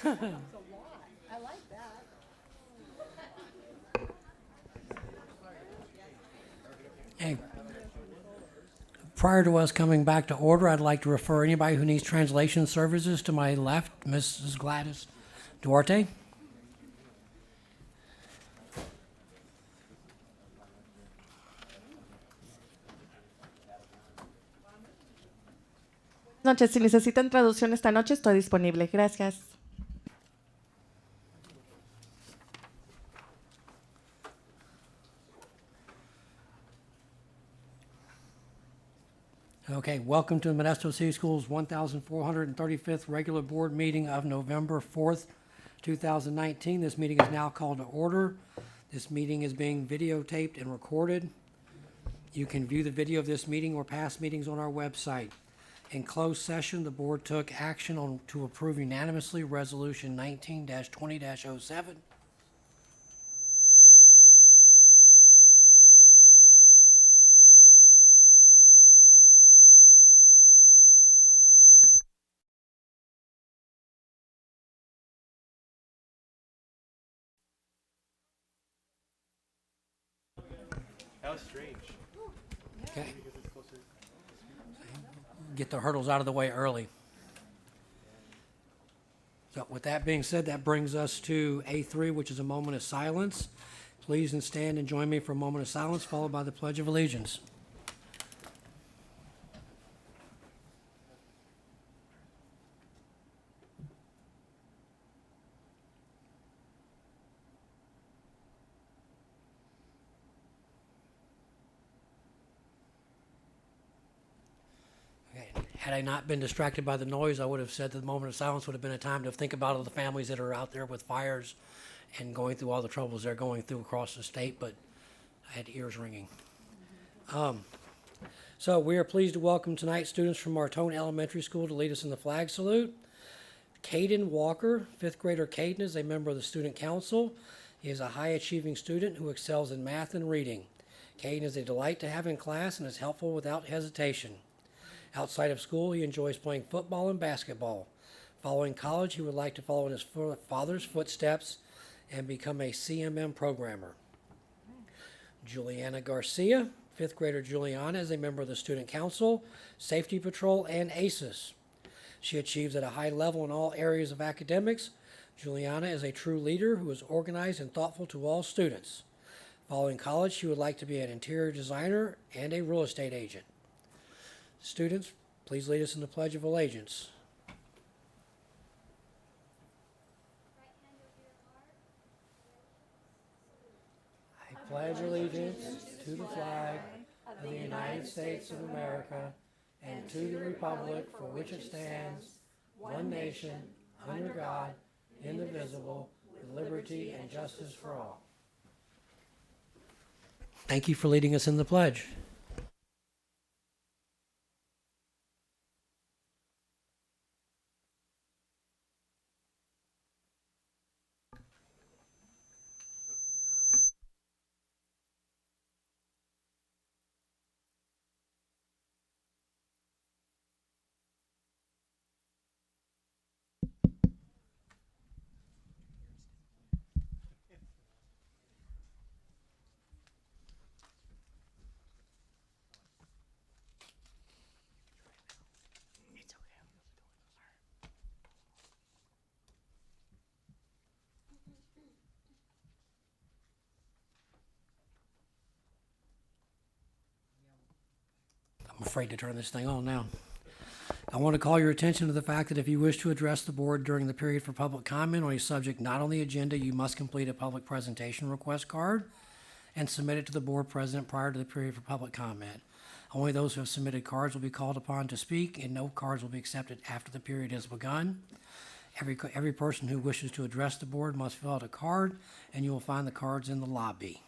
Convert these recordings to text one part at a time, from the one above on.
I like that. Hey, prior to us coming back to order, I'd like to refer anybody who needs translation services to my left, Mrs. Gladys Duarte. Noches, si necesitan traducción esta noche, estoy disponible. Gracias. Okay, welcome to the Modesto City Schools 1435th regular board meeting of November 4th, 2019. This meeting is now called to order. This meeting is being videotaped and recorded. You can view the video of this meeting or past meetings on our website. In closed session, the board took action on to approve unanimously Resolution 19-20-07. That was strange. Okay. Get the hurdles out of the way early. So with that being said, that brings us to A3, which is a moment of silence. Please stand and join me for a moment of silence, followed by the Pledge of Allegiance. Okay. Had I not been distracted by the noise, I would have said that the moment of silence would have been a time to think about all the families that are out there with fires and going through all the troubles they're going through across the state, but I had ears ringing. So we are pleased to welcome tonight students from Martone Elementary School to lead us in the flag salute. Caden Walker, fifth grader Caden, is a member of the student council. He is a high-achieving student who excels in math and reading. Caden is a delight to have in class and is helpful without hesitation. Outside of school, he enjoys playing football and basketball. Following college, he would like to follow in his father's footsteps and become a CMM programmer. Juliana Garcia, fifth grader Juliana, is a member of the student council, safety patrol, and ACES. She achieves at a high level in all areas of academics. Juliana is a true leader who is organized and thoughtful to all students. Following college, she would like to be an interior designer and a real estate agent. Students, please lead us in the Pledge of Allegiance. I pledge allegiance to the flag of the United States of America and to the republic for which it stands, one nation, under God, indivisible, with liberty and justice for all. Thank you for leading us in the pledge. I'm afraid to turn this thing on now. I want to call your attention to the fact that if you wish to address the board during the period for public comment on a subject not on the agenda, you must complete a public presentation request card and submit it to the board president prior to the period for public comment. Only those who have submitted cards will be called upon to speak, and no cards will be accepted after the period has begun. Every person who wishes to address the board must fill out a card, and you will find the cards in the lobby.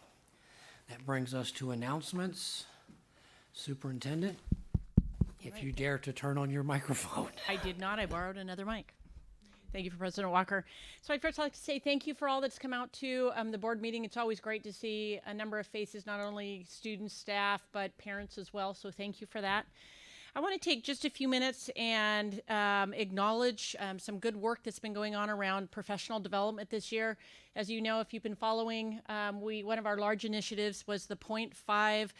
That brings us to announcements. Superintendent, if you dare to turn on your microphone. I did not. I borrowed another mic. Thank you for President Walker. So I'd first like to say thank you for all that's come out to the board meeting. It's always great to see a number of faces, not only students, staff, but parents as well. So thank you for that. I want to take just a few minutes and acknowledge some good work that's been going on around professional development this year. As you know, if you've been following, one of our large initiatives was the 0.5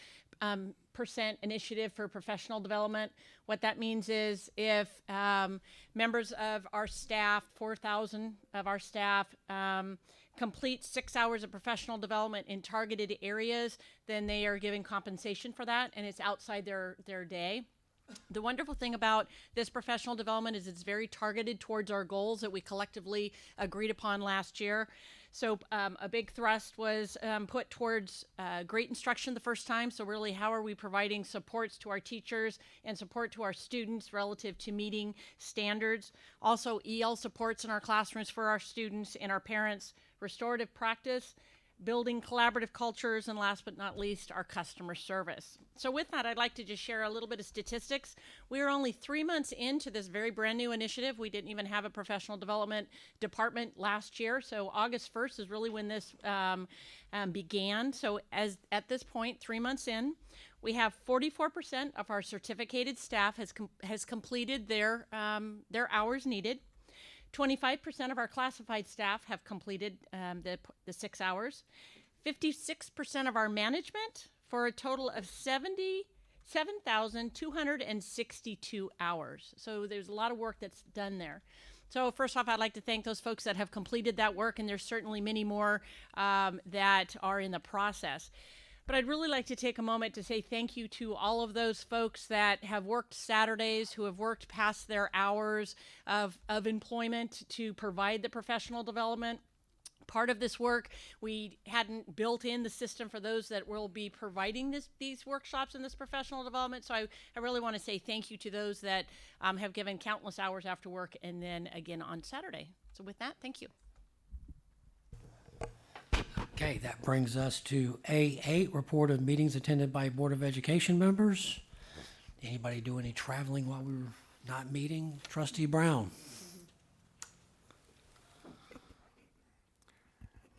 percent initiative for professional development. What that means is if members of our staff, 4,000 of our staff, complete 6 hours of professional development in targeted areas, then they are given compensation for that, and it's outside their day. The wonderful thing about this professional development is it's very targeted towards our goals that we collectively agreed upon last year. So a big thrust was put towards great instruction the first time. So really, how are we providing supports to our teachers and support to our students relative to meeting standards? Also, EL supports in our classrooms for our students and our parents, restorative practice, building collaborative cultures, and last but not least, our customer service. So with that, I'd like to just share a little bit of statistics. We are only 3 months into this very brand new initiative. We didn't even have a professional development department last year. So August 1st is really when this began. So at this point, 3 months in, we have 44% of our certificated staff has completed their hours needed. 25% of our classified staff have completed the 6 hours. 56% of our management, for a total of 77,262 hours. So there's a lot of work that's done there. So first off, I'd like to thank those folks that have completed that work, and there's certainly many more that are in the process. But I'd really like to take a moment to say thank you to all of those folks that have worked Saturdays, who have worked past their hours of employment to provide the professional development. Part of this work, we hadn't built in the system for those that will be providing these workshops and this professional development. So I really want to say thank you to those that have given countless hours after work and then again on Saturday. So with that, thank you. Okay, that brings us to A8, report of meetings attended by Board of Education members. Anybody do any traveling while we were not meeting? Trustee Brown.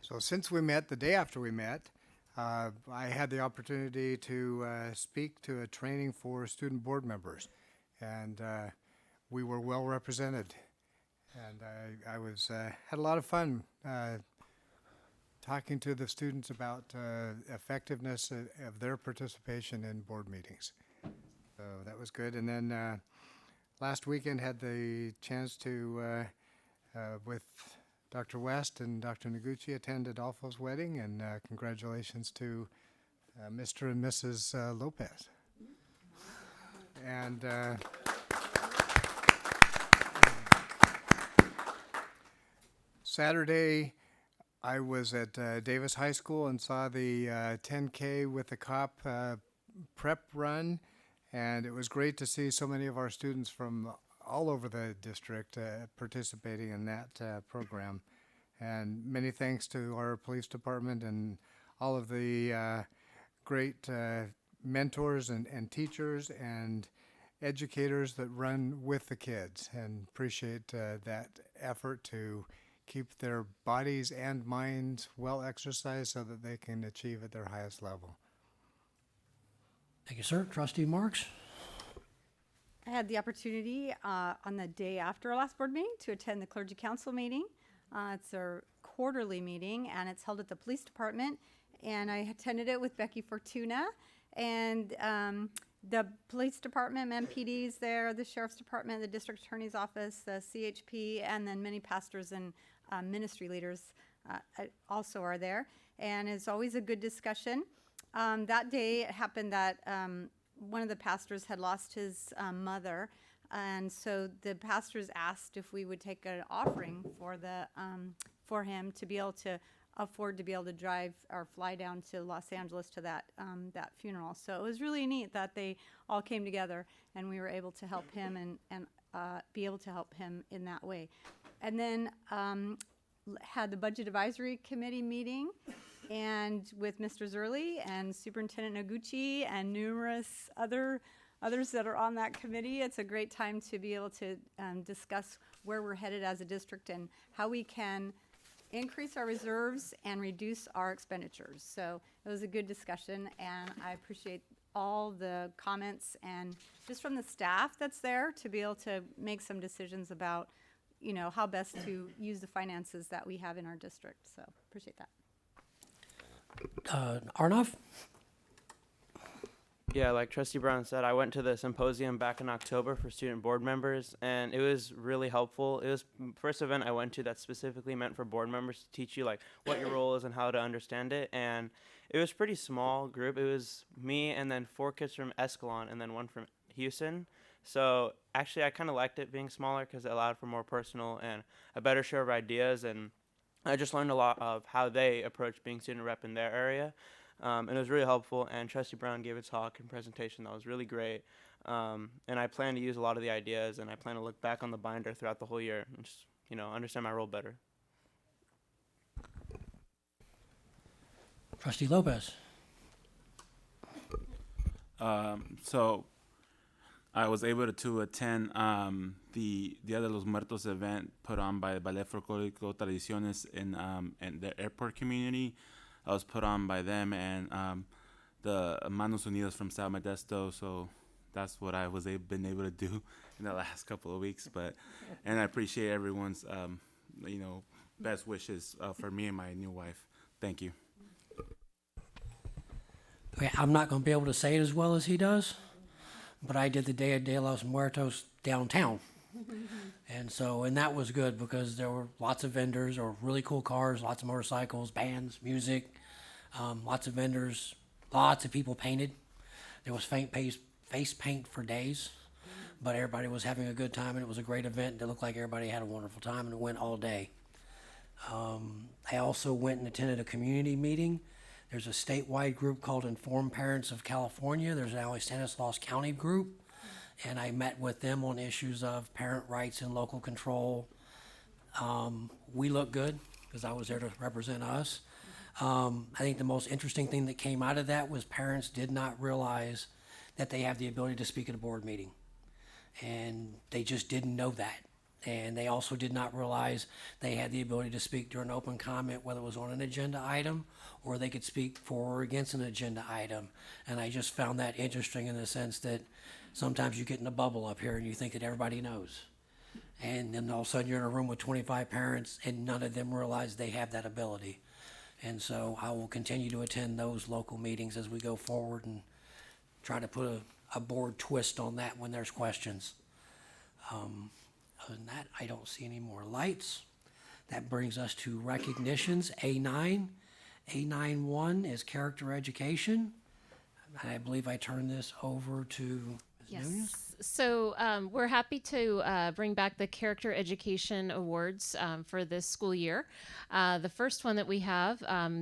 So since we met, the day after we met, I had the opportunity to speak to a training for student board members, and we were well represented. And I was had a lot of fun talking to the students about effectiveness of their participation in board meetings. So that was good. And then last weekend had the chance to, with Dr. West and Dr. Noguchi, attend Adolfo's wedding, and congratulations to Mr. and Mrs. Lopez. And Saturday, I was at Davis High School and saw the 10K with the cop prep run, and it was great to see so many of our students from all over the district participating in that program. And many thanks to our police department and all of the great mentors and teachers and educators that run with the kids, and appreciate that effort to keep their bodies and minds well exercised so that they can achieve at their highest level. Thank you, sir. Trustee Marks. I had the opportunity on the day after our last board meeting to attend the Clergy Council meeting. It's our quarterly meeting, and it's held at the police department. And I attended it with Becky Fortuna, and the police department, MPD's there, the sheriff's department, the district attorney's office, the CHP, and then many pastors and ministry leaders also are there. And it's always a good discussion. That day it happened that one of the pastors had lost his mother, and so the pastors asked if we would take an offering for him to be able to afford to be able to drive or fly down to Los Angeles to that funeral. So it was really neat that they all came together and we were able to help him and be able to help him in that way. And then had the Budget Advisory Committee meeting, and with Mr. Zerly and Superintendent Noguchi and numerous others that are on that committee. It's a great time to be able to discuss where we're headed as a district and how we can increase our reserves and reduce our expenditures. So it was a good discussion, and I appreciate all the comments and just from the staff that's there to be able to make some decisions about, how best to use the finances that we have in our district. So appreciate that. Arnav? Yeah, like Trustee Brown said, I went to the symposium back in October for student board members, and it was really helpful. It was the first event I went to that's specifically meant for board members to teach you like what your role is and how to understand it. And it was pretty small group. It was me and then 4 kids from Escalon and then 1 from Houston. So actually, I kind of liked it being smaller because it allowed for more personal and a better share of ideas. And I just learned a lot of how they approach being student rep in their area. And it was really helpful, and Trustee Brown gave a talk and presentation that was really great. And I plan to use a lot of the ideas, and I plan to look back on the binder throughout the whole year and just, understand my role better. Trustee Lopez? So I was able to attend the Dia de los Muertos event put on by Ballet Folclórico Tradiciones in the airport community. I was put on by them and the Manos Unidas from San Modesto. So that's what I was been able to do in the last couple of weeks. And I appreciate everyone's best wishes for me and my new wife. Thank you. Okay, I'm not going to be able to say it as well as he does, but I did the Dia de los Muertos downtown. And that was good because there were lots of vendors, or really cool cars, lots of motorcycles, bands, music, lots of vendors, lots of people painted. There was face paint for days, but everybody was having a good time, and it was a great event. It looked like everybody had a wonderful time, and it went all day. I also went and attended a community meeting. There's a statewide group called Informed Parents of California. There's now a Stanislaus County group. And I met with them on issues of parent rights and local control. We look good because I was there to represent us. I think the most interesting thing that came out of that was parents did not realize that they have the ability to speak at a board meeting. And they just didn't know that. And they also did not realize they had the ability to speak during open comment, whether it was on an agenda item or they could speak for or against an agenda item. And I just found that interesting in the sense that sometimes you get in a bubble up here and you think that everybody knows. And then all of a sudden you're in a room with 25 parents and none of them realize they have that ability. And so I will continue to attend those local meetings as we go forward and try to put a board twist on that when there's questions. Other than that, I don't see any more lights. That brings us to recognitions, A9. A9-1 is character education. I believe I turn this over to Ms. Nunez. Yes. So we're happy to bring back the Character Education Awards for this school year. The first one that we have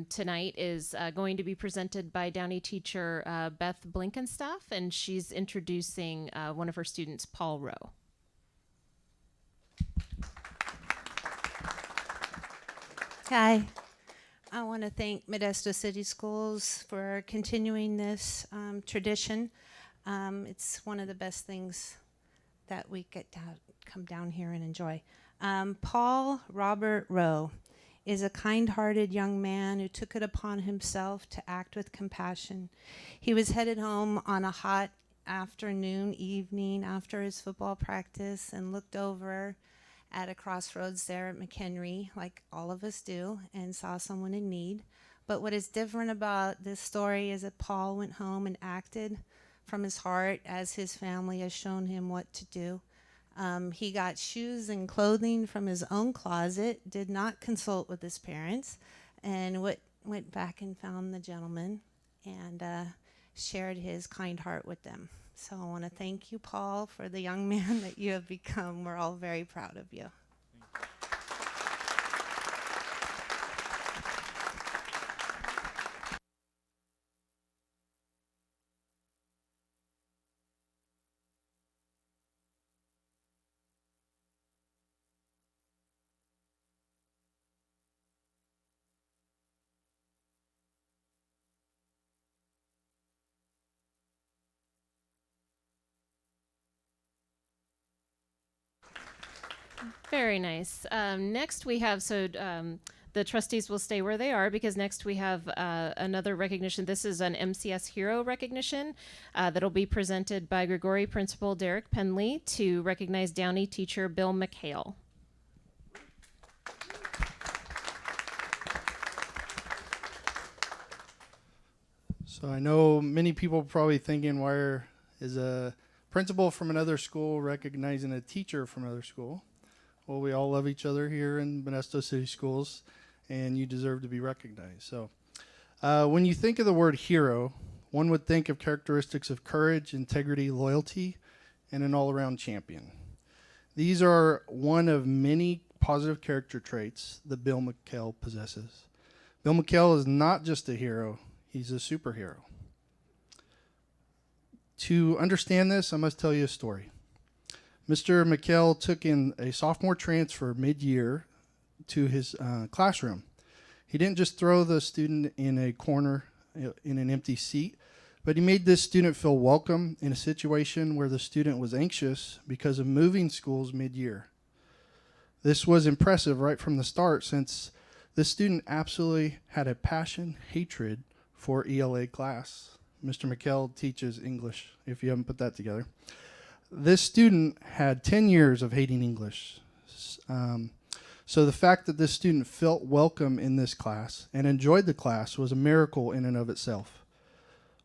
tonight is going to be presented by Downey teacher Beth Blinkenstaff, and she's introducing one of her students, Paul Rowe. Hi. I want to thank Modesto City Schools for continuing this tradition. It's one of the best things that we get to come down here and enjoy. Paul Robert Rowe is a kind-hearted young man who took it upon himself to act with compassion. He was headed home on a hot evening after his football practice and looked over at a crossroads there at McHenry, like all of us do, and saw someone in need. But what is different about this story is that Paul went home and acted from his heart as his family has shown him what to do. He got shoes and clothing from his own closet, did not consult with his parents, and went back and found the gentleman and shared his kind heart with them. So I want to thank you, Paul, for the young man that you have become. We're all very proud of you. Very nice. Next we have, the trustees will stay where they are because next we have another recognition. This is an MCS hero recognition that'll be presented by Grigori Principal Derek Penley to recognize Downey teacher Bill McHale. So I know many people probably thinking, why is a principal from another school recognizing a teacher from another school? Well, we all love each other here in Modesto City Schools, and you deserve to be recognized. So when you think of the word hero, one would think of characteristics of courage, integrity, loyalty, and an all-around champion. These are one of many positive character traits that Bill McHale possesses. Bill McHale is not just a hero, he's a superhero. To understand this, I must tell you a story. Mr. McHale took in a sophomore transfer mid-year to his classroom. He didn't just throw the student in a corner in an empty seat, but he made this student feel welcome in a situation where the student was anxious because of moving schools mid-year. This was impressive right from the start, since the student absolutely had a passion, hatred for ELA class. Mr. McHale teaches English, if you haven't put that together. This student had 10 years of hating English. So the fact that this student felt welcome in this class and enjoyed the class was a miracle in and of itself.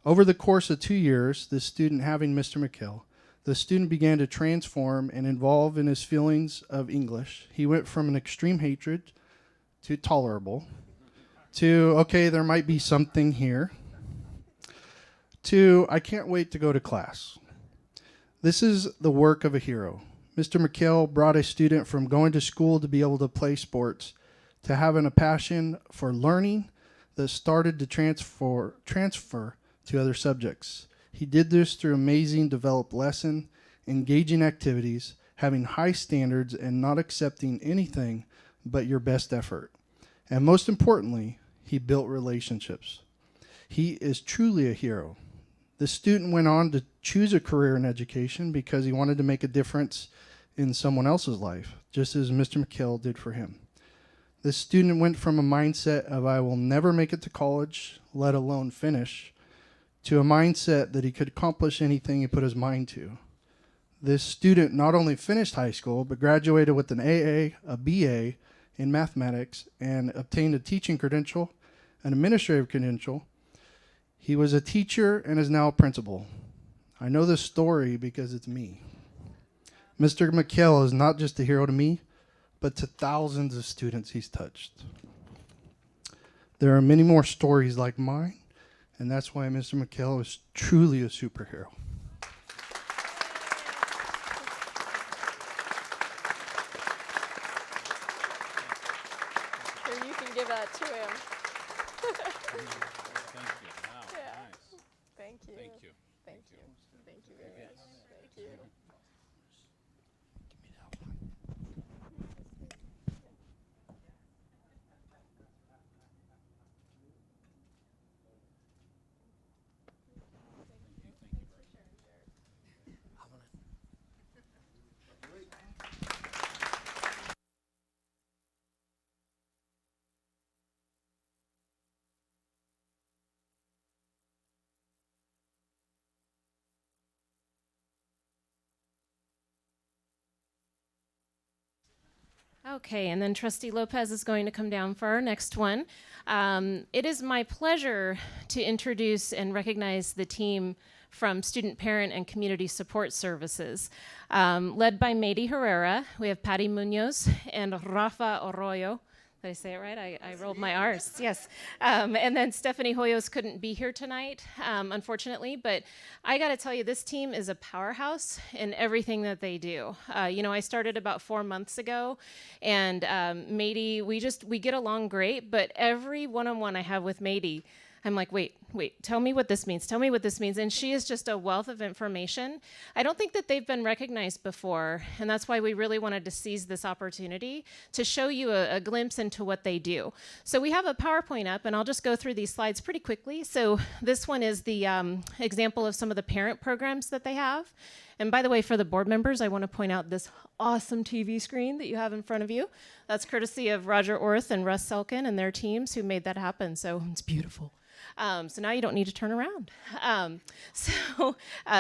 Over the course of 2 years, this student having Mr. McHale, the student began to transform and evolve in his feelings of English. He went from an extreme hatred to tolerable, to, okay, there might be something here, to, I can't wait to go to class. This is the work of a hero. Mr. McHale brought a student from going to school to be able to play sports to having a passion for learning that started to transfer to other subjects. He did this through amazing developed lesson, engaging activities, having high standards, and not accepting anything but your best effort. And most importantly, he built relationships. He is truly a hero. The student went on to choose a career in education because he wanted to make a difference in someone else's life, just as Mr. McHale did for him. This student went from a mindset of, I will never make it to college, let alone finish, to a mindset that he could accomplish anything he put his mind to. This student not only finished high school, but graduated with an AA, a BA in mathematics, and obtained a teaching credential, an administrative credential. He was a teacher and is now a principal. I know this story because it's me. Mr. McHale is not just a hero to me, but to thousands of students he's touched. There are many more stories like mine, and that's why Mr. McHale is truly a superhero. Here, you can give that to him. Thank you. Wow, Yeah. nice. Thank you. Thank you. Thank you. Thank you very much. Thank you. Okay, and then Trustee Lopez is going to come down for our next one. It is my pleasure to introduce and recognize the team from Student Parent and Community Support Services. Led by Mady Herrera, we have Patty Munoz and Rafa Arroyo. Did I say it right? I rolled my R's, yes. And then Stephanie Hoyos couldn't be here tonight, unfortunately, but I gotta tell you, this team is a powerhouse in everything that they do. I started about 4 months ago, and Mady, we get along great, but every one-on-one I have with Mady, I'm like, wait, tell me what this means. And she is just a wealth of information. I don't think that they've been recognized before, and that's why we really wanted to seize this opportunity to show you a glimpse into what they do. So we have a PowerPoint up, and I'll just go through these slides pretty quickly. So this one is the example of some of the parent programs that they have. And by the way, for the board members, I want to point out this awesome TV screen that you have in front of you. That's courtesy of Roger Orth and Russ Selkin and their teams who made that happen. So it's beautiful. So now you don't need to turn around.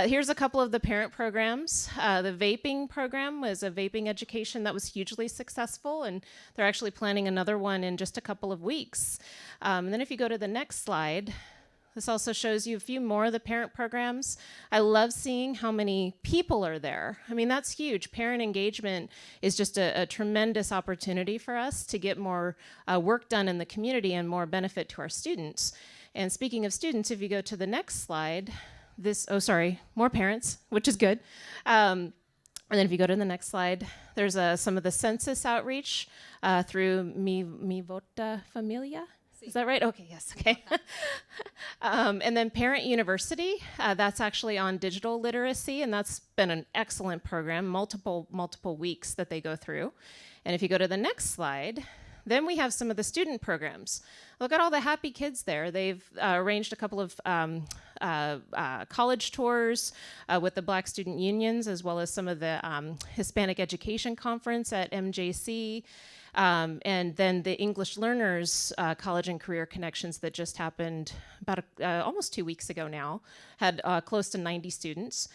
Here's a couple of the parent programs. The vaping program was a vaping education that was hugely successful, and they're actually planning another one in just a couple of weeks. And then if you go to the next slide, this also shows you a few more of the parent programs. I love seeing how many people are there. I mean, that's huge. Parent engagement is just a tremendous opportunity for us to get more work done in the community and more benefit to our students. And speaking of students, if you go to the next slide, more parents, which is good. And then if you go to the next slide, there's some of the census outreach through Mi Vota Familia. Is that right? Okay, yes, okay. And then Parent University, that's actually on digital literacy, and that's been an excellent program, multiple weeks that they go through. And if you go to the next slide, then we have some of the student programs. Look at all the happy kids there. They've arranged a couple of college tours with the Black Student Unions, as well as some of the Hispanic Education Conference at MJC. And then the English Learners College and Career Connections that just happened about almost 2 weeks ago now, had close to 90 students.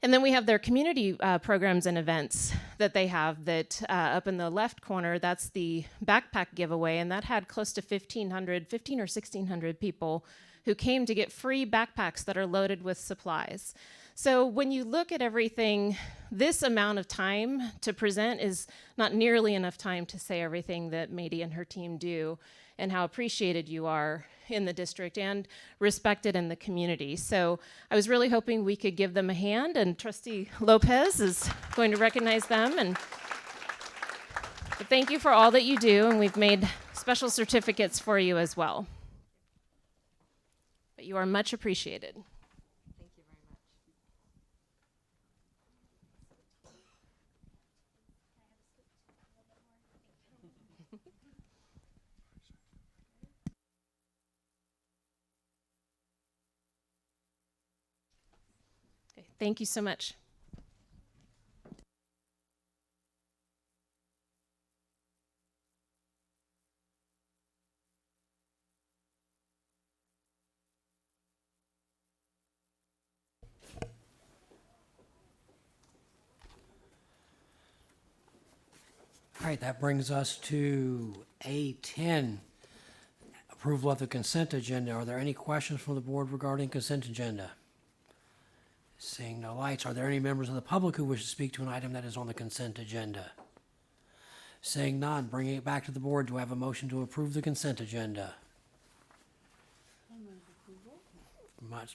And then we have their community programs and events that they have that up in the left corner, that's the backpack giveaway, and that had close to 15 or 1,600 people who came to get free backpacks that are loaded with supplies. So when you look at everything, this amount of time to present is not nearly enough time to say everything that Mady and her team do and how appreciated you are in the district and respected in the community. So I was really hoping we could give them a hand, and Trustee Lopez is going to recognize them. But thank you for all that you do, and we've made special certificates for you as well. But you are much appreciated. Thank you so much. All right, that brings us to A10, approval of the consent agenda. Are there any questions from the board regarding consent agenda? Seeing no lights, are there any members of the public who wish to speak to an item that is on the consent agenda? Seeing none, bringing it back to the board, do I have a motion to approve the consent agenda?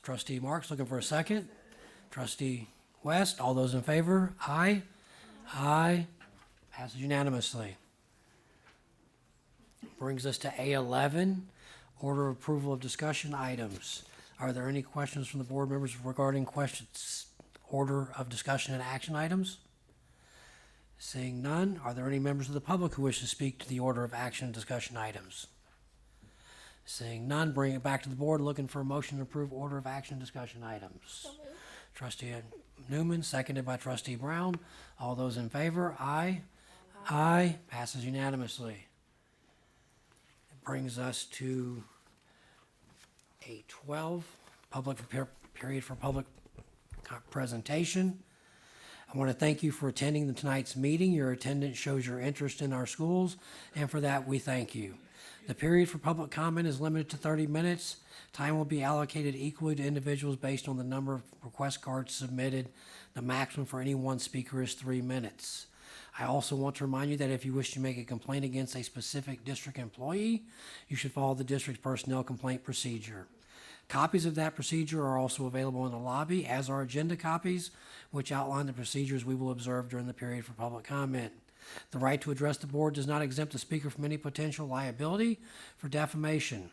Trustee Marks looking for a second. Trustee West, all those in favor? Aye. Aye. Passes unanimously. Brings us to A11, order of approval of discussion items. Are there any questions from the board members regarding order of discussion and action items? Seeing none, are there any members of the public who wish to speak to the order of action and discussion items? Seeing none, bring it back to the board, looking for a motion to approve order of action and discussion items. Trustee Newman, seconded by Trustee Brown. All those in favor? Aye. Aye. Passes unanimously. It brings us to A12, public period for public presentation. I want to thank you for attending tonight's meeting. Your attendance shows your interest in our schools, and for that, we thank you. The period for public comment is limited to 30 minutes. Time will be allocated equally to individuals based on the number of request cards submitted. The maximum for any one speaker is 3 minutes. I also want to remind you that if you wish to make a complaint against a specific district employee, you should follow the district's personnel complaint procedure. Copies of that procedure are also available in the lobby, as are agenda copies, which outline the procedures we will observe during the period for public comment. The right to address the board does not exempt the speaker from any potential liability for defamation.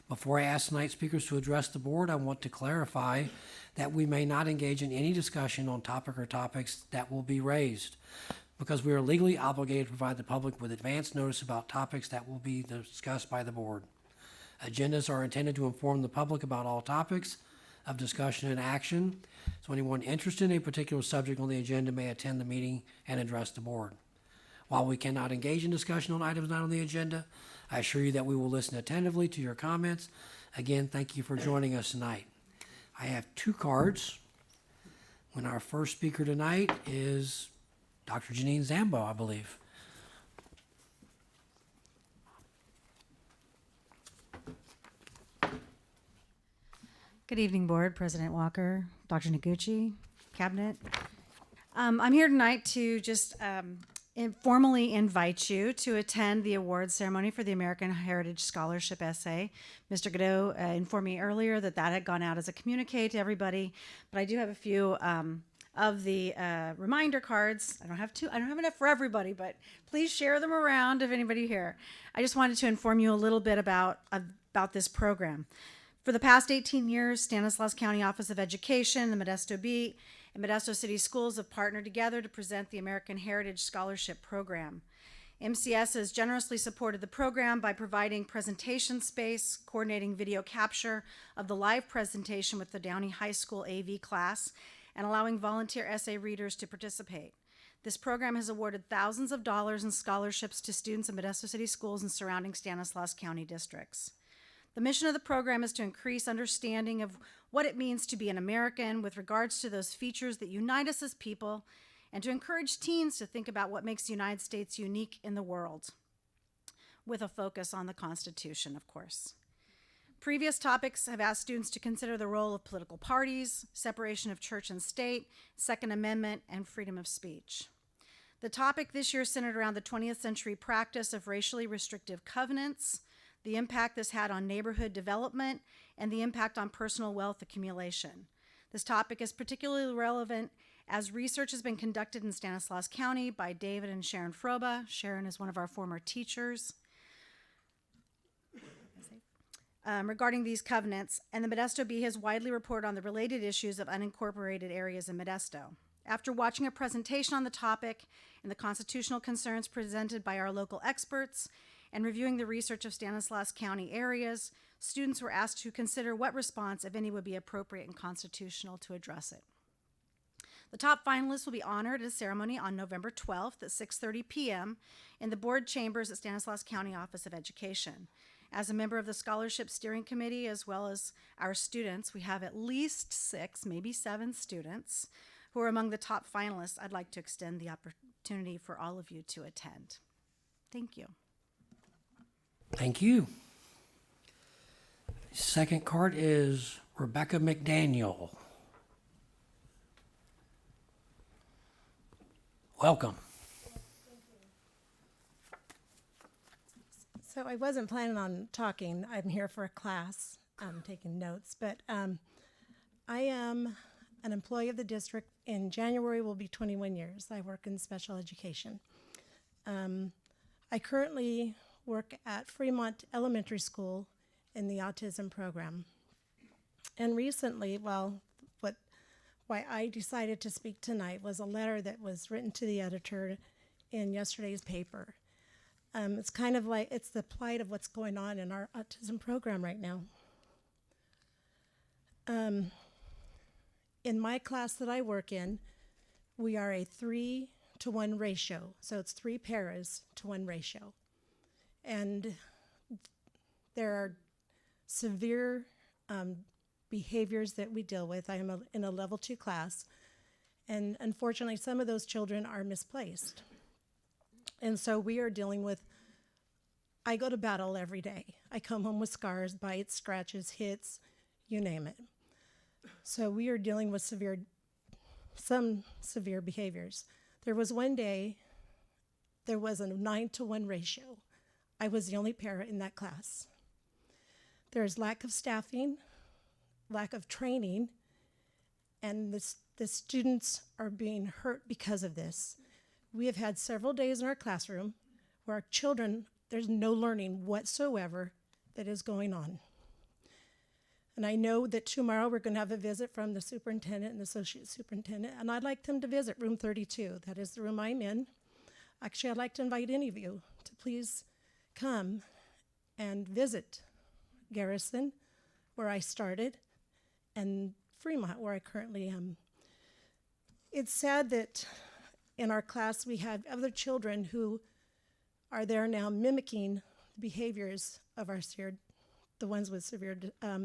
Before I ask tonight's speakers to address the board, I want to clarify that we may not engage in any discussion on topic or topics that will be raised, because we are legally obligated to provide the public with advance notice about topics that will be discussed by the board. Agendas are intended to inform the public about all topics. of discussion and action. So anyone interested in a particular subject on the agenda may attend the meeting and address the board. While we cannot engage in discussion on items not on the agenda, I assure you that we will listen attentively to your comments. Again, thank you for joining us tonight. I have 2 cards. When our first speaker tonight is Dr. Janine Zambo, I believe. Good evening, Board, President Walker, Dr. Noguchi, Cabinet. I'm here tonight to just formally invite you to attend the awards ceremony for the American Heritage Scholarship Essay. Mr. Godot informed me earlier that that had gone out as a communique to everybody, but I do have a few of the reminder cards. I don't have enough for everybody, but please share them around if anybody here. I just wanted to inform you a little bit about this program. For the past 18 years, Stanislaus County Office of Education, the Modesto Beat, and Modesto City Schools have partnered together to present the American Heritage Scholarship Program. MCS has generously supported the program by providing presentation space, coordinating video capture of the live presentation with the Downey High School AV class, and allowing volunteer essay readers to participate. This program has awarded thousands of dollars in scholarships to students in Modesto City Schools and surrounding Stanislaus County districts. The mission of the program is to increase understanding of what it means to be an American with regards to those features that unite us as people, and to encourage teens to think about what makes the United States unique in the world, with a focus on the Constitution, of course. Previous topics have asked students to consider the role of political parties, separation of church and state, Second Amendment, and freedom of speech. The topic this year centered around the 20th century practice of racially restrictive covenants, the impact this had on neighborhood development, and the impact on personal wealth accumulation. This topic is particularly relevant as research has been conducted in Stanislaus County by David and Sharon Froba. Sharon is one of our former teachers. Regarding these covenants, and the Modesto Bee has widely reported on the related issues of unincorporated areas in Modesto. After watching a presentation on the topic and the constitutional concerns presented by our local experts, and reviewing the research of Stanislaus County areas, students were asked to consider what response, if any, would be appropriate and constitutional to address it. The top finalists will be honored at a ceremony on November 12th at 6:30 p.m. in the board chambers at Stanislaus County Office of Education. As a member of the Scholarship Steering Committee, as well as our students, we have at least 6, maybe 7 students who are among the top finalists. I'd like to extend the opportunity for all of you to attend. Thank you. Thank you. Second card is Rebecca McDaniel. Welcome. So I wasn't planning on talking. I'm here for a class. I'm taking notes, but I am an employee of the district. In January will be 21 years. I work in special education. I currently work at Fremont Elementary School in the autism program. And recently, why I decided to speak tonight was a letter that was written to the editor in yesterday's paper. It's kind of like, it's the plight of what's going on in our autism program right now. In my class that I work in, we are a 3-to-1 ratio. So it's 3 paras to 1 ratio. And there are severe behaviors that we deal with. I am in a level 2 class, and unfortunately some of those children are misplaced. And so we are dealing with, I go to battle every day. I come home with scars, bites, scratches, hits, you name it. So we are dealing with some severe behaviors. There was one day, there was a 9-to-1 ratio. I was the only para in that class. There's lack of staffing, lack of training, and the students are being hurt because of this. We have had several days in our classroom where our children, there's no learning whatsoever that is going on. And I know that tomorrow we're going to have a visit from the superintendent and the associate superintendent, and I'd like them to visit room 32. That is the room I'm in. Actually, I'd like to invite any of you to please come and visit Garrison, where I started, and Fremont, where I currently am. It's sad that in our class we have other children who are there now mimicking the behaviors of the ones with severe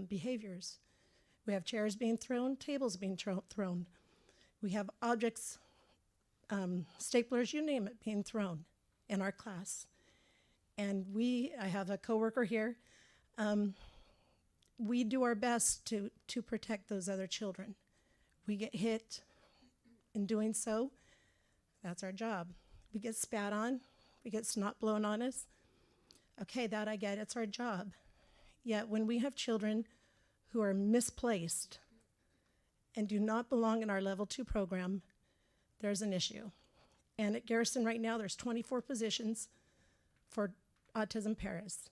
behaviors. We have chairs being thrown, tables being thrown. We have objects, staplers, you name it, being thrown in our class. And I have a coworker here, we do our best to protect those other children. We get hit in doing so. That's our job. We get spat on. We get snot blown on us. Okay, that I get. It's our job. Yet when we have children who are misplaced and do not belong in our level 2 program, there's an issue. And at Garrison right now, there's 24 positions for autism paras.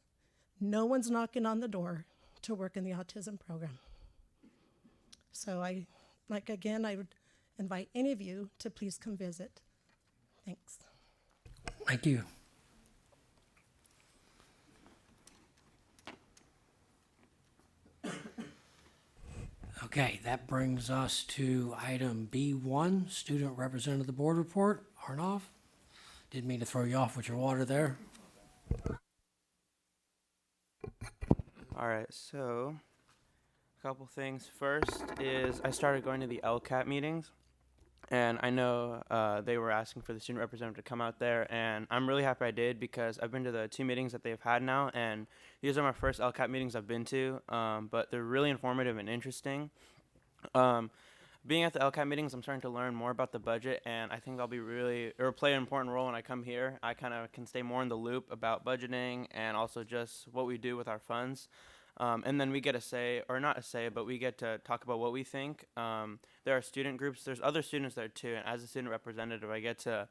No one's knocking on the door to work in the autism program. So I would invite any of you to please come visit. Thanks. Thank you. Okay, that brings us to item B1, Student Representative Board Report. Arnoff, didn't mean to throw you off with your water there. All right, so a couple things. First is I started going to the LCAT meetings, and I know they were asking for the student representative to come out there, and I'm really happy I did because I've been to the 2 meetings that they've had now, and these are my first LCAT meetings I've been to, but they're really informative and interesting. Being at the LCAT meetings, I'm starting to learn more about the budget, and I think it'll play an important role when I come here. I kind of can stay more in the loop about budgeting and also just what we do with our funds. And then we get a say, or not a say, but we get to talk about what we think. There are student groups. There's other students there too, and as a student representative, I get to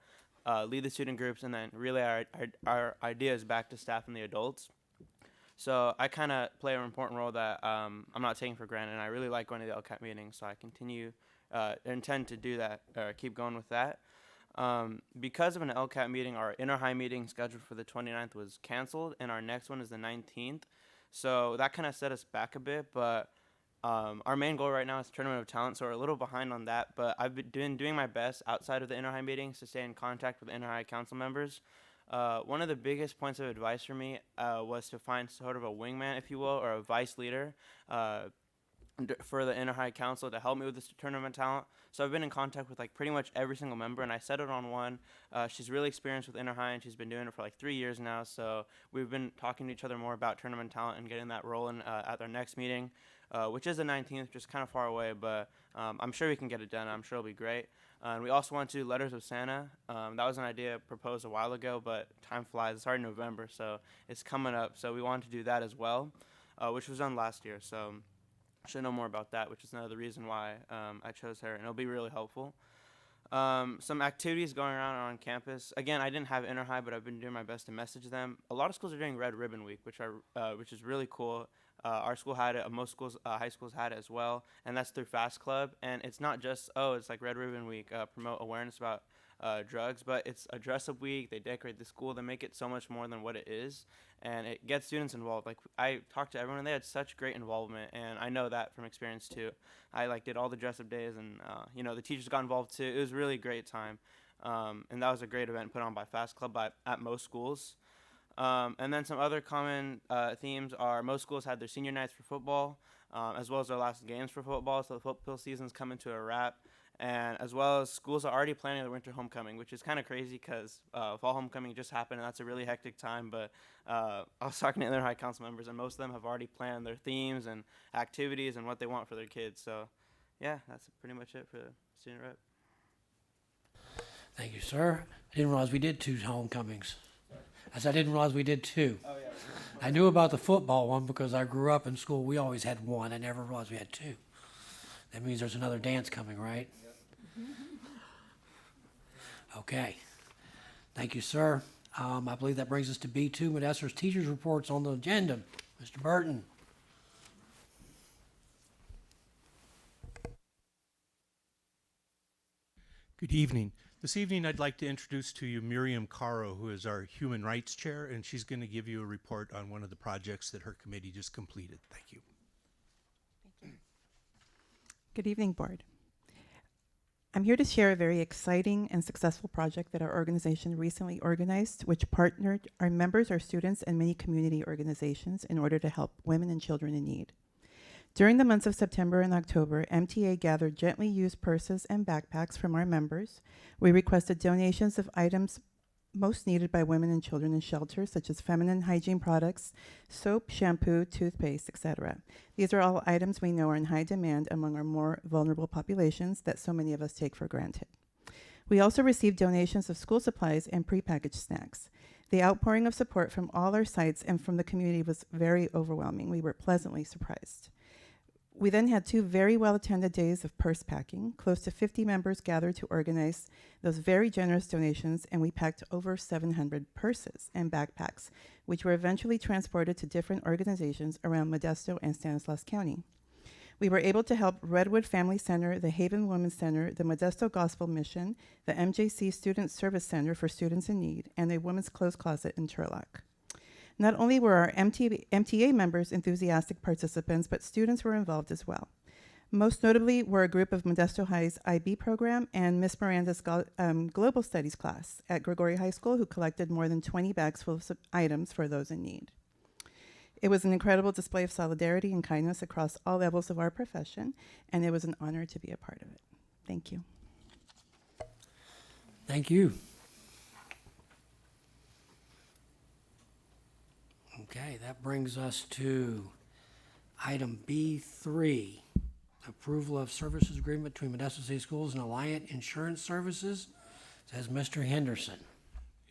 lead the student groups and then relay our ideas back to staff and the adults. So I kind of play an important role that I'm not taking for granted, and I really like going to the LCAT meetings, so I intend to do that, or keep going with that. Because of an LCAT meeting, our inter-high meeting scheduled for the 29th was canceled, and our next one is the 19th. So that kind of set us back a bit, but our main goal right now is Tournament of Talent, so we're a little behind on that, but I've been doing my best outside of the inter-high meetings to stay in contact with inter-high council members. One of the biggest points of advice for me was to find sort of a wingman, if you will, or a vice leader for the inter-high council to help me with this tournament talent. So I've been in contact with like pretty much every single member, and I settled on one. She's really experienced with inter-high, and she's been doing it for like 3 years now. So we've been talking to each other more about tournament talent and getting that rolling at our next meeting, which is the 19th, just kind of far away, but I'm sure we can get it done. I'm sure it'll be great. And we also want to do Letters of Santa. That was an idea proposed a while ago, but time flies. It's already November, so it's coming up. So we wanted to do that as well, which was done last year. So I should know more about that, which is another reason why I chose her, and it'll be really helpful. Some activities going on campus. Again, I didn't have inter-high, but I've been doing my best to message them. A lot of schools are doing Red Ribbon Week, which is really cool. Our school had it. Most schools, high schools had it as well, and that's through Fast Club. And it's not just it's like Red Ribbon Week, promote awareness about drugs, but it's a dress-up week. They decorate the school. They make it so much more than what it is, and it gets students involved. Like I talked to everyone, and they had such great involvement, and I know that from experience too. I did all the dress-up days, and the teachers got involved too. It was really a great time, and that was a great event put on by Fast Club at most schools. And then some other common themes are most schools had their senior nights for football, as well as their last games for football. So the football season's coming to a wrap, and as well as schools are already planning their winter homecoming, which is kind of crazy because fall homecoming just happened, and that's a really hectic time. But I was talking to other high council members, and most of them have already planned their themes and activities and what they want for their kids. So, yeah, that's pretty much it for the student rep. Thank you, sir. I didn't realize we did 2 homecomings. I didn't realize we did 2. Oh, yeah. I knew about the football one because I grew up in school. We always had 1. I never realized we had 2. That means there's another dance coming, right? Yep. Okay. Thank you, sir. I believe that brings us to B2, Modesto's teachers' reports on the agenda. Mr. Burton. Good evening. This evening, I'd like to introduce to you Miriam Caro, who is our Human Rights Chair, and she's going to give you a report on one of the projects that her committee just completed. Thank you. Thank you. Good evening, Board. I'm here to share a very exciting and successful project that our organization recently organized, which partnered our members, our students, and many community organizations in order to help women and children in need. During the months of September and October, MTA gathered gently used purses and backpacks from our members. We requested donations of items most needed by women and children in shelters, such as feminine hygiene products, soap, shampoo, toothpaste, etc. These are all items we know are in high demand among our more vulnerable populations that so many of us take for granted. We also received donations of school supplies and prepackaged snacks. The outpouring of support from all our sites and from the community was very overwhelming. We were pleasantly surprised. We then had 2 very well-attended days of purse packing. Close to 50 members gathered to organize those very generous donations, and we packed over 700 purses and backpacks, which were eventually transported to different organizations around Modesto and Stanislaus County. We were able to help Redwood Family Center, the Haven Women's Center, the Modesto Gospel Mission, the MJC Student Service Center for Students in Need, and a women's clothes closet in Turlock. Not only were our MTA members enthusiastic participants, but students were involved as well. Most notably were a group of Modesto High's IB program and Miss Miranda's Global Studies class at Gregory High School, who collected more than 20 bags full of items for those in need. It was an incredible display of solidarity and kindness across all levels of our profession, and it was an honor to be a part of it. Thank you. Thank you. Okay, that brings us to item B3, approval of services agreement between Modesto City Schools and Alliant Insurance Services. Says Mr. Henderson.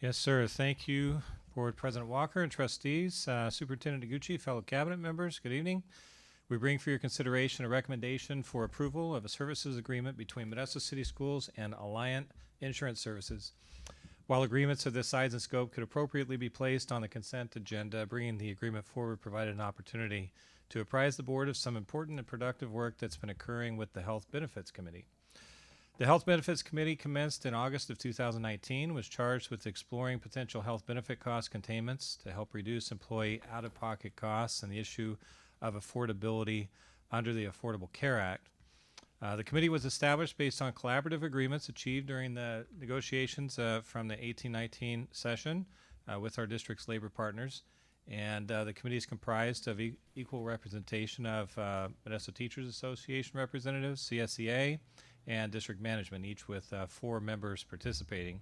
Yes, sir. Thank you, Board President Walker and trustees, Superintendent Iguchi, fellow cabinet members. Good evening. We bring for your consideration a recommendation for approval of a services agreement between Modesto City Schools and Alliant Insurance Services. While agreements of this size and scope could appropriately be placed on the consent agenda, bringing the agreement forward provided an opportunity to apprise the board of some important and productive work that's been occurring with the Health Benefits Committee. The Health Benefits Committee commenced in August of 2019, was charged with exploring potential health benefit cost containments to help reduce employee out-of-pocket costs and the issue of affordability under the Affordable Care Act. The committee was established based on collaborative agreements achieved during the negotiations from the 1819 session with our district's labor partners. And the committee is comprised of equal representation of Modesto Teachers Association representatives, CSEA, and district management, each with 4 members participating.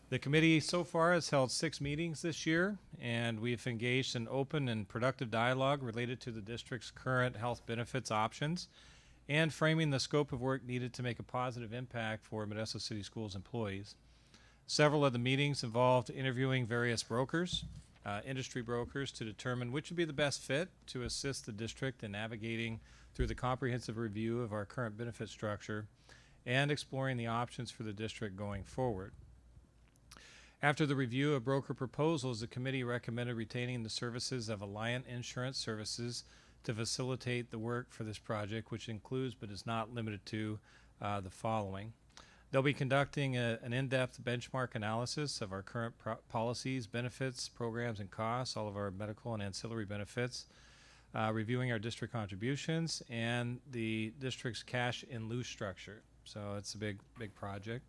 The committee so far has held 6 meetings this year, and we've engaged in open and productive dialogue related to the district's current health benefits options and framing the scope of work needed to make a positive impact for Modesto City Schools employees. Several of the meetings involved interviewing various brokers, industry brokers, to determine which would be the best fit to assist the district in navigating through the comprehensive review of our current benefit structure and exploring the options for the district going forward. After the review of broker proposals, the committee recommended retaining the services of Alliant Insurance Services to facilitate the work for this project, which includes but is not limited to the following. They'll be conducting an in-depth benchmark analysis of our current policies, benefits, programs, and costs, all of our medical and ancillary benefits, reviewing our district contributions, and the district's cash in lieu structure. So it's a big project.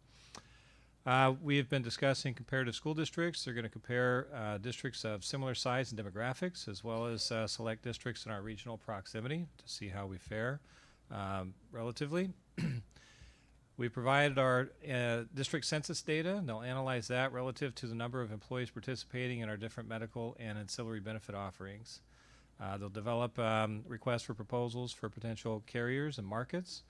We have been discussing comparative school districts. They're going to compare districts of similar size and demographics, as well as select districts in our regional proximity to see how we fare relatively. We provided our district census data, and they'll analyze that relative to the number of employees participating in our different medical and ancillary benefit offerings. They'll develop requests for proposals for potential carriers and markets.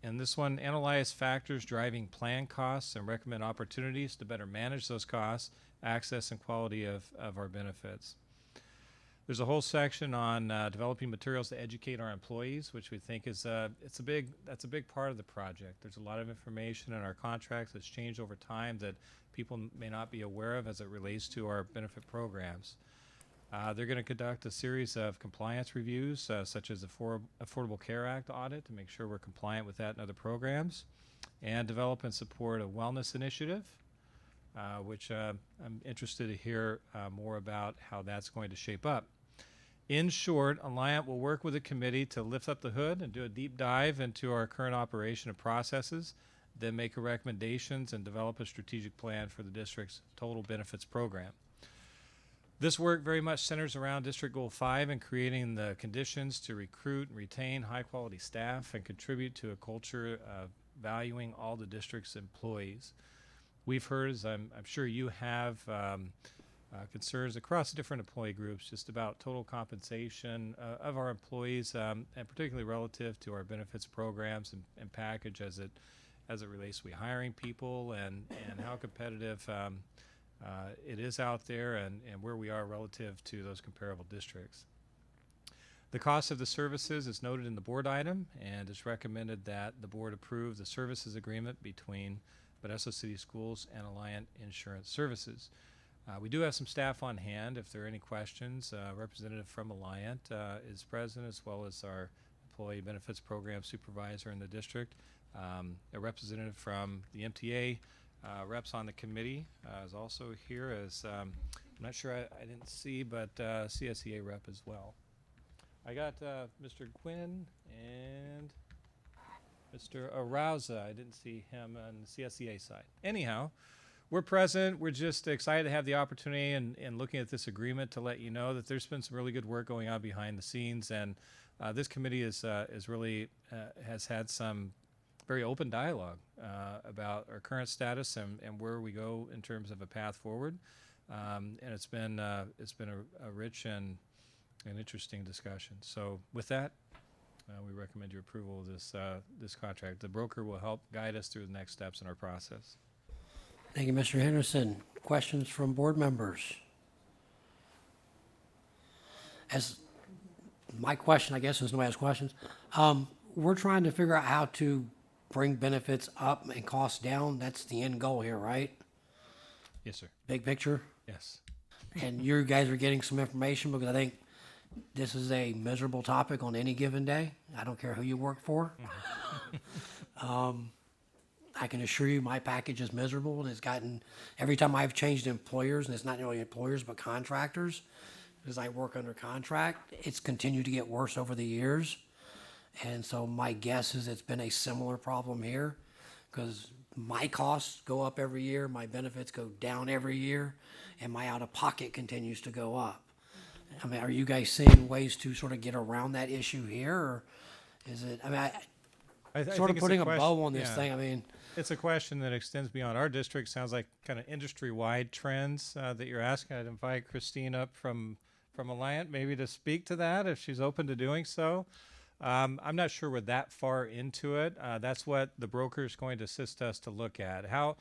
And this one, analyze factors driving plan costs and recommend opportunities to better manage those costs, access, and quality of our benefits. There's a whole section on developing materials to educate our employees, which we think is that's a big part of the project. There's a lot of information in our contracts that's changed over time that people may not be aware of as it relates to our benefit programs. They're going to conduct a series of compliance reviews, such as the Affordable Care Act audit, to make sure we're compliant with that and other programs, and develop and support a wellness initiative, which I'm interested to hear more about how that's going to shape up. In short, Alliant will work with the committee to lift up the hood and do a deep dive into our current operation and processes, then make recommendations and develop a strategic plan for the district's total benefits program. This work very much centers around District Goal 5 and creating the conditions to recruit and retain high-quality staff and contribute to a culture of valuing all the district's employees. We've heard, as I'm sure you have, concerns across different employee groups just about total compensation of our employees, and particularly relative to our benefits programs and package as it relates to hiring people and how competitive it is out there and where we are relative to those comparable districts. The cost of the services is noted in the board item, and it's recommended that the board approve the services agreement between Modesto City Schools and Alliant Insurance Services. We do have some staff on hand. If there are any questions, a representative from Alliant is present, as well as our employee benefits program supervisor in the district. A representative from the MTA reps on the committee is also here, as I'm not sure I didn't see, but CSEA rep as well. I got Mr. Quinn and Mr. Arauza. I didn't see him on the CSEA side. Anyhow, we're present. We're just excited to have the opportunity and looking at this agreement to let you know that there's been some really good work going on behind the scenes, and this committee is really has had some very open dialogue about our current status and where we go in terms of a path forward. And it's been a rich and interesting discussion. So with that, we recommend your approval of this contract. The broker will help guide us through the next steps in our process. Thank you, Mr. Henderson. Questions from board members? As my question, I guess, is nobody has questions. We're trying to figure out how to bring benefits up and costs down. That's the end goal here, right? Yes, sir. Big picture? Yes. And you guys are getting some information, because I think this is a miserable topic on any given day. I don't care who you work for. I can assure you my package is miserable, and it's gotten, every time I've changed employers, and it's not really employers but contractors, because I work under contract, it's continued to get worse over the years. And so my guess is it's been a similar problem here, because my costs go up every year, my benefits go down every year, and my out-of-pocket continues to go up. I mean, are you guys seeing ways to sort of get around that issue here, or is it, I mean, I sort of think putting it's a bow on this yeah. thing, I mean. It's a question that extends beyond our district. Sounds like kind of industry-wide trends that you're asking. I'd invite Christine up from Alliant maybe to speak to that if she's open to doing so. I'm not sure we're that far into it. That's what the broker is going to assist us to look at. How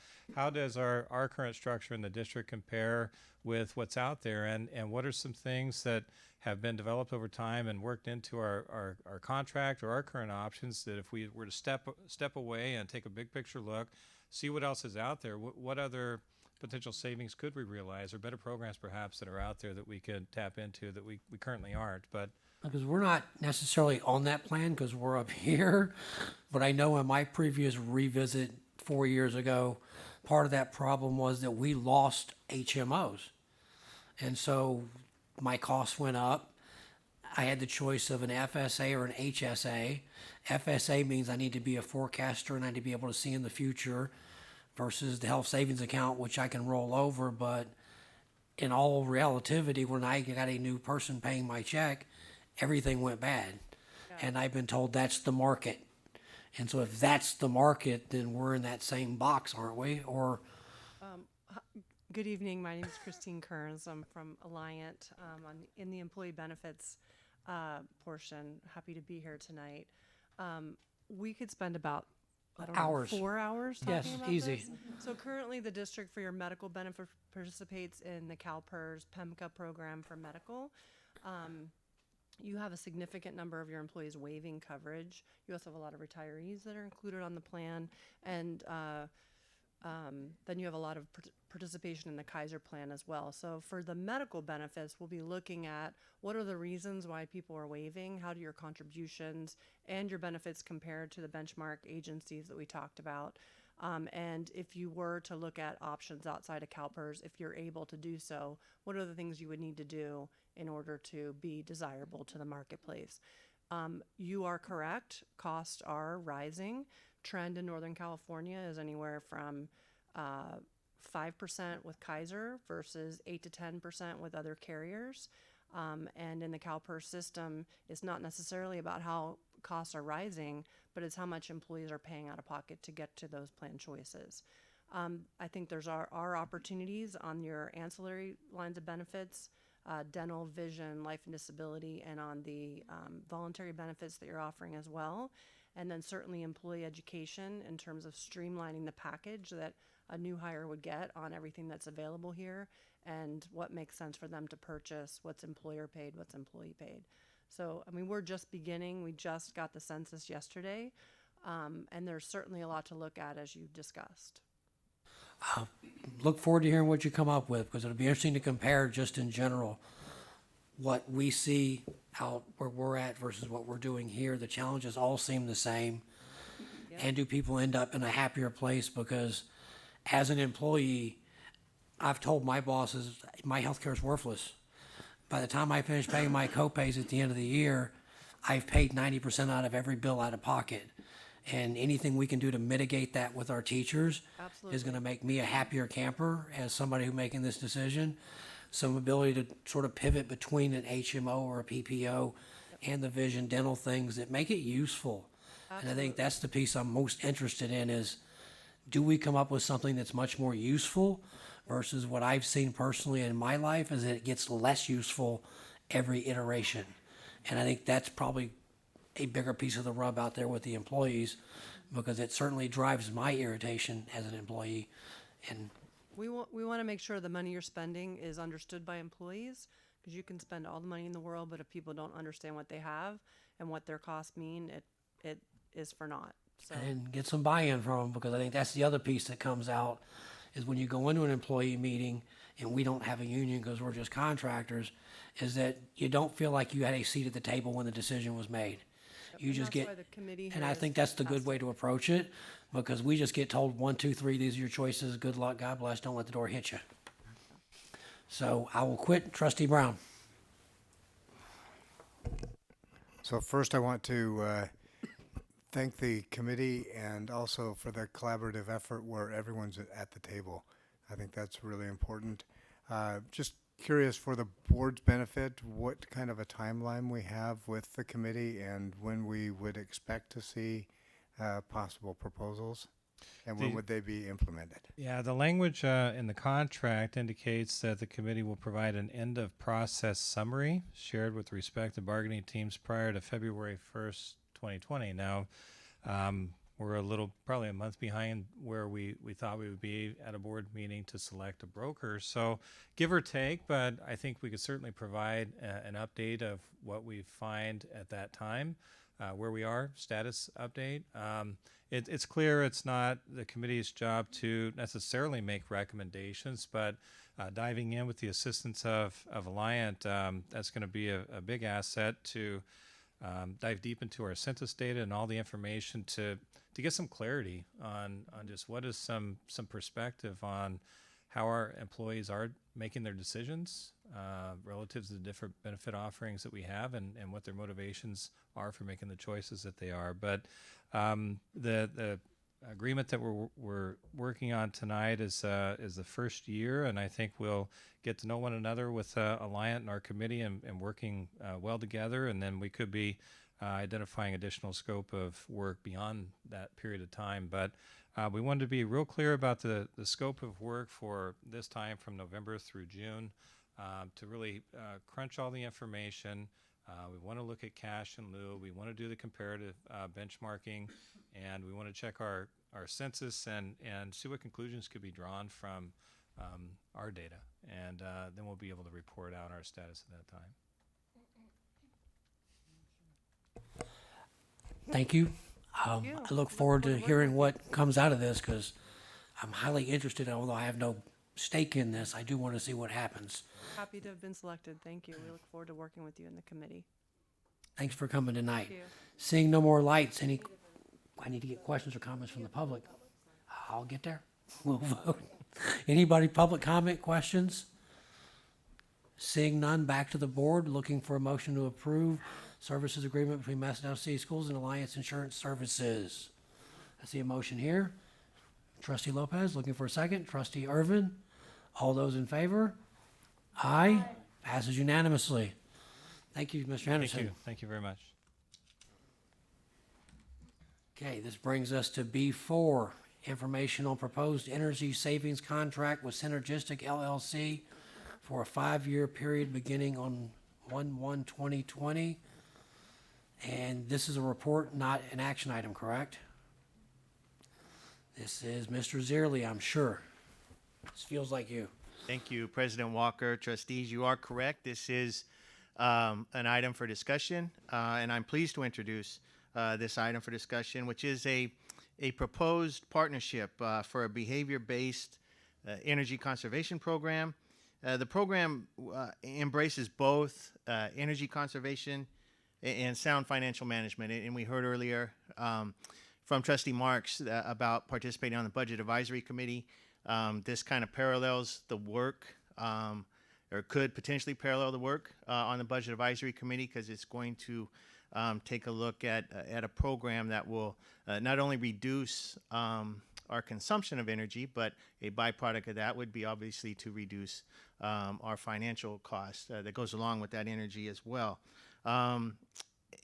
does our current structure in the district compare with what's out there, and what are some things that have been developed over time and worked into our contract or our current options, that if we were to step away and take a big picture look, see what else is out there, what other potential savings could we realize, or better programs perhaps that are out there that we could tap into that we currently aren't. But Because we're not necessarily on that plan because we're up here, but I know in my previous revisit 4 years ago, part of that problem was that we lost HMOs. And so my costs went up. I had the choice of an FSA or an HSA. FSA means I need to be a forecaster and I need to be able to see in the future, versus the health savings account, which I can roll over. But in all relativity, when I got a new person paying my check, everything went bad. And I've been told that's the market. And so if that's the market, then we're in that same box, aren't we? Or good evening. My name is Christine Kearns. I'm from Alliant in the employee benefits portion. Happy to be here tonight. We could spend about hours. 4 hours talking Yes, about easy. this. So currently the district for your medical benefit participates in the CalPERS PEMCA program for medical. You have a significant number of your employees waiving coverage. You also have a lot of retirees that are included on the plan. And then you have a lot of participation in the Kaiser plan as well. So for the medical benefits, we'll be looking at what are the reasons why people are waiving, how do your contributions and your benefits compare to the benchmark agencies that we talked about. And if you were to look at options outside of CalPERS, if you're able to do so, what are the things you would need to do in order to be desirable to the marketplace. You are correct. Costs are rising. Trend in Northern California is anywhere from 5% with Kaiser versus 8 to 10% with other carriers. And in the CalPERS system, it's not necessarily about how costs are rising, but it's how much employees are paying out of pocket to get to those plan choices. I think there's are opportunities on your ancillary lines of benefits, dental, vision, life and disability, and on the voluntary benefits that you're offering as well. And then certainly employee education in terms of streamlining the package that a new hire would get on everything that's available here and what makes sense for them to purchase, what's employer paid, what's employee paid. So, I mean, we're just beginning. We just got the census yesterday, and there's certainly a lot to look at as you discussed. Look forward to hearing what you come up with, because it'll be interesting to compare just in general what we see out where we're at versus what we're doing here. The challenges all seem the same. Yep. And do people end up in a happier place? Because as an employee, I've told my bosses my health care is worthless. By the time I finish paying my copays at the end of the year, I've paid 90% out of every bill out of pocket. And anything we can do to mitigate that with our teachers is going to make me a happier camper as somebody who's making this decision. Some ability to sort of pivot between an HMO or a PPO and the vision dental things that make it useful. And I think that's the piece I'm most interested in is, do we come up with something that's much more useful versus what I've seen personally in my life is that it gets less useful every iteration. And I think that's probably a bigger piece of the rub out there with the employees, because it certainly drives my irritation as an employee. And We want to make sure the money you're spending is understood by employees, because you can spend all the money in the world, but if people don't understand what they have and what their costs mean, it is for naught. So and get some buy-in from them, because I think that's the other piece that comes out is when you go into an employee meeting and we don't have a union because we're just contractors, is that you don't feel like you had a seat at the table when the decision was made. You and just that's get, why the committee and I has think that's the good asked- way to approach it, because we just get told 1, 2, 3, these are your choices. Good luck, God bless. Don't let the door hit you. So I will quit. Trustee Brown. So first I want to thank the committee and also for the collaborative effort where everyone's at the table. I think that's really important. Just curious, for the board's benefit, what kind of a timeline we have with the committee and when we would expect to see possible proposals, and when would they be implemented? Yeah, the language in the contract indicates that the committee will provide an end-of-process summary shared with respective bargaining teams prior to February 1st, 2020. Now, we're probably a month behind where we thought we would be at a board meeting to select a broker. So give or take, but I think we could certainly provide an update of what we find at that time, where we are, status update. It's clear it's not the committee's job to necessarily make recommendations, but diving in with the assistance of Alliant, that's going to be a big asset to dive deep into our census data and all the information to get some clarity on just what is some perspective on how our employees are making their decisions relative to the different benefit offerings that we have, and what their motivations are for making the choices that they are. But the agreement that we're working on tonight is the first year, and I think we'll get to know one another with Alliant and our committee and working well together, and then we could be identifying additional scope of work beyond that period of time. But we wanted to be real clear about the scope of work for this time from November through June to really crunch all the information. We want to look at cash in lieu. We want to do the comparative benchmarking, and we want to check our census and see what conclusions could be drawn from our data. And then we'll be able to report out our status at that time. Thank you. I look forward to hearing what comes out of this, because I'm highly interested, although I have no stake in this. I do want to see what happens. Happy to have been selected. Thank you. We look forward to working with you in the committee. Thanks for coming tonight. Thank you. Seeing no more lights, I need to get questions or comments from the public. I'll get there. We'll vote. Anybody, public comment, questions? Seeing none, back to the board. Looking for a motion to approve services agreement between Macedonia City Schools and Alliance Insurance Services. I see a motion here. Trustee Lopez, looking for a second. Trustee Irvin, all those in favor? Aye. Passes unanimously. Thank you, Mr. Henderson. Thank you. Thank you very much. Okay, this brings us to B4, information on proposed energy savings contract with Synergistic LLC for a 5-year period beginning on 1/1/2020. And this is a report, not an action item, correct? This is Mr. Zierli, I'm sure. This feels like you. Thank you, President Walker. Trustees, you are correct. This is an item for discussion, and I'm pleased to introduce this item for discussion, which is a proposed partnership for a behavior-based energy conservation program. The program embraces both energy conservation and sound financial management. And we heard earlier from Trustee Marks about participating on the Budget Advisory Committee. This kind of parallels the work, or could potentially parallel the work on the Budget Advisory Committee, because it's going to take a look at a program that will not only reduce our consumption of energy, but a byproduct of that would be obviously to reduce our financial cost that goes along with that energy as well. And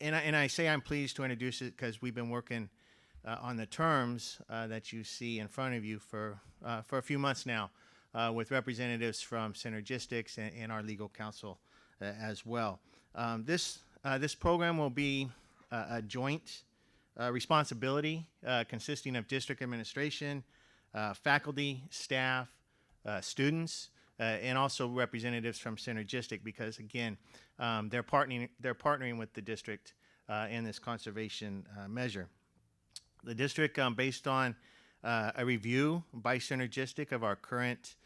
I say I'm pleased to introduce it because we've been working on the terms that you see in front of you for a few months now with representatives from Synergistics and our legal counsel as well. This program will be a joint responsibility consisting of district administration, faculty, staff, students, and also representatives from Synergistic, because again, they're partnering with the district in this conservation measure. The district, based on a review by Synergistic of our current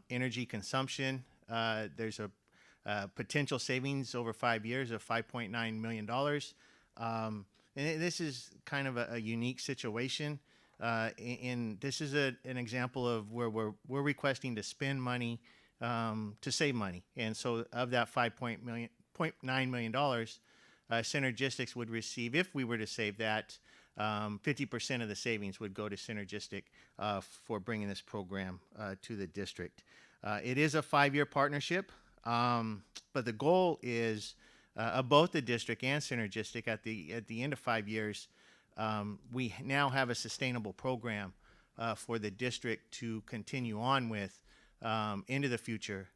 energy consumption, there's a potential savings over 5 years of $5.9 million. And this is kind of a unique situation. And this is an example of where we're requesting to spend money to save money. And so of that $5.9 million, Synergistics would receive, if we were to save that, 50% of the savings would go to Synergistic for bringing this program to the district. It is a 5-year partnership, but the goal is of both the district and Synergistic at the end of 5 years, we now have a sustainable program for the district to continue on with into the future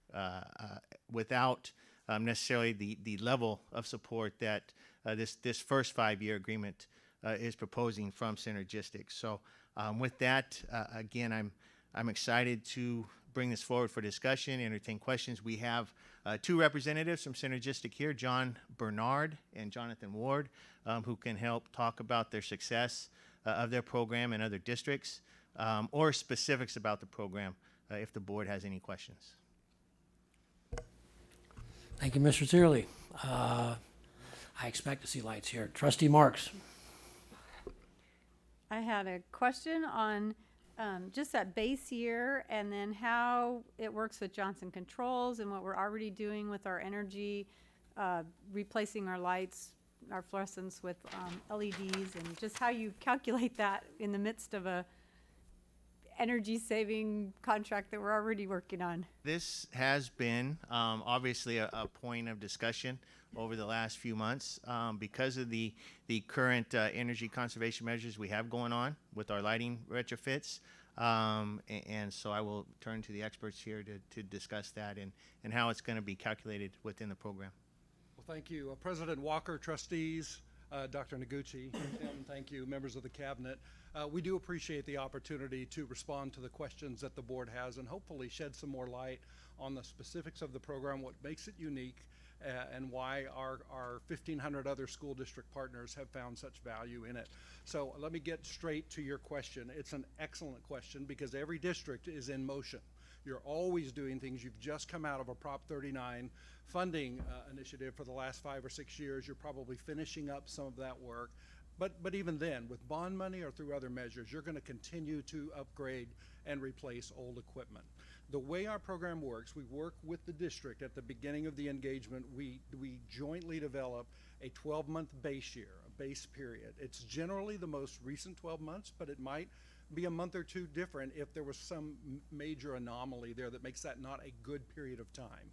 without necessarily the level of support that this first 5-year agreement is proposing from Synergistics. So with that, again, I'm excited to bring this forward for discussion, entertain questions. We have 2 representatives from Synergistic here, John Bernard and Jonathan Ward, who can help talk about their success of their program in other districts, or specifics about the program if the board has any questions. Thank you, Mr. Zierli. I expect to see lights here. Trustee Marks. I had a question on just that base year, and then how it works with Johnson Controls and what we're already doing with our energy, replacing our lights, our fluorescents with LEDs, and just how you calculate that in the midst of a energy saving contract that we're already working on. This has been obviously a point of discussion over the last few months because of the current energy conservation measures we have going on with our lighting retrofits. And so I will turn to the experts here to discuss that and how it's going to be calculated within the program. Well, thank you. President Walker, trustees, Dr. Noguchi, Tim, thank you, members of the cabinet. We do appreciate the opportunity to respond to the questions that the board has and hopefully shed some more light on the specifics of the program, what makes it unique, and why our 1,500 other school district partners have found such value in it. So let me get straight to your question. It's an excellent question because every district is in motion. You're always doing things. You've just come out of a Prop 39 funding initiative for the last 5 or 6 years. You're probably finishing up some of that work. But even then, with bond money or through other measures, you're going to continue to upgrade and replace old equipment. The way our program works, we work with the district at the beginning of the engagement. We jointly develop a 12-month base year, a base period. It's generally the most recent 12 months, but it might be a month or two different if there was some major anomaly there that makes that not a good period of time.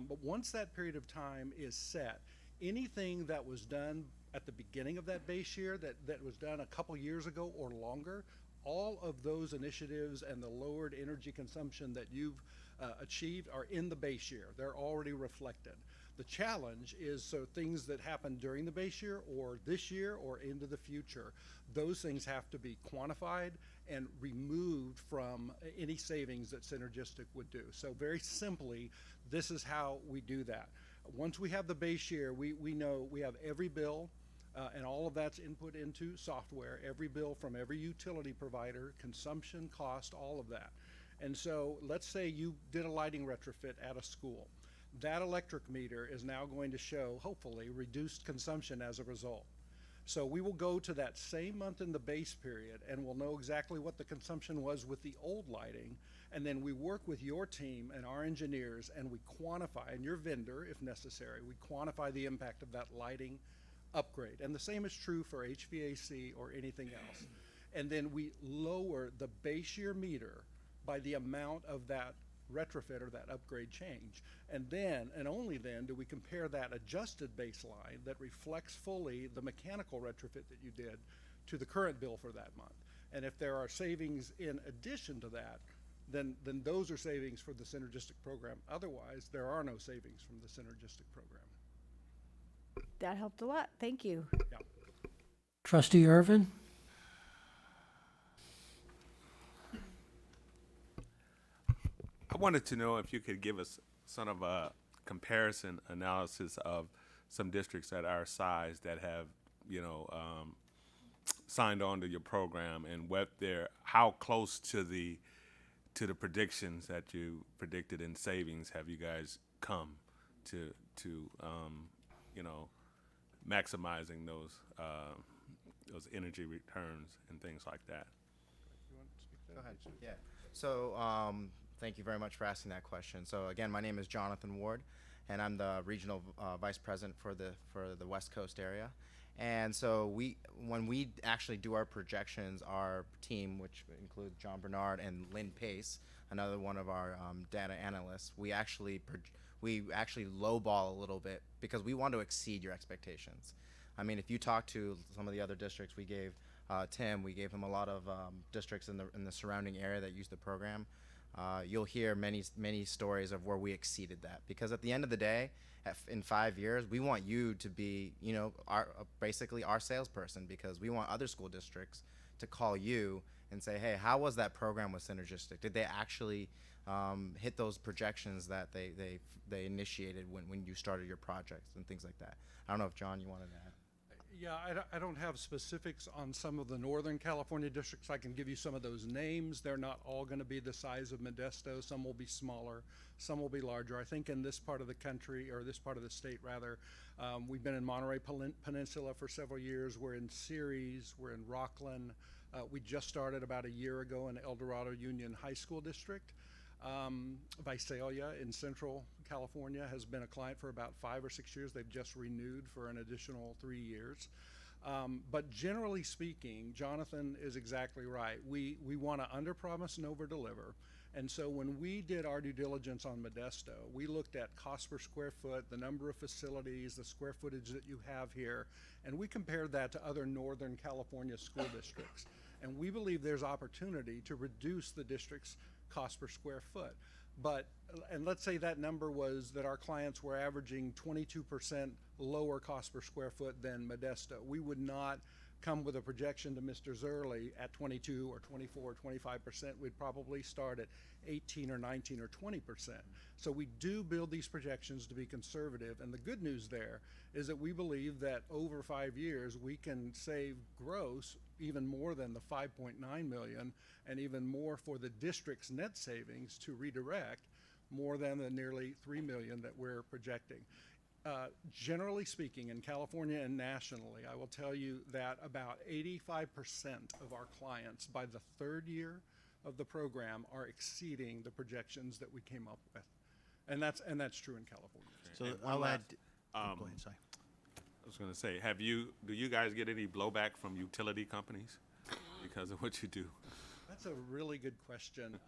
But once that period of time is set, anything that was done at the beginning of that base year that was done a couple years ago or longer, all of those initiatives and the lowered energy consumption that you've achieved are in the base year. They're already reflected. The challenge is so things that happen during the base year or this year or into the future, those things have to be quantified and removed from any savings that Synergistic would do. So very simply, this is how we do that. Once we have the base year, we know we have every bill, and all of that's input into software, every bill from every utility provider, consumption, cost, all of that. And so let's say you did a lighting retrofit at a school. That electric meter is now going to show, hopefully, reduced consumption as a result. So we will go to that same month in the base period and we'll know exactly what the consumption was with the old lighting, and then we work with your team and our engineers and we quantify, and your vendor if necessary, we quantify the impact of that lighting upgrade. And the same is true for HVAC or anything else. And then we lower the base year meter by the amount of that retrofit or that upgrade change. And then, and only then, do we compare that adjusted baseline that reflects fully the mechanical retrofit that you did to the current bill for that month. And if there are savings in addition to that, then those are savings for the Synergistic program. Otherwise, there are no savings from the Synergistic program. That helped a lot. Thank you. Yeah. Trustee Irvin? I wanted to know if you could give us sort of a comparison analysis of some districts at our size that have, signed on to your program, and how close to the predictions that you predicted in savings have you guys come to maximizing those energy returns and things like that. You want to speak to that? Go ahead. Yeah. So thank you very much for asking that question. So again, my name is Jonathan Ward, and I'm the regional vice president for the West Coast area. And so when we actually do our projections, our team, which includes John Bernard and Lynn Pace, another one of our data analysts, we actually lowball a little bit because we want to exceed your expectations. I mean, if you talk to some of the other districts, we gave Tim, we gave him a lot of districts in the surrounding area that use the program. You'll hear many stories of where we exceeded that, because at the end of the day, in 5 years, we want you to be, basically our salesperson, because we want other school districts to call you and say, hey, how was that program with Synergistic? Did they actually hit those projections that they initiated when you started your projects and things like that? I don't know if, John, you wanted to add. Yeah, I don't have specifics on some of the Northern California districts. I can give you some of those names. They're not all going to be the size of Modesto. Some will be smaller, some will be larger. I think in this part of the country, or this part of the state rather, we've been in Monterey Peninsula for several years. We're in Ceres, we're in Rockland. We just started about a year ago in El Dorado Union High School District. Visalia in Central California has been a client for about 5 or 6 years. They've just renewed for an additional 3 years. But generally speaking, Jonathan is exactly right. We want to underpromise and overdeliver. And so when we did our due diligence on Modesto, we looked at cost per square foot, the number of facilities, the square footage that you have here, and we compared that to other Northern California school districts. And we believe there's opportunity to reduce the district's cost per square foot. And let's say that number was that our clients were averaging 22% lower cost per square foot than Modesto. We would not come with a projection to Mr. Zerley at 22 or 24 or 25%. We'd probably start at 18 or 19 or 20%. So we do build these projections to be conservative. And the good news there is that we believe that over 5 years, we can save gross even more than the 5.9 million, and even more for the district's net savings to redirect, more than the nearly 3 million that we're projecting. Generally speaking, in California and nationally, I will tell you that about 85% of our clients by the third year of the program are exceeding the projections that we came up with. And that's true in California. So And one I'll last, add. Go ahead, sorry. I was going to say, do you guys get any blowback from utility companies because of what you do? That's a really good question.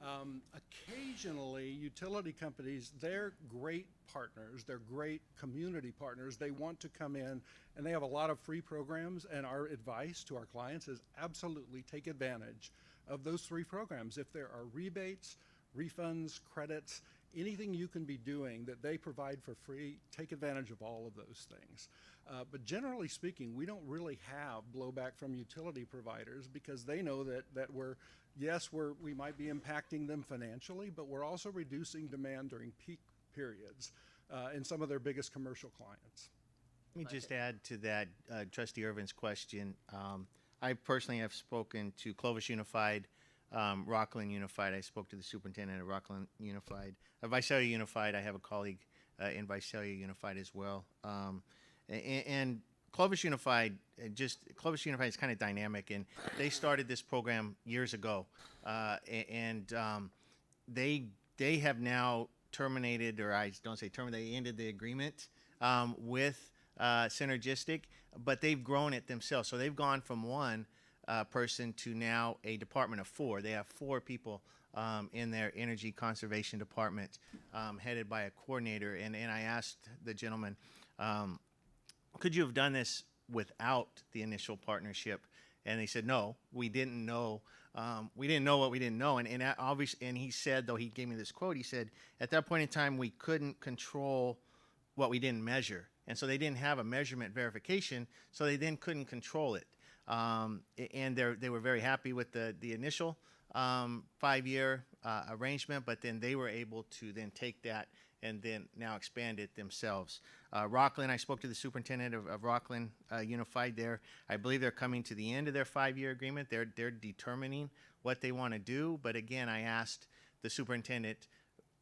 Occasionally, utility companies, they're great partners. They're great community partners. They want to come in, and they have a lot of free programs, and our advice to our clients is absolutely take advantage of those free programs. If there are rebates, refunds, credits, anything you can be doing that they provide for free, take advantage of all of those things. But generally speaking, we don't really have blowback from utility providers because they know that we might be impacting them financially, but we're also reducing demand during peak periods in some of their biggest commercial clients. Let me just add to that, Trustee Irvin's question. I personally have spoken to Clovis Unified, Rockland Unified. I spoke to the superintendent of Rockland Unified. Visalia Unified, I have a colleague in Visalia Unified as well. And Clovis Unified, Clovis Unified is kind of dynamic, and they started this program years ago, and they have now terminated, or I don't say terminated, they ended the agreement with Synergistic, but they've grown it themselves. So they've gone from one person to now a department of 4. They have 4 people in their energy conservation department, headed by a coordinator. And I asked the gentleman, could you have done this without the initial partnership? And they said, no, we didn't know. We didn't know what we didn't know. And obviously, and he said, though, he gave me this quote, he said, at that point in time, we couldn't control what we didn't measure. And so they didn't have a measurement verification, so they then couldn't control it. And they were very happy with the initial 5-year arrangement, but then they were able to then take that and then now expand it themselves. Rockland, I spoke to the superintendent of Rockland Unified there. I believe they're coming to the end of their 5-year agreement. They're determining what they want to do. But again, I asked the superintendent,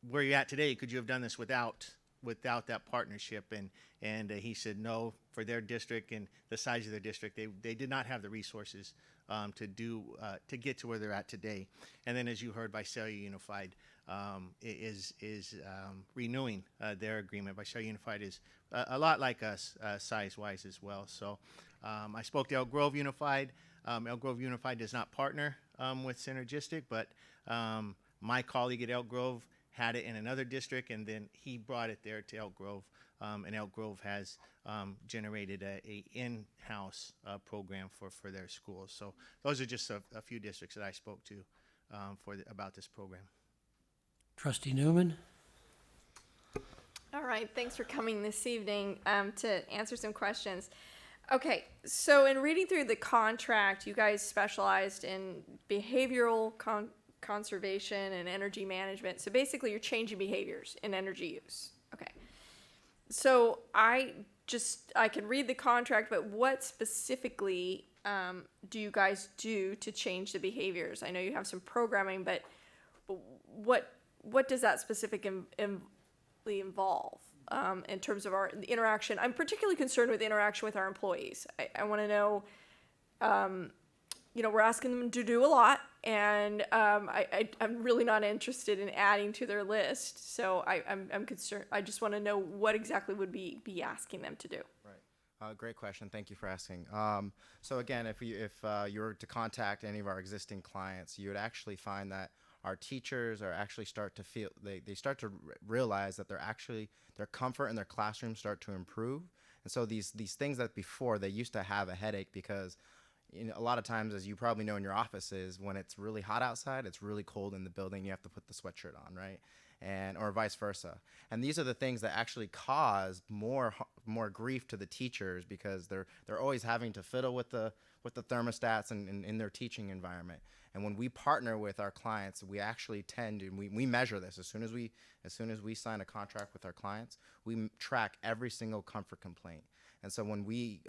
where you at today? Could you have done this without that partnership? And he said no, for their district and the size of their district, they did not have the resources to get to where they're at today. And then, as you heard, Visalia Unified is renewing their agreement. Visalia Unified is a lot like us size-wise as well. So I spoke to Elk Grove Unified. Elk Grove Unified does not partner with Synergistic, but my colleague at Elk Grove had it in another district, and then he brought it there to Elk Grove. And Elk Grove has generated a in-house program for their schools. So those are just a few districts that I spoke to about this program. Trustee Newman? All right, thanks for coming this evening to answer some questions. Okay, so in reading through the contract, you guys specialized in behavioral conservation and energy management. So basically you're changing behaviors in energy use. Okay. So I can read the contract, but what specifically do you guys do to change the behaviors? I know you have some programming, but what does that specifically involve in terms of the interaction? I'm particularly concerned with the interaction with our employees. I want to know, we're asking them to do a lot, and I'm really not interested in adding to their list. So I'm concerned. I just want to know what exactly would be asking them to do. Right. Great question. Thank you for asking. So again, if you were to contact any of our existing clients, you would actually find that our teachers are actually start to feel, they start to realize that their comfort in their classroom start to improve. And so these things that before they used to have a headache because a lot of times, as you probably know in your offices, when it's really hot outside, it's really cold in the building, you have to put the sweatshirt on, right? Or vice versa. And these are the things that actually cause more grief to the teachers because they're always having to fiddle with the thermostats and in their teaching environment. And when we partner with our clients, we actually tend to, we measure this as soon as we sign a contract with our clients, we track every single comfort complaint. And so when we,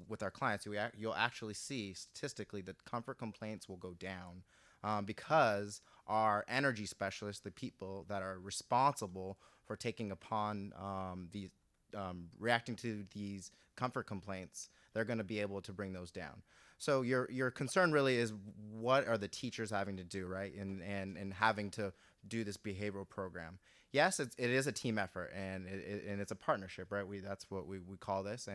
with our clients, you'll actually see statistically that comfort complaints will go down because our energy specialists, the people that are responsible for taking upon reacting to these comfort complaints, they're going to be able to bring those down. So your concern really is what are the teachers having to do, right? And having to do this behavioral program. Yes, it is a team effort and it's a partnership, right? That's what we call this.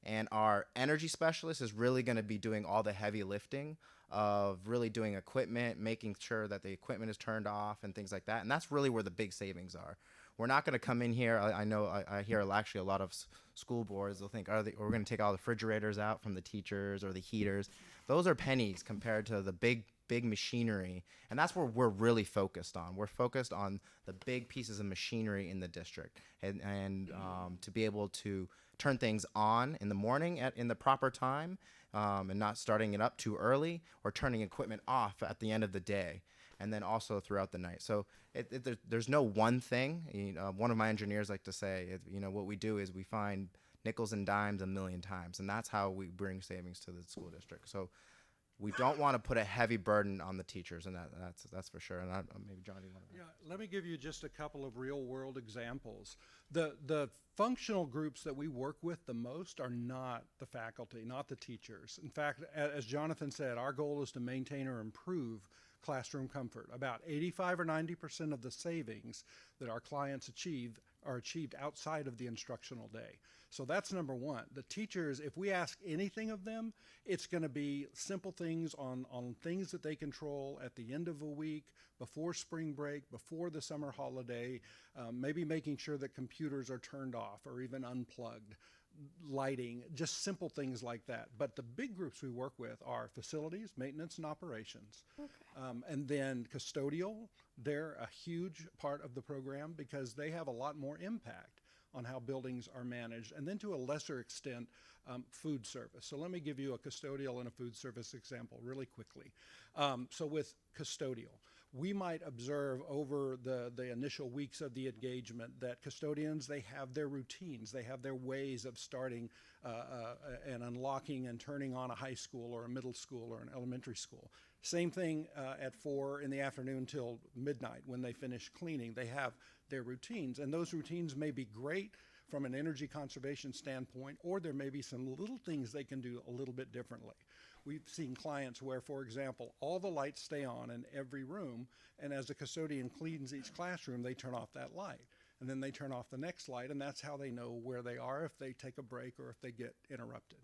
And our energy specialist is really going to be doing all the heavy lifting of really doing equipment, making sure that the equipment is turned off and things like that. And that's really where the big savings are. We're not going to come in here. I know I hear actually a lot of school boards will think, we're going to take all the refrigerators out from the teachers or the heaters. Those are pennies compared to the big machinery. And that's where we're really focused on. We're focused on the big pieces of machinery in the district and to be able to turn things on in the morning in the proper time and not starting it up too early or turning equipment off at the end of the day. And then also throughout the night. So there's no one thing. One of my engineers like to say, what we do is we find nickels and dimes a million times, and that's how we bring savings to the school district. So we don't want to put a heavy burden on the teachers, and that's for sure. And maybe John, you want to? Yeah, let me give you just a couple of real-world examples. The functional groups that we work with the most are not the faculty, not the teachers. In fact, as Jonathan said, our goal is to maintain or improve classroom comfort. About 85 or 90% of the savings that our clients achieve are achieved outside of the instructional day. So that's number one. The teachers, if we ask anything of them, it's going to be simple things on things that they control at the end of a week, before spring break, before the summer holiday, maybe making sure that computers are turned off or even unplugged, lighting, just simple things like that. But the big groups we work with are facilities, maintenance, and operations. Okay. And then custodial, they're a huge part of the program because they have a lot more impact on how buildings are managed. And then to a lesser extent, food service. So let me give you a custodial and a food service example really quickly. So with custodial, we might observe over the initial weeks of the engagement that custodians, they have their routines, they have their ways of starting and unlocking and turning on a high school or a middle school or an elementary school. Same thing at 4 in the afternoon till midnight when they finish cleaning. They have their routines, and those routines may be great from an energy conservation standpoint, or there may be some little things they can do a little bit differently. We've seen clients where, for example, all the lights stay on in every room, and as the custodian cleans each classroom, they turn off that light. And then they turn off the next light, and that's how they know where they are if they take a break or if they get interrupted.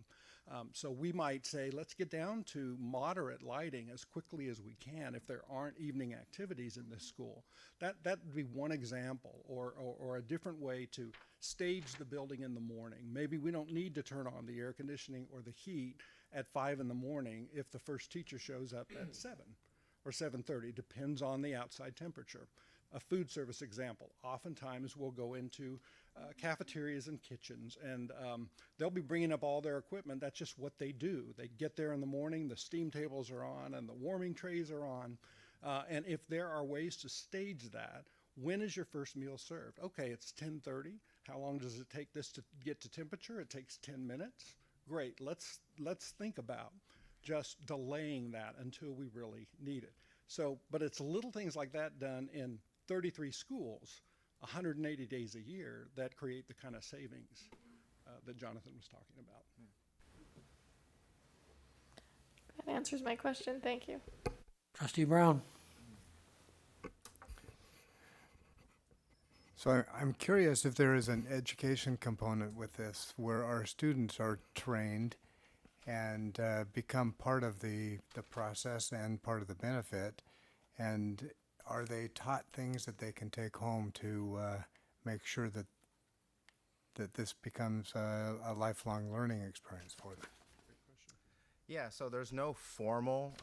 So we might say, let's get down to moderate lighting as quickly as we can if there aren't evening activities in this school. That would be one example, or a different way to stage the building in the morning. Maybe we don't need to turn on the air conditioning or the heat at 5 in the morning if the first teacher shows up at 7 or 7:30, depends on the outside temperature. A food service example, oftentimes we'll go into cafeterias and kitchens, and they'll be bringing up all their equipment. That's just what they do. They get there in the morning, the steam tables are on and the warming trays are on, and if there are ways to stage that, when is your first meal served? Okay, it's 10:30. How long does it take this to get to temperature? It takes 10 minutes. Great, let's think about just delaying that until we really need it. So, but it's little things like that done in 33 schools, 180 days a year, that create the kind of savings that Jonathan was talking about. That answers my question. Thank you. Trustee Brown. So I'm curious if there is an education component with this where our students are trained and become part of the process and part of the benefit. And are they taught things that they can take home to make sure that this becomes a lifelong learning experience for them? Yeah, so there's no formal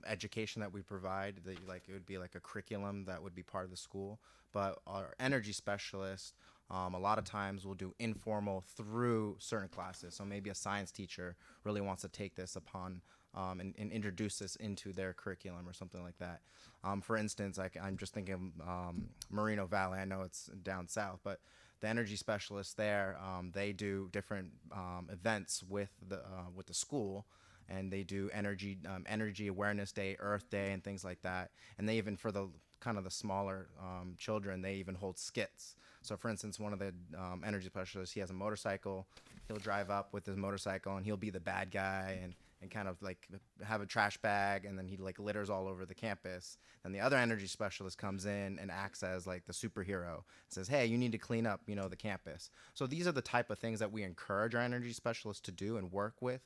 education that we provide. It would be like a curriculum that would be part of the school. But our energy specialist, a lot of times will do informal through certain classes. So maybe a science teacher really wants to take this upon and introduce this into their curriculum or something like that. For instance, I'm just thinking of Moreno Valley. I know it's down south, but the energy specialists there, they do different events with the school. And they do energy awareness day, Earth Day, and things like that. And they even, for the kind of the smaller children, they even hold skits. So for instance, one of the energy specialists, he has a motorcycle. He'll drive up with his motorcycle and he'll be the bad guy and kind of like have a trash bag, and then he like litters all over the campus. And the other energy specialist comes in and acts as like the superhero, says, hey, you need to clean up, the campus. So these are the type of things that we encourage our energy specialists to do and work with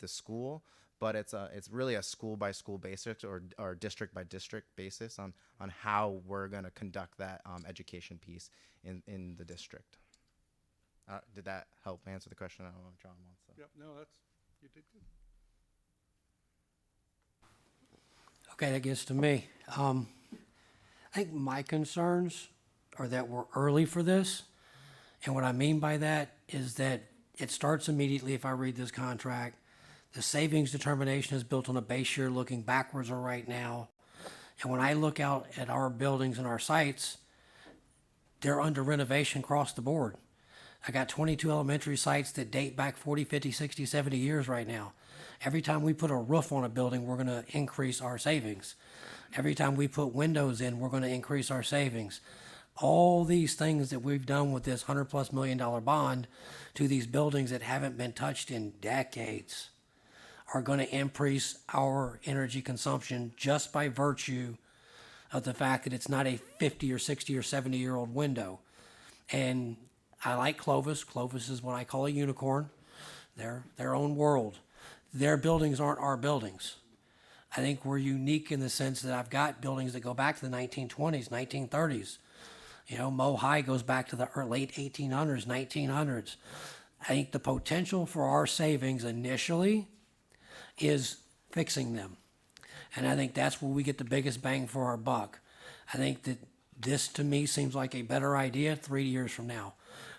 the school. But it's really a school by school basis or district by district basis on how we're going to conduct that education piece in the district. Did that help answer the question? I don't know if John wants to. Yep, no, you did good. Okay, that gets to me. I think my concerns are that we're early for this. And what I mean by that is that it starts immediately if I read this contract. The savings determination is built on a base year looking backwards or right now. And when I look out at our buildings and our sites, they're under renovation across the board. I got 22 elementary sites that date back 40, 50, 60, 70 years right now. Every time we put a roof on a building, we're going to increase our savings. Every time we put windows in, we're going to increase our savings. All these things that we've done with this $100+ million bond to these buildings that haven't been touched in decades are going to increase our energy consumption just by virtue of the fact that it's not a 50 or 60 or 70-year-old window. And I like Clovis. Clovis is what I call a unicorn. They're their own world. Their buildings aren't our buildings. I think we're unique in the sense that I've got buildings that go back to the 1920s, 1930s. Mo High goes back to the late 1800s, 1900s. I think the potential for our savings initially is fixing them. And I think that's where we get the biggest bang for our buck. I think that this, to me, seems like a better idea 3 years from now,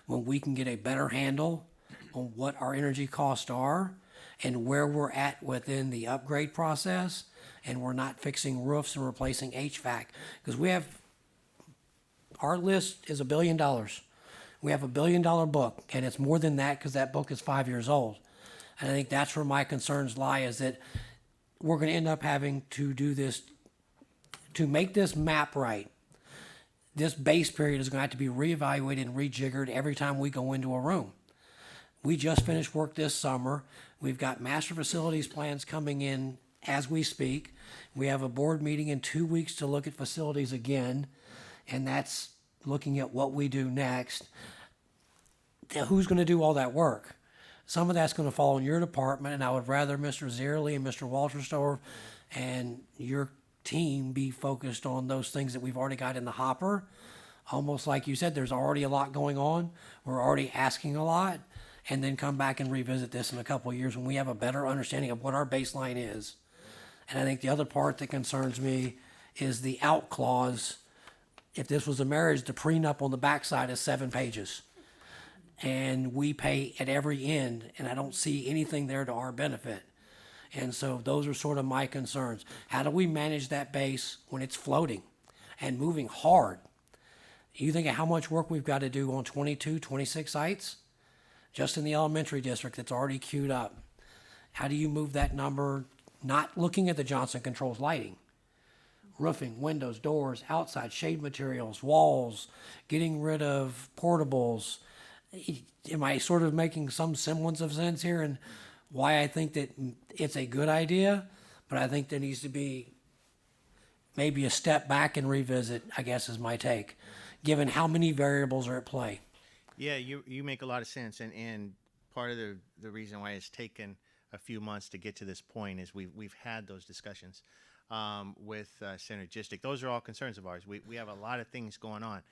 when we can get a better handle on what our energy costs are and where we're at within the upgrade process, and we're not fixing roofs and replacing HVAC. Because our list is $1 billion. We have $1 billion book, and it's more than that because that book is 5 years old. And I think that's where my concerns lie, is that we're going to end up having to do this, to make this map right. This base period is going to have to be reevaluated and rejiggered every time we go into a room. We just finished work this summer. We've got master facilities plans coming in as we speak. We have a board meeting in 2 weeks to look at facilities again, and that's looking at what we do next. Who's going to do all that work? Some of that's going to fall in your department, and I would rather Mr. Zierle and Mr. Walterstorff and your team be focused on those things that we've already got in the hopper. Almost like you said, there's already a lot going on. We're already asking a lot, and then come back and revisit this in a couple of years when we have a better understanding of what our baseline is. And I think the other part that concerns me is the out clause. If this was a marriage, the prenup on the backside is 7 pages. And we pay at every end, and I don't see anything there to our benefit. And so those are sort of my concerns. How do we manage that base when it's floating and moving hard? You think of how much work we've got to do on 22, 26 sites? Just in the elementary district that's already queued up. How do you move that number, not looking at the Johnson Controls lighting? Roofing, windows, doors, outside, shade materials, walls, getting rid of portables. Am I sort of making some semblance of sense here and why I think that it's a good idea? But I think there needs to be maybe a step back and revisit, I guess is my take, given how many variables are at play. Yeah, you make a lot of sense, and part of the reason why it's taken a few months to get to this point is we've had those discussions with Synergistic. Those are all concerns of ours. We have a lot of things going on.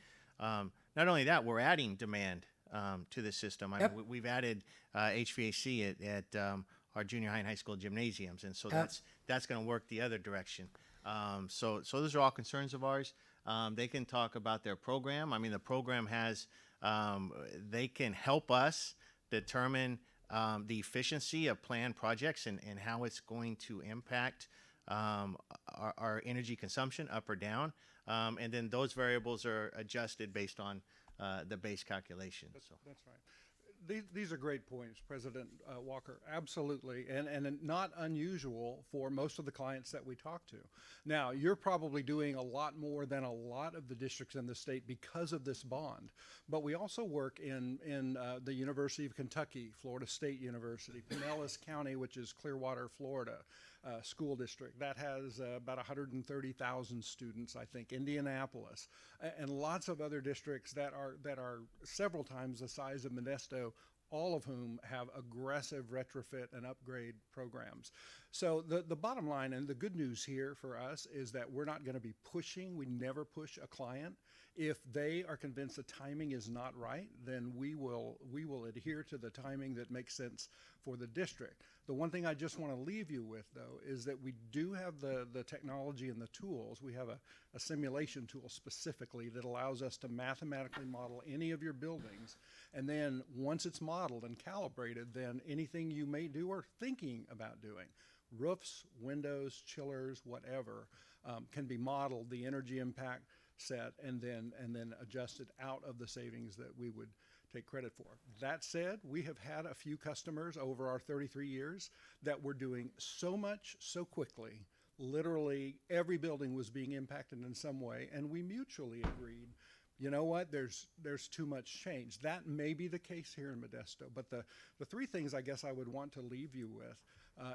Not only that, we're adding demand to the system. I mean, we've added HVAC at our junior high and high school gymnasiums, and so that's going to work the other direction. So those are all concerns of ours. They can talk about their program. I mean, the program has, they can help us determine the efficiency of planned projects and how it's going to impact our energy consumption up or down. And then those variables are adjusted based on the base calculation. That's right. these are great points, President Walker. Absolutely, and not unusual for most of the clients that we talk to. Now, you're probably doing a lot more than a lot of the districts in the state because of this bond. But we also work in the University of Kentucky, Florida State University, Pinellas County, which is Clearwater, Florida. School district that has about 130,000 students, I think. Indianapolis, and lots of other districts that are several times the size of Modesto, all of whom have aggressive retrofit and upgrade programs. So the bottom line and the good news here for us is that we're not going to be pushing. We never push a client. If they are convinced the timing is not right, then we will adhere to the timing that makes sense for the district. The one thing I just want to leave you with, though, is that we do have the technology and the tools. We have a simulation tool specifically that allows us to mathematically model any of your buildings. And then once it's modeled and calibrated, then anything you may do or thinking about doing, roofs, windows, chillers, whatever, can be modeled, the energy impact set, and then adjusted out of the savings that we would take credit for. That said, we have had a few customers over our 33 years that were doing so much so quickly. Literally every building was being impacted in some way, and we mutually agreed, you know what, there's too much change. That may be the case here in Modesto, but the three things I guess I would want to leave you with,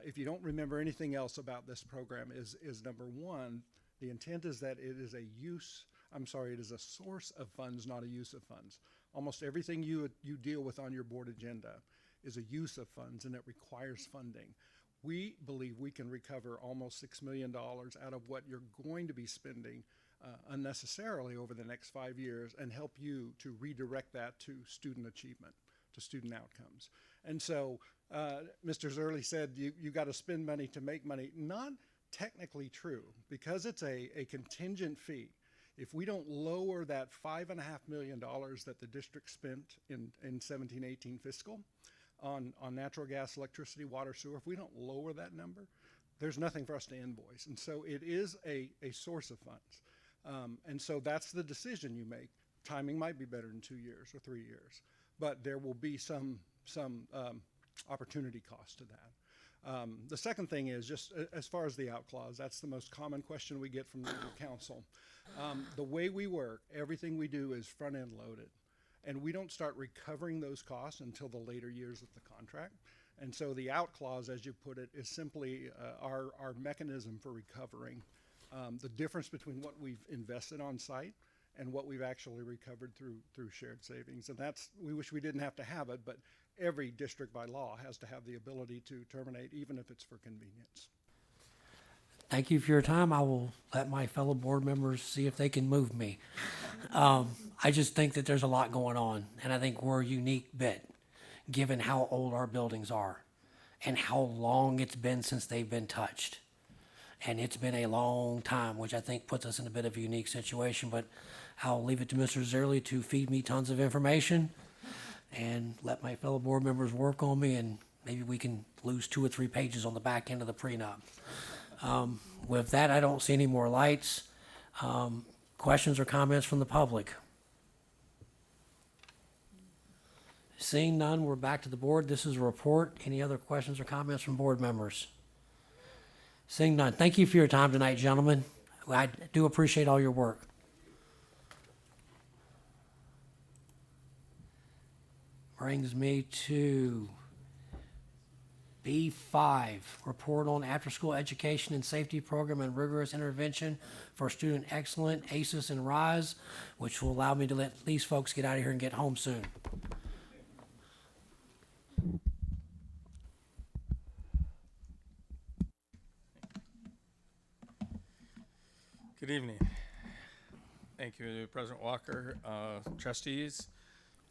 if you don't remember anything else about this program, is number one, the intent is that it is a source of funds, not a use of funds. Almost everything you deal with on your board agenda is a use of funds, and it requires funding. We believe we can recover almost $6 million out of what you're going to be spending unnecessarily over the next 5 years, and help you to redirect that to student achievement, to student outcomes. And so Mr. Zerley said you got to spend money to make money. Not technically true, because it's a contingent fee. If we don't lower that $5.5 million that the district spent in 17-18 fiscal on natural gas, electricity, water, sewer, if we don't lower that number, there's nothing for us to invoice. And so it is a source of funds. And so that's the decision you make. Timing might be better in 2 years or 3 years, but there will be some opportunity cost to that. The second thing is just as far as the out clause, that's the most common question we get from legal counsel. The way we work, everything we do is front end loaded, and we don't start recovering those costs until the later years of the contract. And so the out clause, as you put it, is simply our mechanism for recovering the difference between what we've invested on site and what we've actually recovered through shared savings. And we wish we didn't have to have it, but every district by law has to have the ability to terminate, even if it's for convenience. Thank you for your time. I will let my fellow board members see if they can move me. I just think that there's a lot going on, and I think we're a unique bit, given how old our buildings are and how long it's been since they've been touched. And it's been a long time, which I think puts us in a bit of a unique situation, but I'll leave it to Mr. Zerley to feed me tons of information and let my fellow board members work on me, and maybe we can lose 2 or 3 pages on the back end of the prenup. With that, I don't see any more lights. Questions or comments from the public? Seeing none, we're back to the board. This is a report. Any other questions or comments from board members? Seeing none. Thank you for your time tonight, gentlemen. I do appreciate all your work. Brings me to B5, report on after-school education and safety program and rigorous intervention for student excellence, ACES and RISE, which will allow me to let these folks get out of here and get home soon. Good evening. Thank you, President Walker, trustees,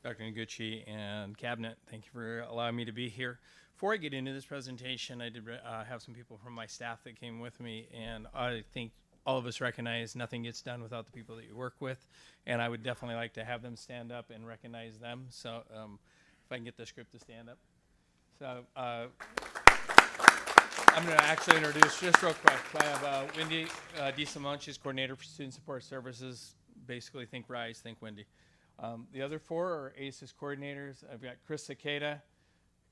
Dr. Noguchi, and cabinet. Thank you for allowing me to be here. Before I get into this presentation, I did have some people from my staff that came with me, and I think all of us recognize nothing gets done without the people that you work with, and I would definitely like to have them stand up and recognize them. So if I can get the script to stand up. So I'm going to actually introduce just real quick. I have Wendy DeSimone. She's coordinator for student support services. Basically, think RISE, think Wendy. The other four are ACES coordinators. I've got Chris Cicada,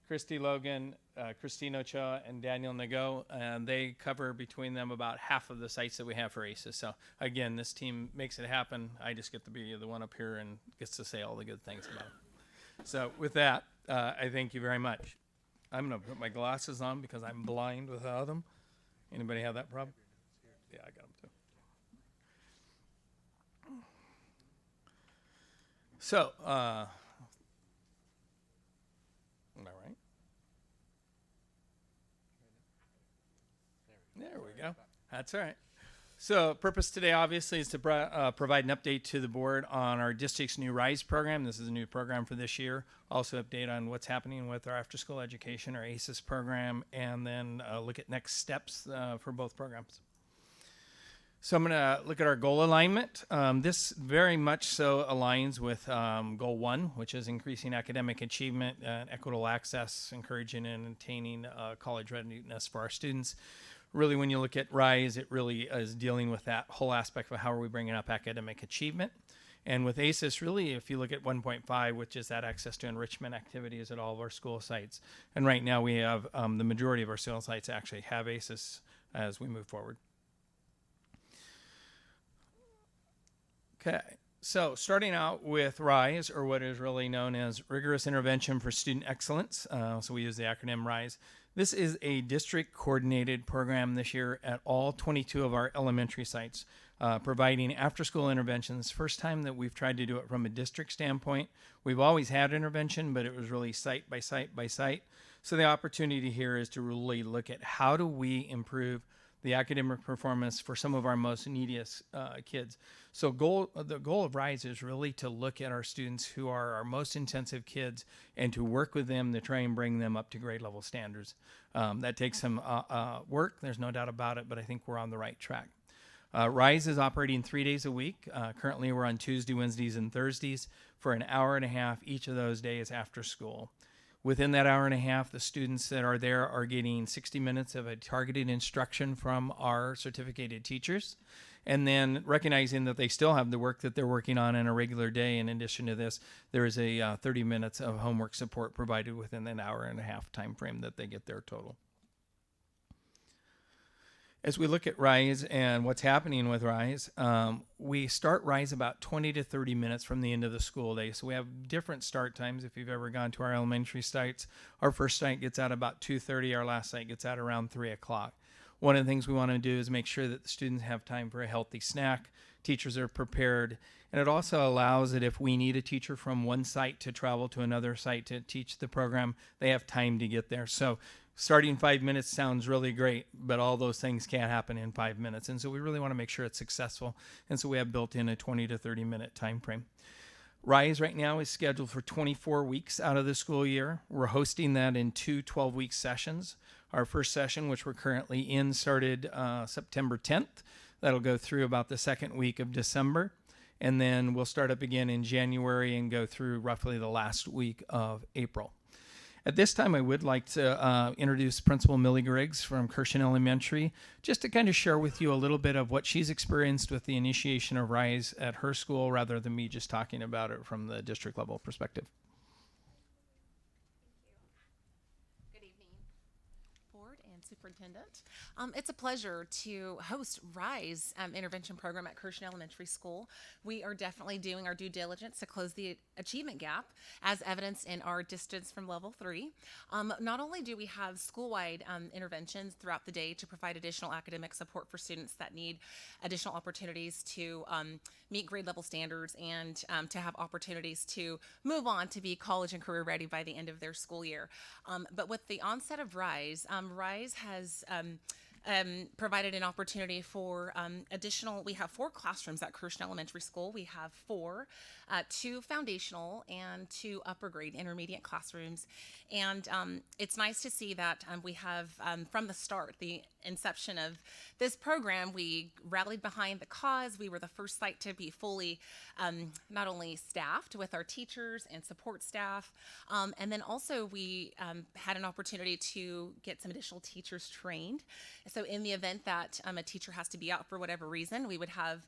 Christy Logan, Christine Ochoa, and Daniel Nago, and they cover between them about half of the sites that we have for ACES. So again, this team makes it happen. I just get to be the one up here and gets to say all the good things about it. So with that, I thank you very much. I'm going to put my glasses on because I'm blind without them. Anybody have that problem? Yeah, I got them too. So, am I right? There we go. That's all right. So, purpose today obviously is to provide an update to the board on our district's new RISE program. This is a new program for this year. Also, update on what's happening with our after-school education, our ACES program, and then look at next steps for both programs. So I'm going to look at our goal alignment. This very much so aligns with goal 1, which is increasing academic achievement and equitable access, encouraging and attaining college readiness for our students. Really, when you look at RISE, it really is dealing with that whole aspect of how are we bringing up academic achievement. And with ACES, really, if you look at 1.5, which is that access to enrichment activities at all of our school sites. And right now we have the majority of our school sites actually have ACES as we move forward. Okay, so starting out with RISE, or what is really known as Rigorous Intervention for Student Excellence. So we use the acronym RISE. This is a district coordinated program this year at all 22 of our elementary sites, providing after school interventions. First time that we've tried to do it from a district standpoint. We've always had intervention, but it was really site by site by site. So the opportunity here is to really look at how do we improve the academic performance for some of our most neediest kids. So the goal of RISE is really to look at our students who are our most intensive kids and to work with them to try and bring them up to grade level standards. That takes some work, there's no doubt about it, but I think we're on the right track. RISE is operating 3 days a week. Currently we're on Tuesday, Wednesdays, and Thursdays for an hour and a half each of those days after school. Within that hour and a half, the students that are there are getting 60 minutes of a targeted instruction from our certificated teachers. And then recognizing that they still have the work that they're working on in a regular day. In addition to this, there is a 30 minutes of homework support provided within an hour and a half time frame that they get their total. As we look at RISE and what's happening with RISE, we start RISE about 20 to 30 minutes from the end of the school day. So we have different start times. If you've ever gone to our elementary sites, our first site gets out about 2:30, our last site gets out around 3 o'clock. One of the things we want to do is make sure that the students have time for a healthy snack, teachers are prepared, and it also allows that if we need a teacher from one site to travel to another site to teach the program, they have time to get there. So starting 5 minutes sounds really great, but all those things can't happen in 5 minutes. And so we really want to make sure it's successful. And so we have built in a 20 to 30 minute time frame. RISE right now is scheduled for 24 weeks out of the school year. We're hosting that in 2 12-week sessions. Our first session, which we're currently in, started September 10th. That'll go through about the second week of December. And then we'll start up again in January and go through roughly the last week of April. At this time, I would like to introduce Principal Millie Griggs from Kirshen Elementary, just to kind of share with you a little bit of what she's experienced with the initiation of RISE at her school, rather than me just talking about it from the district level perspective. Good evening, Board and Superintendent. It's a pleasure to host RISE intervention program at Kirshen Elementary School. We are definitely doing our due diligence to close the achievement gap, as evidenced in our distance from level 3. Not only do we have school-wide interventions throughout the day to provide additional academic support for students that need additional opportunities to meet grade level standards and to have opportunities to move on to be college and career ready by the end of their school year. But with the onset of RISE, RISE has provided an opportunity for additional. We have 4 classrooms at Kirshen Elementary School. We have 4, 2 foundational and 2 upper grade intermediate classrooms. And it's nice to see that we have, from the start, the inception of this program, we rallied behind the cause. We were the first site to be fully not only staffed with our teachers and support staff, and then also we had an opportunity to get some additional teachers trained. So in the event that a teacher has to be out for whatever reason, we would have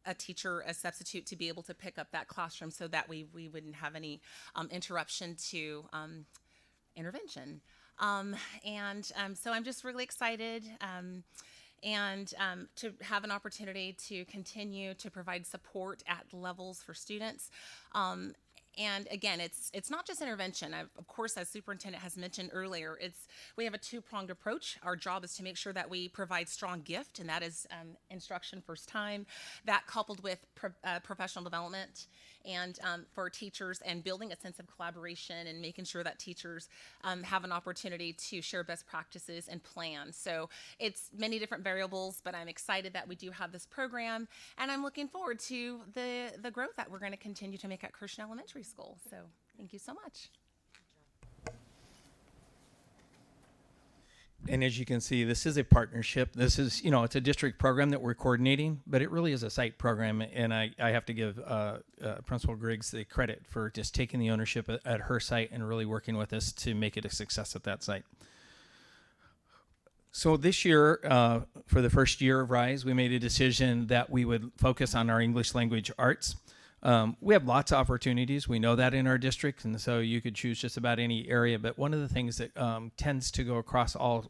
a teacher, a substitute, to be able to pick up that classroom so that we wouldn't have any interruption to intervention. So I'm just really excited to have an opportunity to continue to provide support at levels for students. And again, it's not just intervention. Of course, as superintendent has mentioned earlier, we have a two-pronged approach. Our job is to make sure that we provide strong gift, and that is instruction first time. That coupled with professional development and for teachers, and building a sense of collaboration and making sure that teachers have an opportunity to share best practices and plan. So it's many different variables, but I'm excited that we do have this program, and I'm looking forward to the growth that we're going to continue to make at Christian Elementary School. So thank you so much. And as you can see, this is a partnership. This is, it's a district program that we're coordinating, but it really is a site program. And I have to give Principal Griggs the credit for just taking the ownership at her site and really working with us to make it a success at that site. So this year, for the first year of RISE, we made a decision that we would focus on our English language arts. We have lots of opportunities. We know that in our district, and so you could choose just about any area. But one of the things that tends to go across all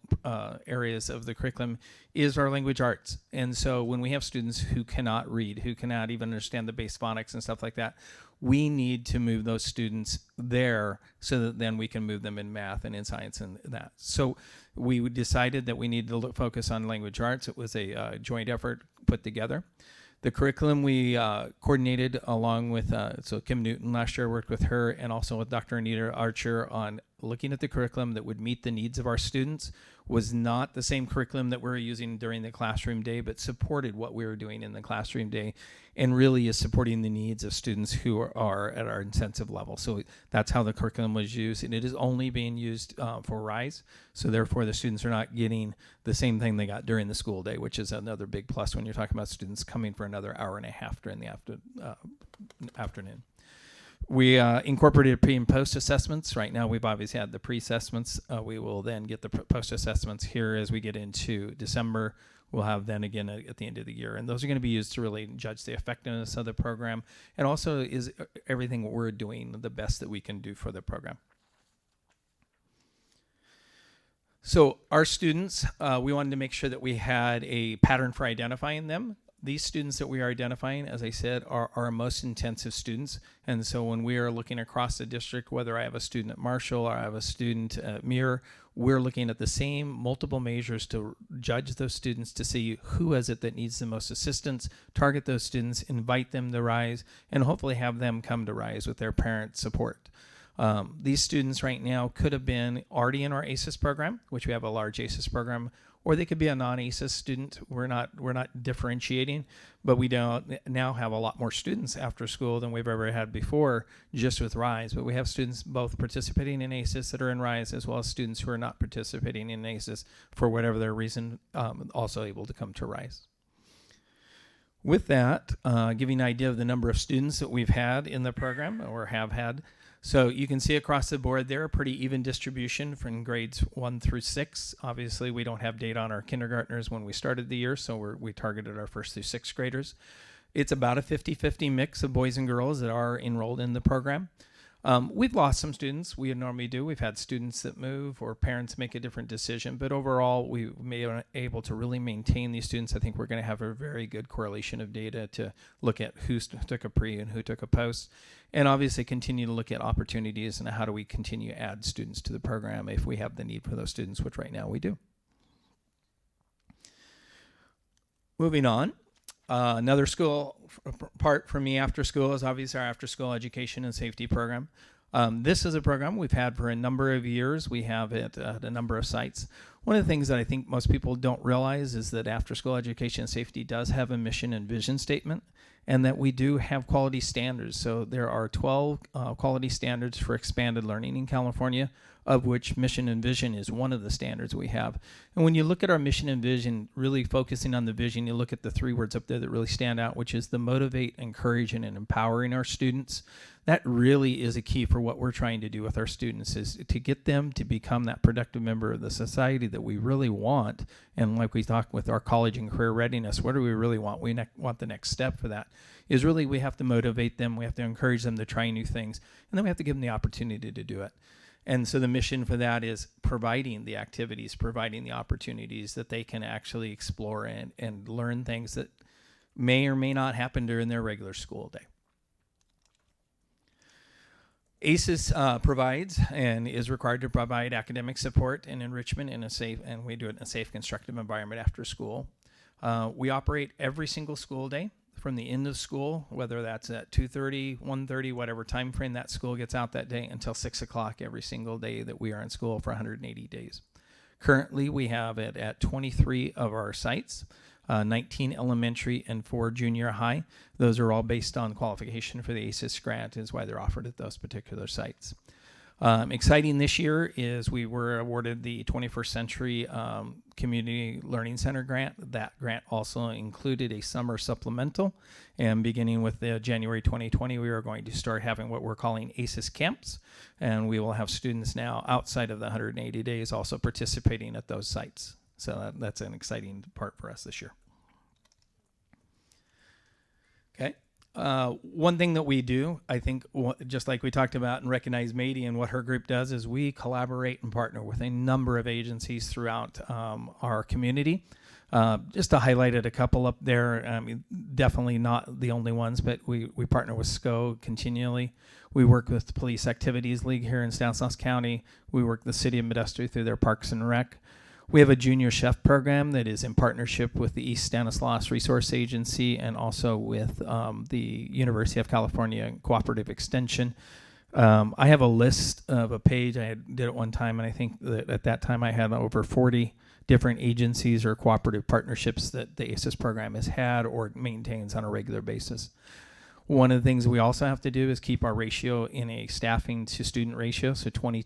areas of the curriculum is our language arts. And so when we have students who cannot read, who cannot even understand the base phonics and stuff like that, we need to move those students there so that then we can move them in math and in science and that. So we decided that we needed to focus on language arts. It was a joint effort put together. The curriculum we coordinated along with, so Kim Newton last year worked with her, and also with Dr. Anita Archer on looking at the curriculum that would meet the needs of our students. Was not the same curriculum that we were using during the classroom day, but supported what we were doing in the classroom day, and really is supporting the needs of students who are at our intensive level. So that's how the curriculum was used, and it is only being used for RISE. So therefore, the students are not getting the same thing they got during the school day, which is another big plus when you're talking about students coming for another hour and a half during the afternoon. We incorporated pre and post assessments. Right now, we've obviously had the pre-assessments. We will then get the post assessments here as we get into December. We'll have then again at the end of the year. And those are going to be used to really judge the effectiveness of the program. And also, is everything we're doing the best that we can do for the program? So our students, we wanted to make sure that we had a pattern for identifying them. These students that we are identifying, as I said, are our most intensive students. And so when we are looking across the district, whether I have a student at Marshall or I have a student at Muir, we're looking at the same multiple measures to judge those students to see who is it that needs the most assistance, target those students, invite them to RISE, and hopefully have them come to RISE with their parent support. These students right now could have been already in our ACES program, which we have a large ACES program, or they could be a non-ACES student. We're not differentiating, but we don't now have a lot more students after school than we've ever had before just with RISE. But we have students both participating in ACES that are in RISE, as well as students who are not participating in ACES for whatever their reason, also able to come to RISE. With that, giving an idea of the number of students that we've had in the program or have had. So you can see across the board there a pretty even distribution from grades 1 through 6. Obviously, we don't have data on our kindergartners when we started the year, so we targeted our 1st through 6th graders. It's about a 50-50 mix of boys and girls that are enrolled in the program. We've lost some students. We normally do. We've had students that move or parents make a different decision, but overall, we may be able to really maintain these students. I think we're going to have a very good correlation of data to look at who took a pre and who took a post, and obviously continue to look at opportunities and how do we continue to add students to the program if we have the need for those students, which right now we do. Moving on. Another school part for me after school is obviously our after school education and safety program. This is a program we've had for a number of years. We have it at a number of sites. One of the things that I think most people don't realize is that after school education and safety does have a mission and vision statement, and that we do have quality standards. So there are 12 quality standards for expanded learning in California. of which mission and vision is one of the standards we have. And when you look at our mission and vision, really focusing on the vision, you look at the 3 words up there that really stand out, which is the motivate, encourage, and empowering our students. That really is a key for what we're trying to do with our students, is to get them to become that productive member of the society that we really want. And like we talked with our college and career readiness, what do we really want? We want the next step for that is really we have to motivate them. We have to encourage them to try new things. And then we have to give them the opportunity to do it. And so the mission for that is providing the activities, providing the opportunities that they can actually explore and learn things that may or may not happen during their regular school day. ACES provides and is required to provide academic support and enrichment in a safe, and we do it in a safe, constructive environment after school. We operate every single school day from the end of school, whether that's at 2:30, 1:30, whatever time frame that school gets out that day, until 6 o'clock every single day that we are in school for 180 days. Currently, we have it at 23 of our sites, 19 elementary and 4 junior high. Those are all based on qualification for the ACES grant, is why they're offered at those particular sites. Exciting this year is we were awarded the 21st Century Community Learning Center grant. That grant also included a summer supplemental, and beginning with January 2020, we are going to start having what we're calling ACES camps, and we will have students now outside of the 180 days also participating at those sites. So that's an exciting part for us this year. Okay. One thing that we do, I think, just like we talked about and recognize Mady and what her group does, is we collaborate and partner with a number of agencies throughout our community. Just to highlight it, a couple up there, I mean, definitely not the only ones, but we partner with SCO continually. We work with the Police Activities League here in Stanislaus County. We work with the City of Modesto through their Parks and Rec. We have a junior chef program that is in partnership with the East Stanislaus Resource Agency and also with the University of California Cooperative Extension. I have a list of a page. I did it one time, and I think that at that time I had over 40 different agencies or cooperative partnerships that the ACES program has had or maintains on a regular basis. One of the things we also have to do is keep our ratio in a staffing to student ratio, so 20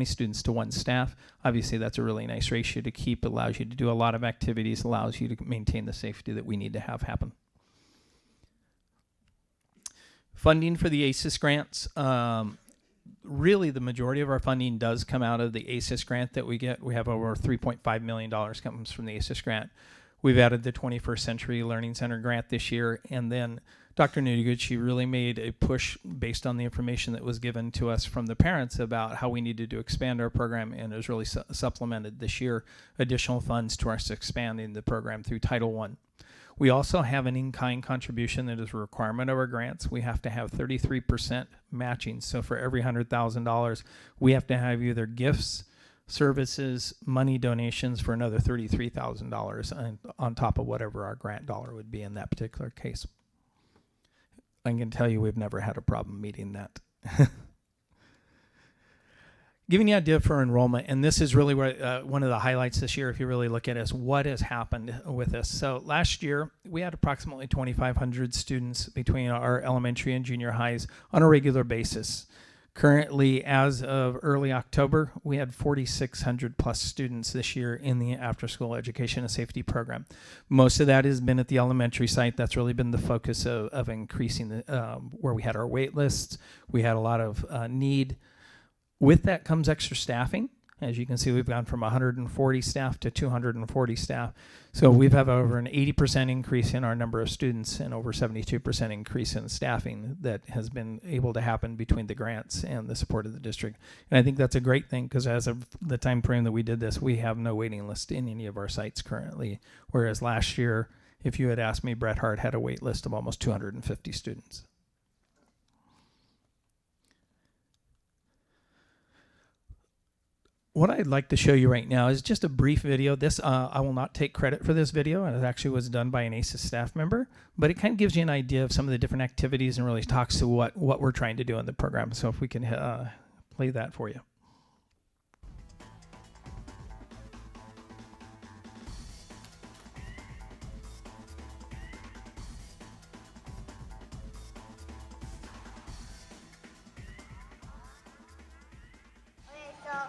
students to 1 staff. Obviously, that's a really nice ratio to keep. It allows you to do a lot of activities, allows you to maintain the safety that we need to have happen. Funding for the ACES grants. Really, the majority of our funding does come out of the ACES grant that we get. We have over $3.5 million comes from the ACES grant. We've added the 21st Century Learning Center grant this year, and then Dr. Noguchi really made a push based on the information that was given to us from the parents about how we needed to expand our program, and it was really supplemented this year, additional funds to us expanding the program through Title I. We also have an in-kind contribution that is a requirement of our grants. We have to have 33% matching. So for every $100,000, we have to have either gifts, services, money donations for another $33,000 on top of whatever our grant dollar would be in that particular case. I can tell you we've never had a problem meeting that. Giving you an idea for enrollment, and this is really where, one of the highlights this year, if you really look at it, is what has happened with this. So last year, we had approximately 2,500 students between our elementary and junior highs on a regular basis. Currently, as of early October, we had 4,600 plus students this year in the after-school education and safety program. Most of that has been at the elementary site. That's really been the focus of increasing the, where we had our wait lists. We had a lot of need. With that comes extra staffing. As you can see, we've gone from 140 staff to 240 staff. So we've had over an 80% increase in our number of students and over 72% increase in staffing that has been able to happen between the grants and the support of the district. And I think that's a great thing, because as of the time frame that we did this, we have no waiting list in any of our sites currently. Whereas last year, if you had asked me, Bret Harte had a wait list of almost 250 students. What I'd like to show you right now is just a brief video. This, I will not take credit for this video, and it actually was done by an ACES staff member, but it kind of gives you an idea of some of the different activities and really talks to what we're trying to do in the program. So if we can play that for you. So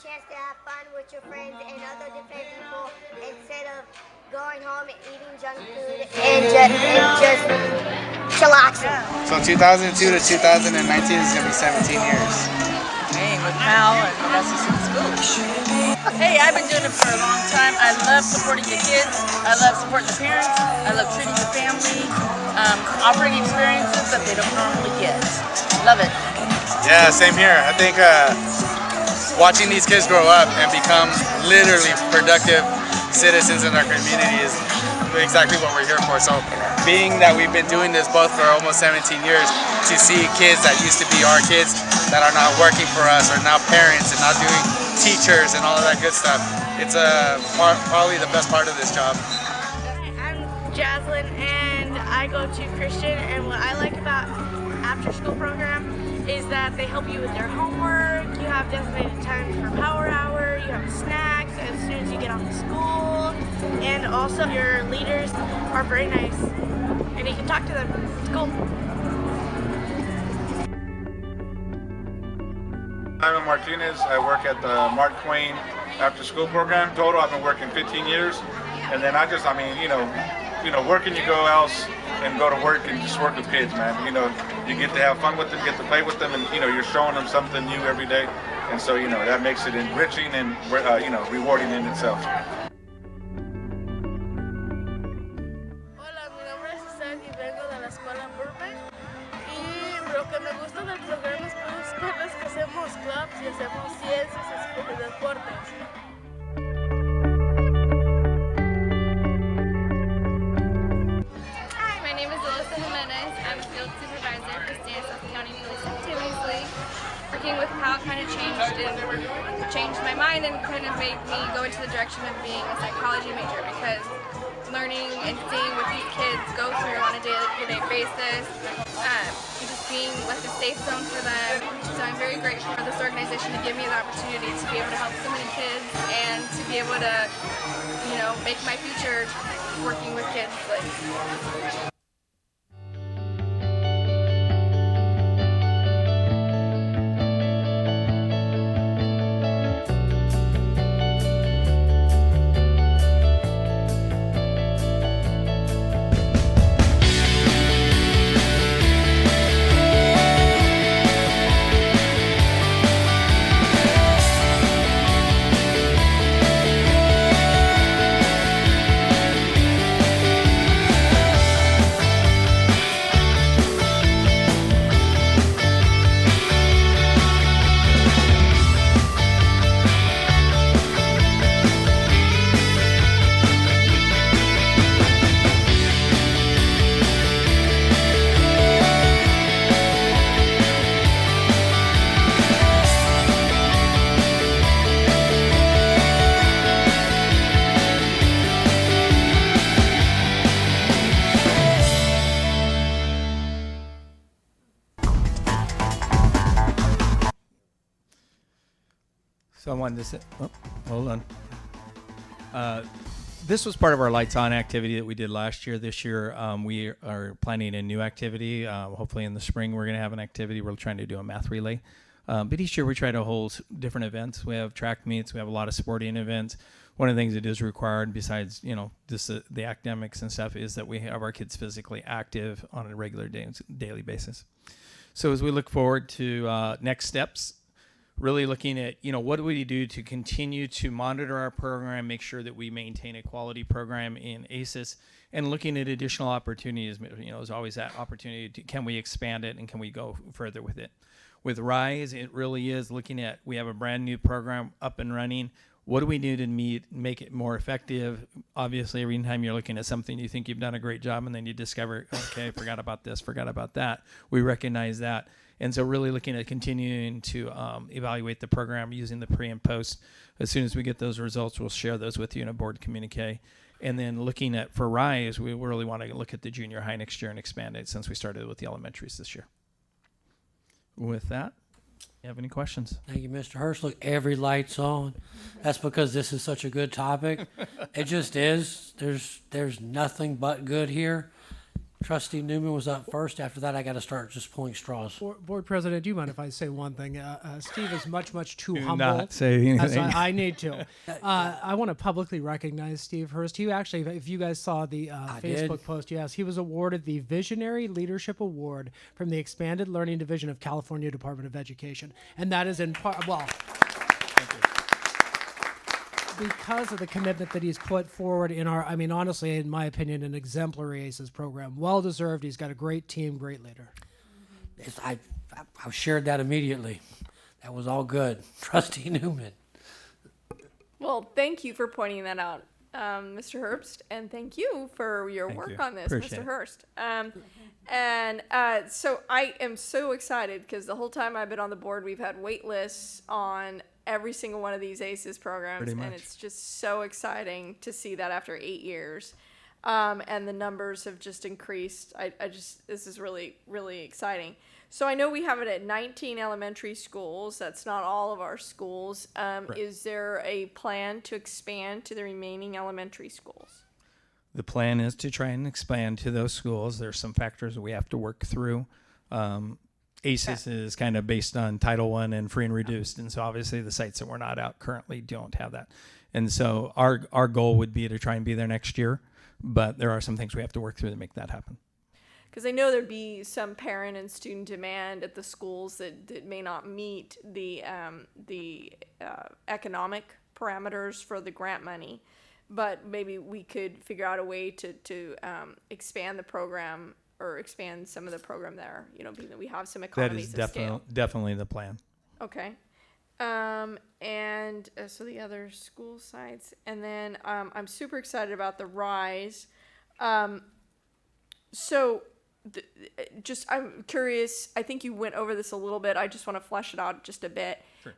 chance to have fun with your friends and other different people instead of going home and eating junk food and just chillaxing. So 2002 to 2019 is going to be 17 years. Playing with Pal and the rest of the school. Hey, I've been doing it for a long time. I love supporting the kids. I love supporting the parents. I love treating the family, offering experiences that they don't normally get. Love it. Yeah, same here. I think watching these kids grow up and become literally productive citizens in our community is exactly what we're here for. So being that we've been doing this both for almost 17 years, to see kids that used to be our kids that are now working for us, are now parents and now doing teachers and all of that good stuff, it's probably the best part of this job. I'm Jaslyn and I go to Christian, and what I like about after school program is that they help you with your homework, you have designated times for power hour, you have snacks as soon as you get off to school, and also your leaders are very nice and you can talk to them. It's cool. I'm Martinez. I work at the Mark Twain after school program. Total, I've been working 15 years. And then working, you go else and go to work and just work with kids, man. You get to have fun with them, get to play with them, and you're showing them something new every day. And so, that makes it enriching and rewarding in itself. Hola, mi nombre es Isaac y vengo de la escuela Burbank. Y lo que me gusta del programa es que hacemos clubs y hacemos ciencias y deportes. Hi, my name is Alyssa Jimenez. I'm a field supervisor for Stanislaus County Police Activity. Working with PAL kind of changed my mind and kind of made me go into the direction of being a psychology major, because learning and seeing what these kids go through on a day-to-day basis, just being like a safe zone for them. So I'm very grateful for this organization to give me the opportunity to be able to help so many kids and to be able to, make my future working with kids. So I wanted to say, hold on. This was part of our Lights On activity that we did last year. This year, we are planning a new activity. Hopefully in the spring, we're going to have an activity. We're trying to do a math relay. But each year we try to hold different events. We have track meets. We have a lot of sporting events. One of the things that is required, besides, just the academics and stuff, is that we have our kids physically active on a regular daily basis. So as we look forward to next steps, really looking at, what do we do to continue to monitor our program, make sure that we maintain a quality program in ACES, and looking at additional opportunities. There's always that opportunity can we expand it and can we go further with it? With RISE, it really is looking at, we have a brand new program up and running. What do we do to make it more effective? Obviously, every time you're looking at something, you think you've done a great job, and then you discover, okay, forgot about this, forgot about that. We recognize that. And so really looking at continuing to evaluate the program using the pre and post. As soon as we get those results, we'll share those with you in a board communique. And then looking at, for RISE, we really want to look at the junior high next year and expand it, since we started with the elementaries this year. With that, you have any questions? Thank you, Mr. Hurst. Look, every light's on. That's because this is such a good topic. It just is. There's nothing but good here. Trustee Newman was up first. After that, I got to start just pulling straws. Board President, do you mind if I say one thing? Steve is much too Do humble. not say as anything. I need to. I want to publicly recognize Steve Hurst. He actually, if you guys saw the Facebook did. post, yes, he was awarded the Visionary Leadership Award from the Expanded Learning Division of California Department of Education, and that is in part because of the commitment that he's put forward in our, I mean, honestly, in my opinion, an exemplary ACES program. Well deserved. He's got a great team, great leader. I shared that immediately. That was all good. Trustee Newman. Well, thank you for pointing that out, Mr. Herbst, and thank you for your Thank work you. on this, Appreciate Mr. it. Hurst. So I am so excited because the whole time I've been on the board, we've had wait lists on every single one of these ACES programs, Pretty and much. it's just so exciting to see that after 8 years. And the numbers have just increased. This is really, really exciting. So I know we have it at 19 elementary schools. That's not all of our schools. Is there a plan to expand to the remaining elementary schools? The plan is to try and expand to those schools. There's some factors that we have to work through. ACES is kind of based on Title I and free and reduced, and so obviously the sites that we're not out currently don't have that. And so our goal would be to try and be there next year, but there are some things we have to work through to make that happen. Because I know there'd be some parent and student demand at the schools that may not meet the economic parameters for the grant money, but maybe we could figure out a way to expand the program or expand some of the program there. You know, being that we have some That economies is of scale. definitely the plan. Okay. So the other school sites, and then I'm super excited about the Rise. I'm curious. I think you went over this a little bit. I just want to flesh it out just a bit. Sure.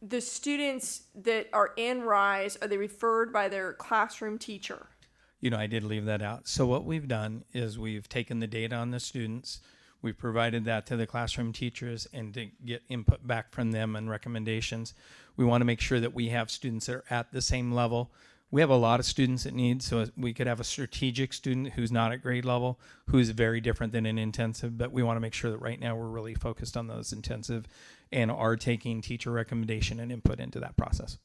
The students that are in Rise, are they referred by their classroom teacher? You know, I did leave that out. So what we've done is we've taken the data on the students, we've provided that to the classroom teachers and to get input back from them and recommendations. We want to make sure that we have students that are at the same level. We have a lot of students that need, so we could have a strategic student who's not at grade level, who's very different than an intensive, but we want to make sure that right now we're really focused on those intensive and are taking teacher recommendation and input into that process.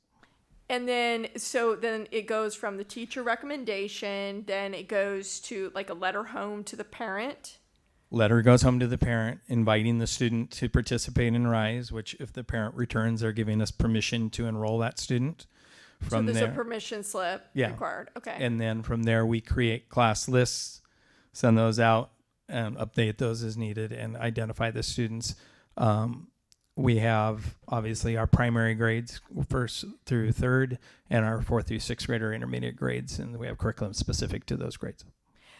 And then it goes from the teacher recommendation, then it goes to like a letter home to the parent. Letter goes home to the parent, inviting the student to participate in RISE, which if the parent returns, they're giving us permission to enroll that student. From so there's there, a permission slip required. Okay. And then from there, we create class lists, send those out, and update those as needed, and identify the students. We have obviously our primary grades, 1st through 3rd, and our 4th through 6th grader intermediate grades, and we have curriculum specific to those grades.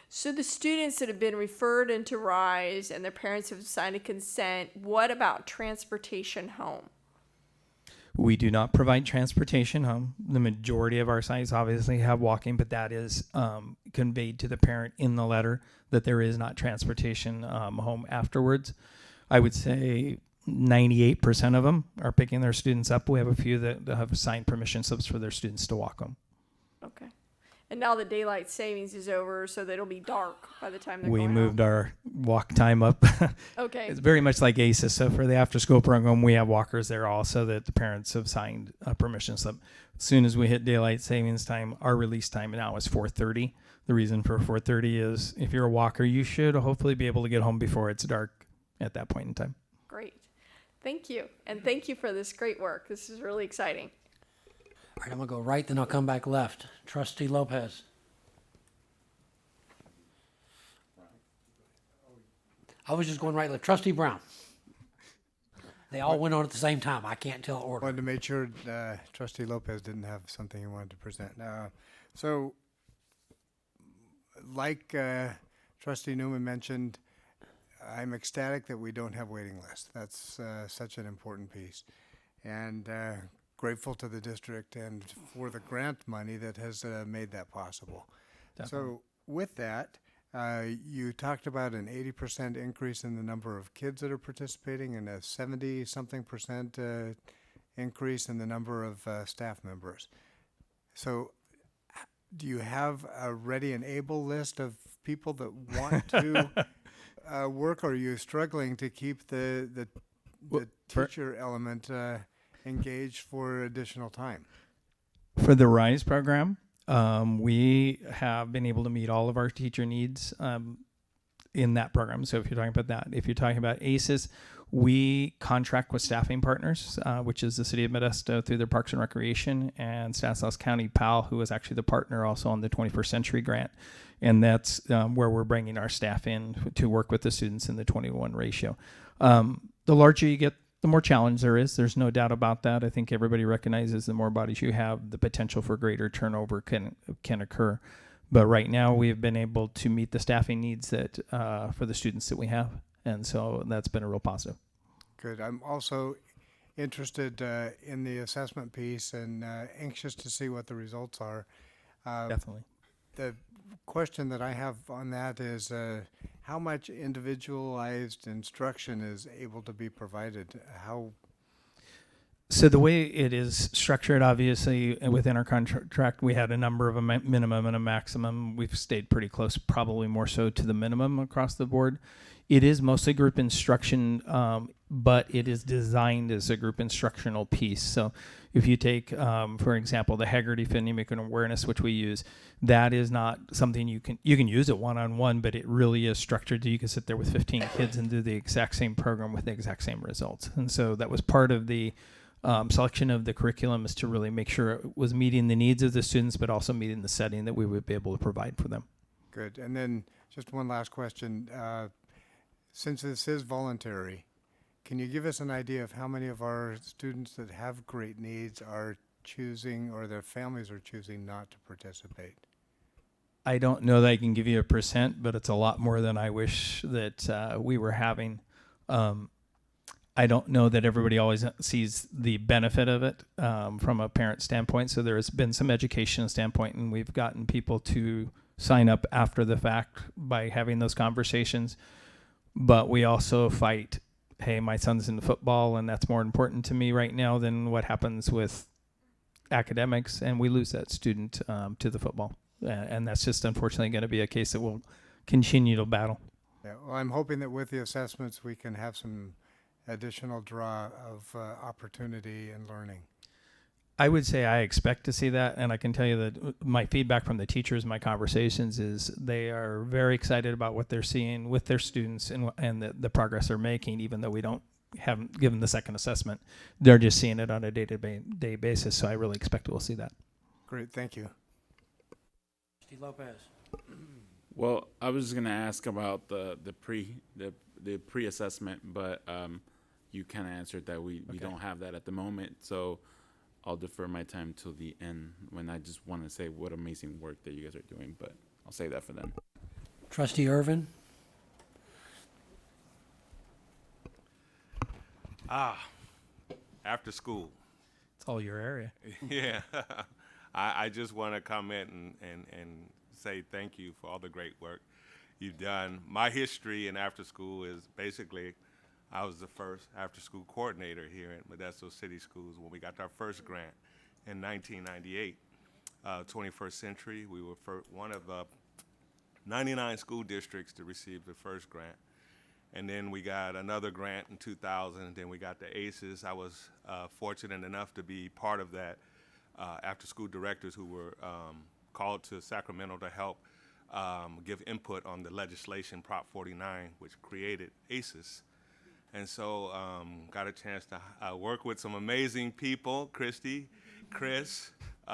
So the students that have been referred into RISE and their parents have signed a consent, what about transportation home? We do not provide transportation home. The majority of our sites obviously have walking, but that is conveyed to the parent in the letter that there is not transportation home afterwards. I would say 98% of them are picking their students up. We have a few that have signed permission slips for their students to walk home. Okay. And now the daylight savings is over, so that it'll be dark by the time they're We going moved our walk time up. Okay. It's very much like ACES. So for the after school program, we have walkers there also that the parents have signed a permission slip. As soon as we hit daylight savings time, our release time now is 4:30. The reason for 4:30 is if you're a walker, you should hopefully be able to get home before it's dark at that point in time. Great. Thank you. And thank you for this great work. This is really exciting. All right, I'm going to go right, then I'll come back left. Trustee Lopez. I was just going right left. Trustee Brown. They all went on at the same time. I can't tell order. Wanted to make sure Trustee Lopez didn't have something he wanted to present. So, like Trustee Newman mentioned, I'm ecstatic that we don't have waiting lists. That's such an important piece. And grateful to the district and for the grant money that has made that possible. Definitely. So with that, you talked about an 80% increase in the number of kids that are participating and a 70-something percent increase in the number of staff members. So do you have a ready and able list of people that want to work, or are you struggling to keep the teacher element engaged for additional time? For the RISE program, we have been able to meet all of our teacher needs in that program. So if you're talking about that, if you're talking about ACES, we contract with staffing partners, which is the city of Modesto through their Parks and Recreation, and Stanislaus County PAL, who is actually the partner also on the 21st Century Grant. And that's where we're bringing our staff in to work with the students in the 20-to-1 ratio. The larger you get, the more challenge there is. There's no doubt about that. I think everybody recognizes the more bodies you have, the potential for greater turnover can occur. But right now, we've been able to meet the staffing needs that for the students that we have. And so that's been a real positive. Good. I'm also interested in the assessment piece and anxious to see what the results are. Definitely. The question that I have on that is how much individualized instruction is able to be provided? So the way it is structured, obviously, within our contract, we had a number of a minimum and a maximum. We've stayed pretty close, probably more so to the minimum across the board. It is mostly group instruction, but it is designed as a group instructional piece. So if you take, for example, the Haggerty Phonemic Awareness, which we use, that is not something you can use it one-on-one, but it really is structured. You can sit there with 15 kids and do the exact same program with the exact same results. And so that was part of the selection of the curriculum, is to really make sure it was meeting the needs of the students, but also meeting the setting that we would be able to provide for them. Good. And then just one last question. Since this is voluntary, can you give us an idea of how many of our students that have great needs are choosing, or their families are choosing, not to participate? I don't know that I can give you a percent, but it's a lot more than I wish that we were having. I don't know that everybody always sees the benefit of it from a parent standpoint. So there has been some education standpoint, and we've gotten people to sign up after the fact by having those conversations. But we also fight, hey, my son's in football, and that's more important to me right now than what happens with academics, and we lose that student to the football. And that's just unfortunately going to be a case that we'll continue to battle. Yeah, well, I'm hoping that with the assessments we can have some additional draw of opportunity and learning. I would say I expect to see that, and I can tell you that my feedback from the teachers, my conversations, is they are very excited about what they're seeing with their students and the progress they're making, even though we haven't given the second assessment. They're just seeing it on a day-to-day basis, so I really expect we'll see that. Great, thank you. Steve Lopez. Well, I was just going to ask about the pre-assessment, but you kind of answered that we don't have that at the moment, so I'll defer my time till the end when I just want to say what amazing work that you guys are doing, but I'll save that for then. Trustee Irvin. After school. It's all your area. Yeah. I just want to comment and say thank you for all the great work you've done. My history in after school is basically I was the first after-school coordinator here at Modesto City Schools when we got our first grant in 1998. 21st Century, we were one of 99 school districts to receive the first grant. And then we got another grant in 2000, and then we got the ACES. I was fortunate enough to be part of that after-school directors who were called to Sacramento to help give input on the legislation, Prop 49, which created ACES. And so got a chance to work with some amazing people, Christy, Chris, there's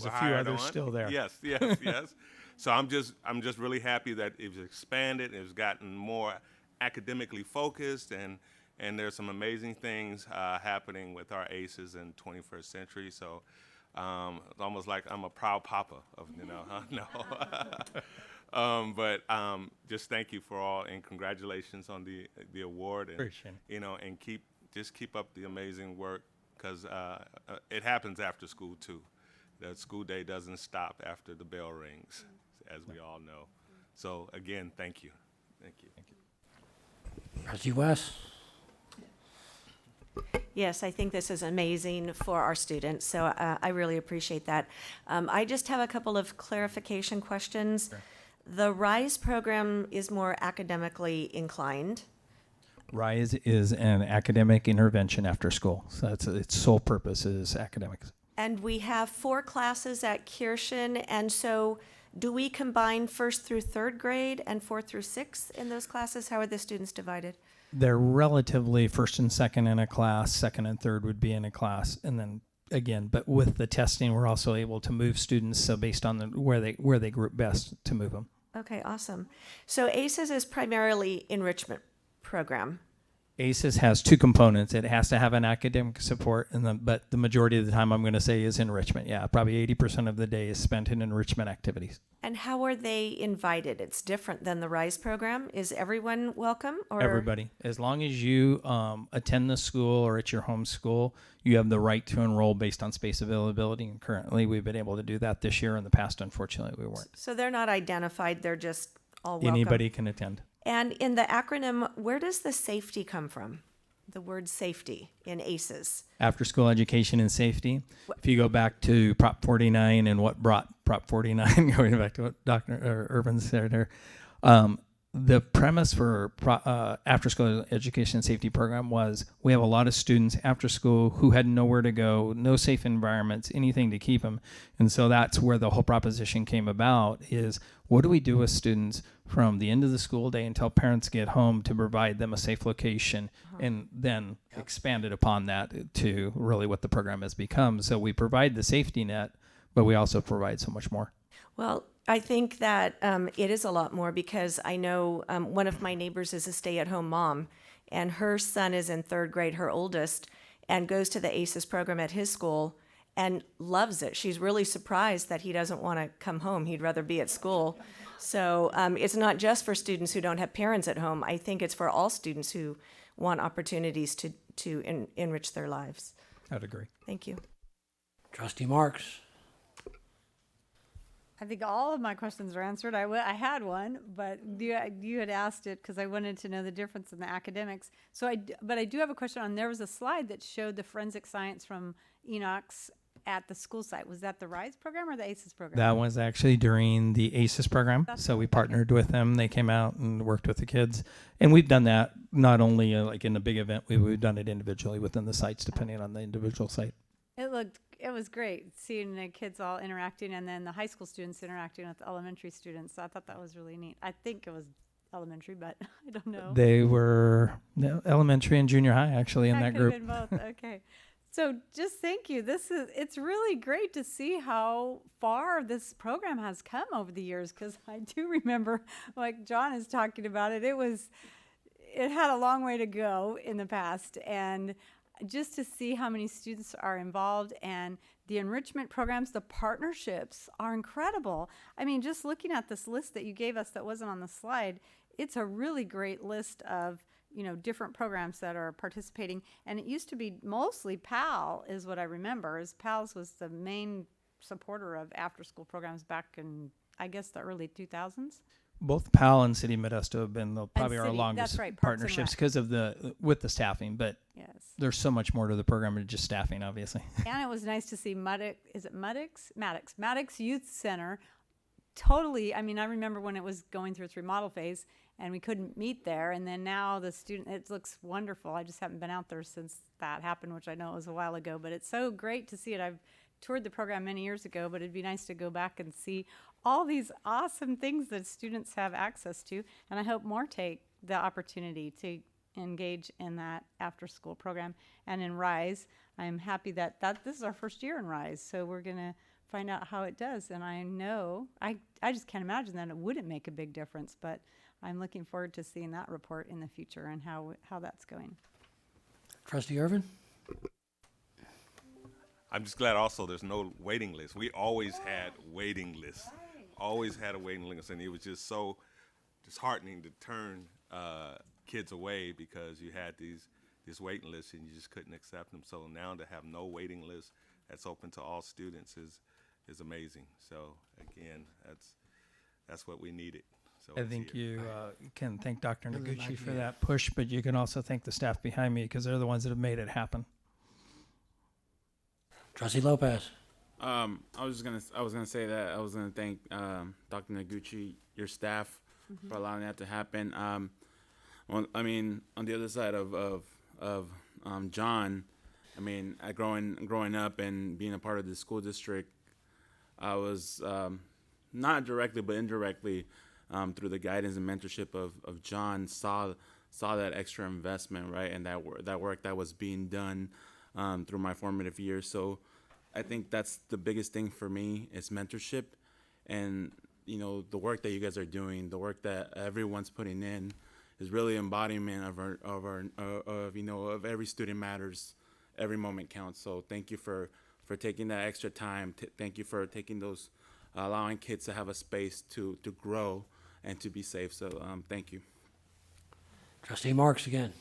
a few others still there. Yes. So I'm just really happy that it's expanded, it's gotten more academically focused, and there's some amazing things happening with our ACES in 21st Century. So it's almost like I'm a proud papa of, but just thank you for all, and congratulations on the award. And, appreciate it. And keep up the amazing work, because it happens after school too. The school day doesn't stop after the bell rings, as we all know. So again, thank you. Thank you. Trustee West. Yes, I think this is amazing for our students, so I really appreciate that. I just have a couple of clarification questions. Sure. The RISE program is more academically inclined. RISE is an academic intervention after school. So that's its sole purpose is academics. And we have 4 classes at Kirschen, and so do we combine 1st through 3rd grade and 4th through 6th in those classes? How are the students divided? They're relatively first and second in a class, second and third would be in a class, and then again, but with the testing, we're also able to move students, so based on where they group best to move them. Okay, awesome. So ACES is primarily enrichment program. ACES has 2 components. It has to have an academic support, but the majority of the time I'm going to say is enrichment. Yeah, probably 80% of the day is spent in enrichment activities. And how are they invited? It's different than the RISE program. Is everyone welcome? Or Everybody. As long as you attend the school or at your home school, you have the right to enroll based on space availability. And currently, we've been able to do that this year. In the past, unfortunately, we weren't. So they're not identified. They're just all welcome. Anybody can attend. And in the acronym, where does the safety come from? The word safety in ACES. After school education and safety. If you go back to Prop 49 and what brought Prop 49, going back to what Dr. Urban said there, the premise for after school education and safety program was we have a lot of students after school who had nowhere to go, no safe environments, anything to keep them. And so that's where the whole proposition came about is what do we do with students from the end of the school day until parents get home to provide them a safe location and then expanded upon that to really what the program has become. So we provide the safety net, but we also provide so much more. Well, I think that it is a lot more because I know one of my neighbors is a stay-at-home mom, and her son is in 3rd grade, her oldest, and goes to the ACES program at his school and loves it. She's really surprised that he doesn't want to come home. He'd rather be at school. So it's not just for students who don't have parents at home. I think it's for all students who want opportunities to enrich their lives. I'd agree. Thank you. Trustee Marks. I think all of my questions are answered. I had one, but you had asked it because I wanted to know the difference in the academics. So but I do have a question on, there was a slide that showed the forensic science from Enoch's at the school site. Was that the RISE program or the ACES program? That was actually during the ACES program. So we partnered with them. They came out and worked with the kids. And we've done that not only like in a big event, we've done it individually within the sites, depending on the individual site. It was great seeing the kids all interacting and then the high school students interacting with the elementary students. So I thought that was really neat. I think it was elementary, but I don't know. They were elementary and junior high actually in that group. Could have been both. Okay. So just thank you. It's really great to see how far this program has come over the years, because I do remember, like John is talking about it, it had a long way to go in the past, and just to see how many students are involved and the enrichment programs, the partnerships are incredible. I mean, just looking at this list that you gave us that wasn't on the slide, it's a really great list of different programs that are participating. And it used to be mostly PAL is what I remember, is PALS was the main supporter of after-school programs back in, I guess, the early 2000s. Both PAL and City Modesto have been probably our City, longest that's right, Parks and partnerships Rec. because of with the staffing, but Yes. there's so much more to the program than just staffing, obviously. And it was nice to see Maddox Youth Center. Totally, I mean, I remember when it was going through its remodel phase and we couldn't meet there, and then now it looks wonderful. I just haven't been out there since that happened, which I know was a while ago, but it's so great to see it. I've toured the program many years ago, but it'd be nice to go back and see all these awesome things that students have access to, and I hope more take the opportunity to engage in that after-school program. And in RISE, I'm happy that this is our first year in RISE, so we're going to find out how it does. And I know, I just can't imagine that it wouldn't make a big difference, but I'm looking forward to seeing that report in the future and how that's going. Trustee Irvin? I'm just glad also there's no waiting list. We always had waiting lists. Always had a waiting list, and it was just so disheartening to turn kids away because you had these waiting lists and you just couldn't accept them. So now to have no waiting list that's open to all students is amazing. So again, that's what we needed. So I think you can thank Dr. Noguchi for that push, but you can also thank the staff behind me because they're the ones that have made it happen. Trustee Lopez. I was gonna say that I was gonna thank Dr. Noguchi, your staff, for allowing that to happen. I mean, on the other side of John, I mean, growing up and being a part of the school district, I was not directly but indirectly through the guidance and mentorship of John saw that extra investment, right, and that work that was being done through my formative years. So I think that's the biggest thing for me is mentorship, and the work that you guys are doing, the work that everyone's putting in, is really embodiment of every student matters, every moment counts. So thank you for taking that extra time. Thank you for taking those, allowing kids to have a space to grow and to be safe. So thank you. Trustee Marks again.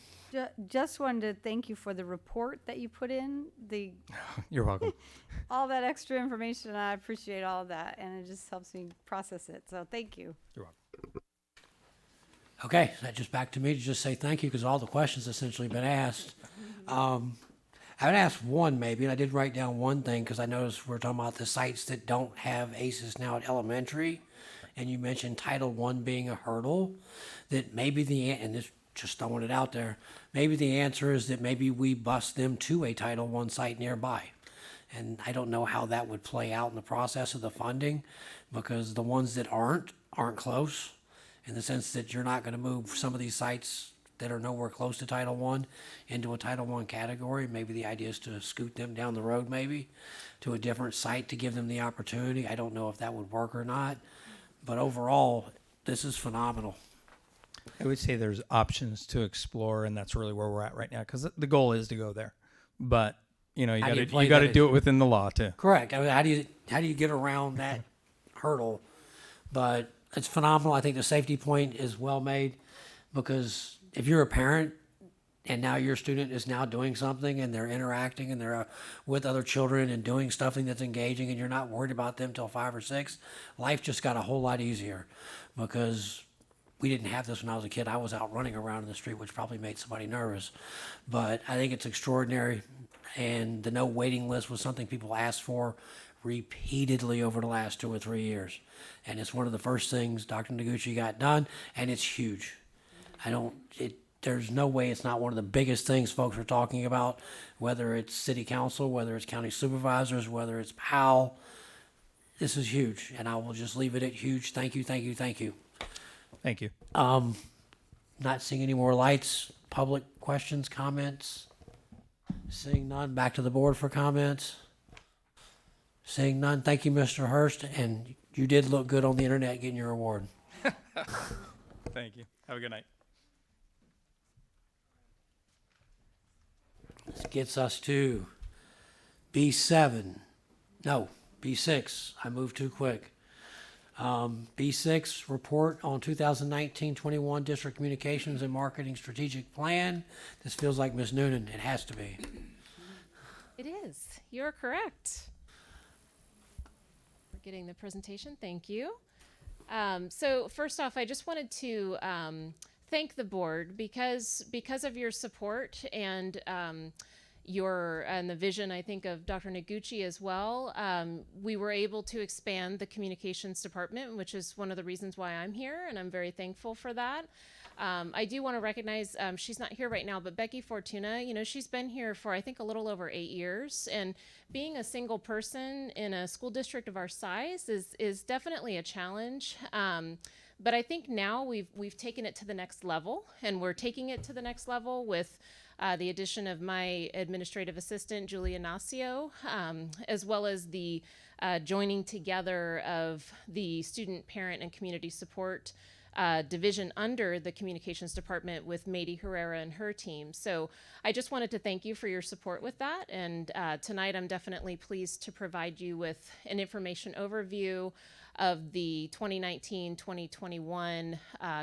Just wanted to thank you for the report that you put in, You're welcome. all that extra information. I appreciate all of that, and it just helps me process it. So thank you. You're welcome. Okay, that just back to me to just say thank you because all the questions essentially been asked. I would ask one maybe, and I did write down one thing because I noticed we're talking about the sites that don't have ACEs now at elementary, and you mentioned Title I being a hurdle. That maybe and this just throwing it out there, maybe the answer is that maybe we bus them to a Title I site nearby. And I don't know how that would play out in the process of the funding because the ones that aren't close in the sense that you're not going to move some of these sites that are nowhere close to Title I into a Title I category. Maybe the idea is to scoot them down the road maybe to a different site to give them the opportunity. I don't know if that would work or not, but overall, this is phenomenal. I would say there's options to explore, and that's really where we're at right now because the goal is to go there. But you got to do it within the law too. Correct. I mean, how do you get around that hurdle? But it's phenomenal. I think the safety point is well made because if you're a parent and now your student is now doing something and they're interacting and they're with other children and doing something that's engaging and you're not worried about them till 5 or 6, life just got a whole lot easier because we didn't have this when I was a kid. I was out running around in the street, which probably made somebody nervous. But I think it's extraordinary. And the no waiting list was something people asked for repeatedly over the last 2 or 3 years. And it's one of the first things Dr. Noguchi got done, and it's huge. There's no way it's not one of the biggest things folks are talking about, whether it's city council, whether it's county supervisors, whether it's PAL. This is huge, and I will just leave it at huge. Thank you, thank you, thank you. Thank you. Not seeing any more lights. Public questions, comments? Seeing none, back to the board for comments. Seeing none, thank you, Mr. Hurst, and you did look good on the internet getting your award. Thank you. Have a good night. This gets us to B7. No, B6. I moved too quick. B6, report on 2019-21 District Communications and Marketing Strategic Plan. This feels like Ms. Noonan. It has to be. It is. You're correct. We're getting the presentation. Thank you. So first off, I just wanted to thank the board because of your support and and the vision, I think, of Dr. Noguchi as well. We were able to expand the communications department, which is one of the reasons why I'm here, and I'm very thankful for that. I do want to recognize, she's not here right now, but Becky Fortuna, she's been here for, I think, a little over 8 years. And being a single person in a school district of our size is definitely a challenge. But I think now we've taken it to the next level, and we're taking it to the next level with the addition of my administrative assistant, Julia Nacio, as well as the joining together of the student, parent, and community support division under the communications department with Mady Herrera and her team. So I just wanted to thank you for your support with that. And tonight I'm definitely pleased to provide you with an information overview of the 2019-2021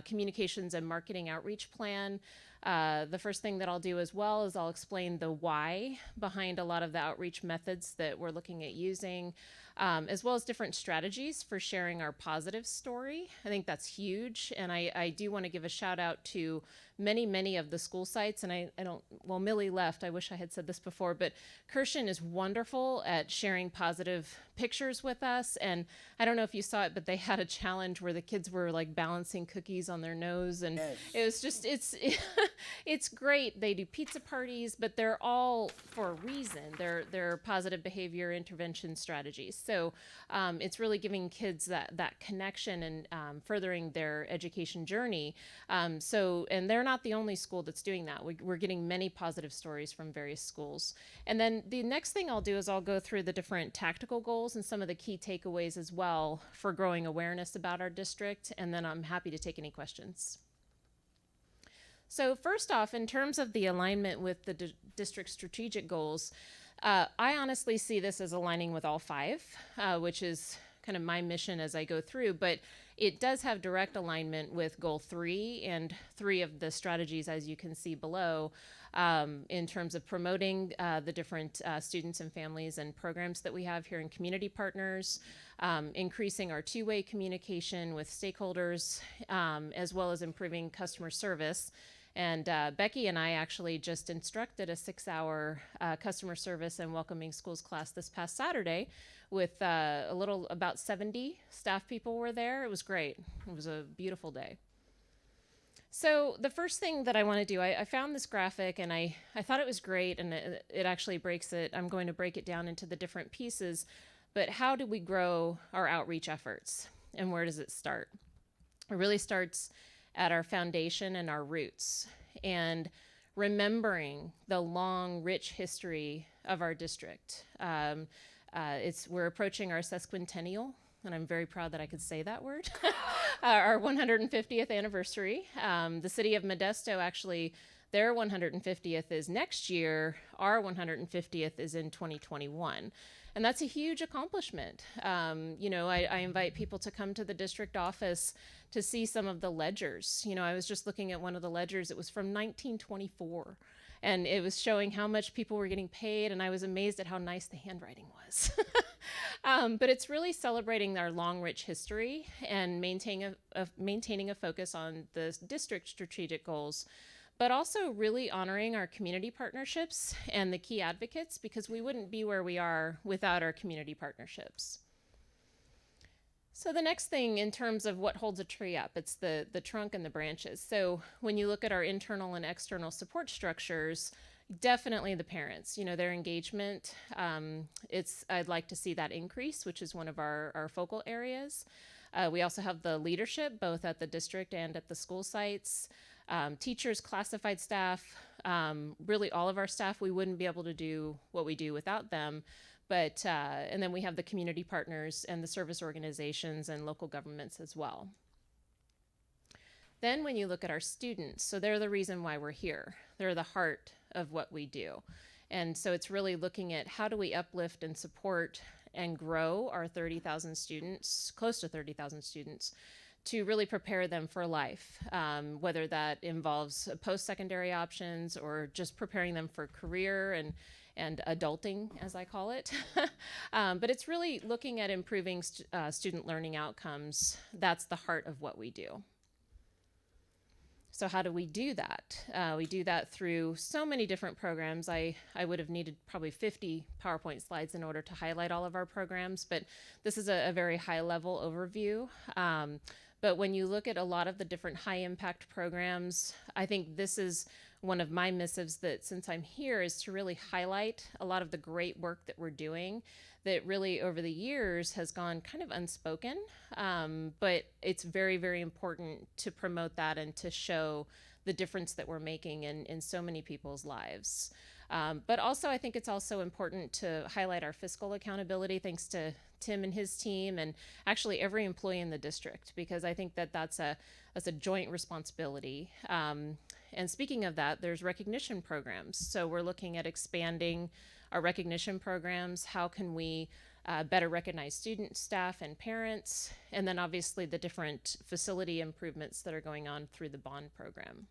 Communications and Marketing Outreach Plan. The first thing that I'll do as well is I'll explain the why behind a lot of the outreach methods that we're looking at using, as well as different strategies for sharing our positive story. I think that's huge. And I do want to give a shout out to many of the school sites. And I don't, well, Millie left. I wish I had said this before, but Kirshen is wonderful at sharing positive pictures with us. And I don't know if you saw it, but they had a challenge where the kids were like balancing cookies on their nose. And it was just, it's great. They do pizza parties, but they're all for a reason. They're positive behavior intervention strategies. So it's really giving kids that connection and furthering their education journey. And they're not the only school that's doing that. We're getting many positive stories from various schools. And then the next thing I'll do is I'll go through the different tactical goals and some of the key takeaways as well for growing awareness about our district. And then I'm happy to take any questions. So first off, in terms of the alignment with the district strategic goals, I honestly see this as aligning with all 5, which is kind of my mission as I go through, but it does have direct alignment with goal 3 and 3 of the strategies, as you can see below, in terms of promoting the different students and families and programs that we have here in community partners, increasing our two-way communication with stakeholders, as well as improving customer service. And Becky and I actually just instructed a 6-hour customer service and welcoming schools class this past Saturday with about 70 staff people were there. It was great. It was a beautiful day. So the first thing that I want to do, I found this graphic and I thought it was great, and it actually breaks it. I'm going to break it down into the different pieces, but how do we grow our outreach efforts and where does it start? It really starts at our foundation and our roots, and remembering the long, rich history of our district. We're approaching our sesquicentennial, and I'm very proud that I could say that word, our 150th anniversary. The city of Modesto, actually, their 150th is next year. Our 150th is in 2021. And that's a huge accomplishment. I invite people to come to the district office to see some of the ledgers. I was just looking at one of the ledgers. It was from 1924. And it was showing how much people were getting paid. And I was amazed at how nice the handwriting was. But it's really celebrating our long, rich history and maintaining a focus on the district strategic goals, but also really honoring our community partnerships and the key advocates, because we wouldn't be where we are without our community partnerships. So the next thing in terms of what holds a tree up, it's the trunk and the branches. So when you look at our internal and external support structures, definitely the parents, their engagement, I'd like to see that increase, which is one of our focal areas. We also have the leadership, both at the district and at the school sites. Teachers, classified staff, really all of our staff. We wouldn't be able to do what we do without them. But and then we have the community partners and the service organizations and local governments as well. Then when you look at our students, so they're the reason why we're here. They're the heart of what we do. And so it's really looking at how do we uplift and support and grow our 30,000 students, close to 30,000 students, to really prepare them for life, whether that involves post-secondary options or just preparing them for career and adulting, as I call it. But it's really looking at improving student learning outcomes. That's the heart of what we do. So how do we do that? We do that through so many different programs. I would have needed probably 50 PowerPoint slides in order to highlight all of our programs, but this is a very high-level overview. But when you look at a lot of the different high-impact programs, I think this is one of my missives that since I'm here is to really highlight a lot of the great work that we're doing that really over the years has gone kind of unspoken, but it's very, very important to promote that and to show the difference that we're making in so many people's lives. But also I think it's also important to highlight our fiscal accountability, thanks to Tim and his team and actually every employee in the district, because I think that's a joint responsibility. And speaking of that, there's recognition programs. So we're looking at expanding our recognition programs. How can we better recognize students, staff, and parents? And then obviously the different facility improvements that are going on through the bond program.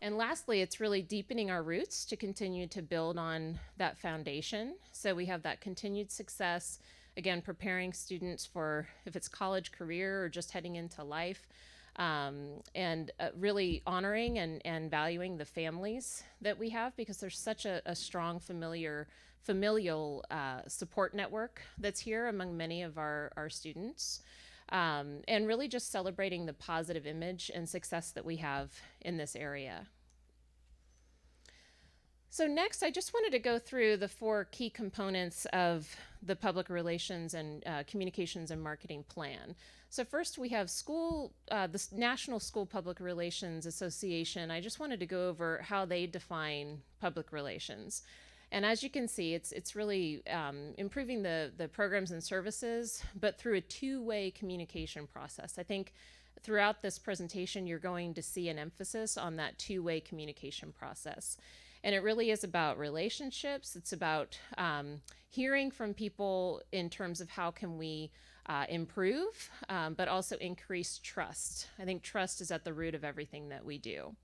And lastly, it's really deepening our roots to continue to build on that foundation. So we have that continued success, again, preparing students for if it's college, career, or just heading into life. and really honoring and valuing the families that we have, because there's such a strong familial support network that's here among many of our students. And really just celebrating the positive image and success that we have in this area. So next, I just wanted to go through the 4 key components of the public relations and communications and marketing plan. So first, we have the National School Public Relations Association. I just wanted to go over how they define public relations. And as you can see, it's really improving the programs and services, but through a 2-way communication process. I think throughout this presentation, you're going to see an emphasis on that 2-way communication process. And it really is about relationships. It's about hearing from people in terms of how can we improve, but also increase trust. I think trust is at the root of everything that we do.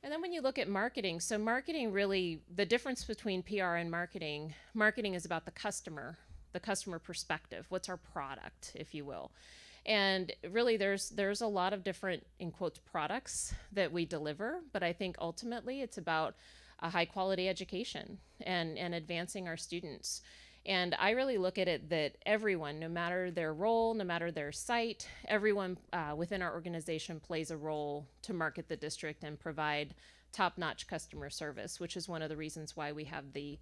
And then when you look at marketing, so marketing really, the difference between PR and marketing is about the customer perspective. What's our product, if you will? And really there's a lot of different, in quotes, products that we deliver, but I think ultimately it's about a high quality education and advancing our students. And I really look at it that everyone, no matter their role, no matter their site, everyone within our organization plays a role to market the district and provide top-notch customer service, which is one of the reasons why we have the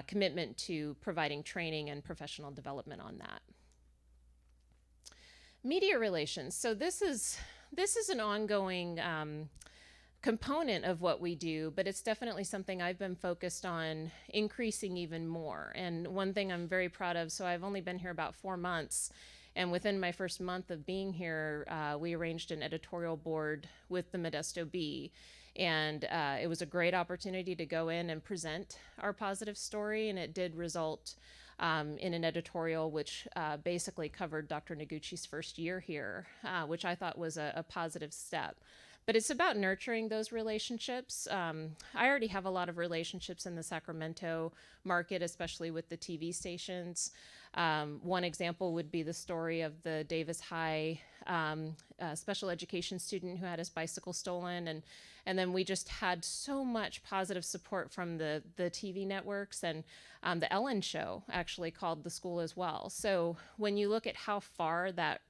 commitment to providing training and professional development on that. Media relations. So this is an ongoing component of what we do, but it's definitely something I've been focused on increasing even more. And one thing I'm very proud of, so I've only been here about 4 months, and within my first month of being here, we arranged an editorial board with the Modesto Bee. And it was a great opportunity to go in and present our positive story, and it did result in an editorial which basically covered Dr. Noguchi's first year here, which I thought was a positive step. But it's about nurturing those relationships. I already have a lot of relationships in the Sacramento market, especially with the TV stations. One example would be the story of the Davis High special education student who had his bicycle stolen. And then we just had so much positive support from the TV networks, and the Ellen Show actually called the school as well. So when you look at how far that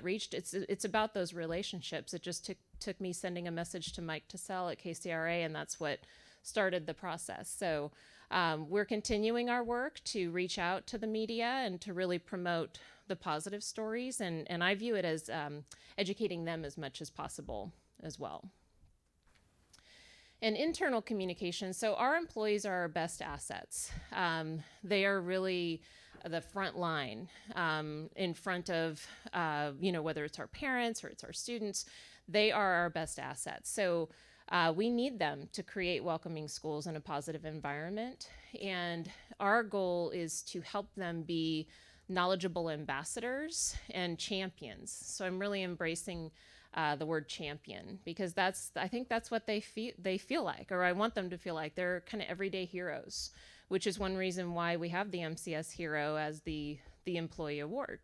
reached, it's about those relationships. It just took me sending a message to Mike Tassell at KCRA, and that's what started the process. So we're continuing our work to reach out to the media and to really promote the positive stories, and I view it as educating them as much as possible as well. And internal communication, so our employees are our best assets. They are really the front line in front of, whether it's our parents or it's our students, they are our best assets. So we need them to create welcoming schools and a positive environment. And our goal is to help them be knowledgeable ambassadors and champions. So I'm really embracing the word champion, because I think that's what they feel like, or I want them to feel like. They're kind of everyday heroes, which is one reason why we have the MCS Hero as the employee award.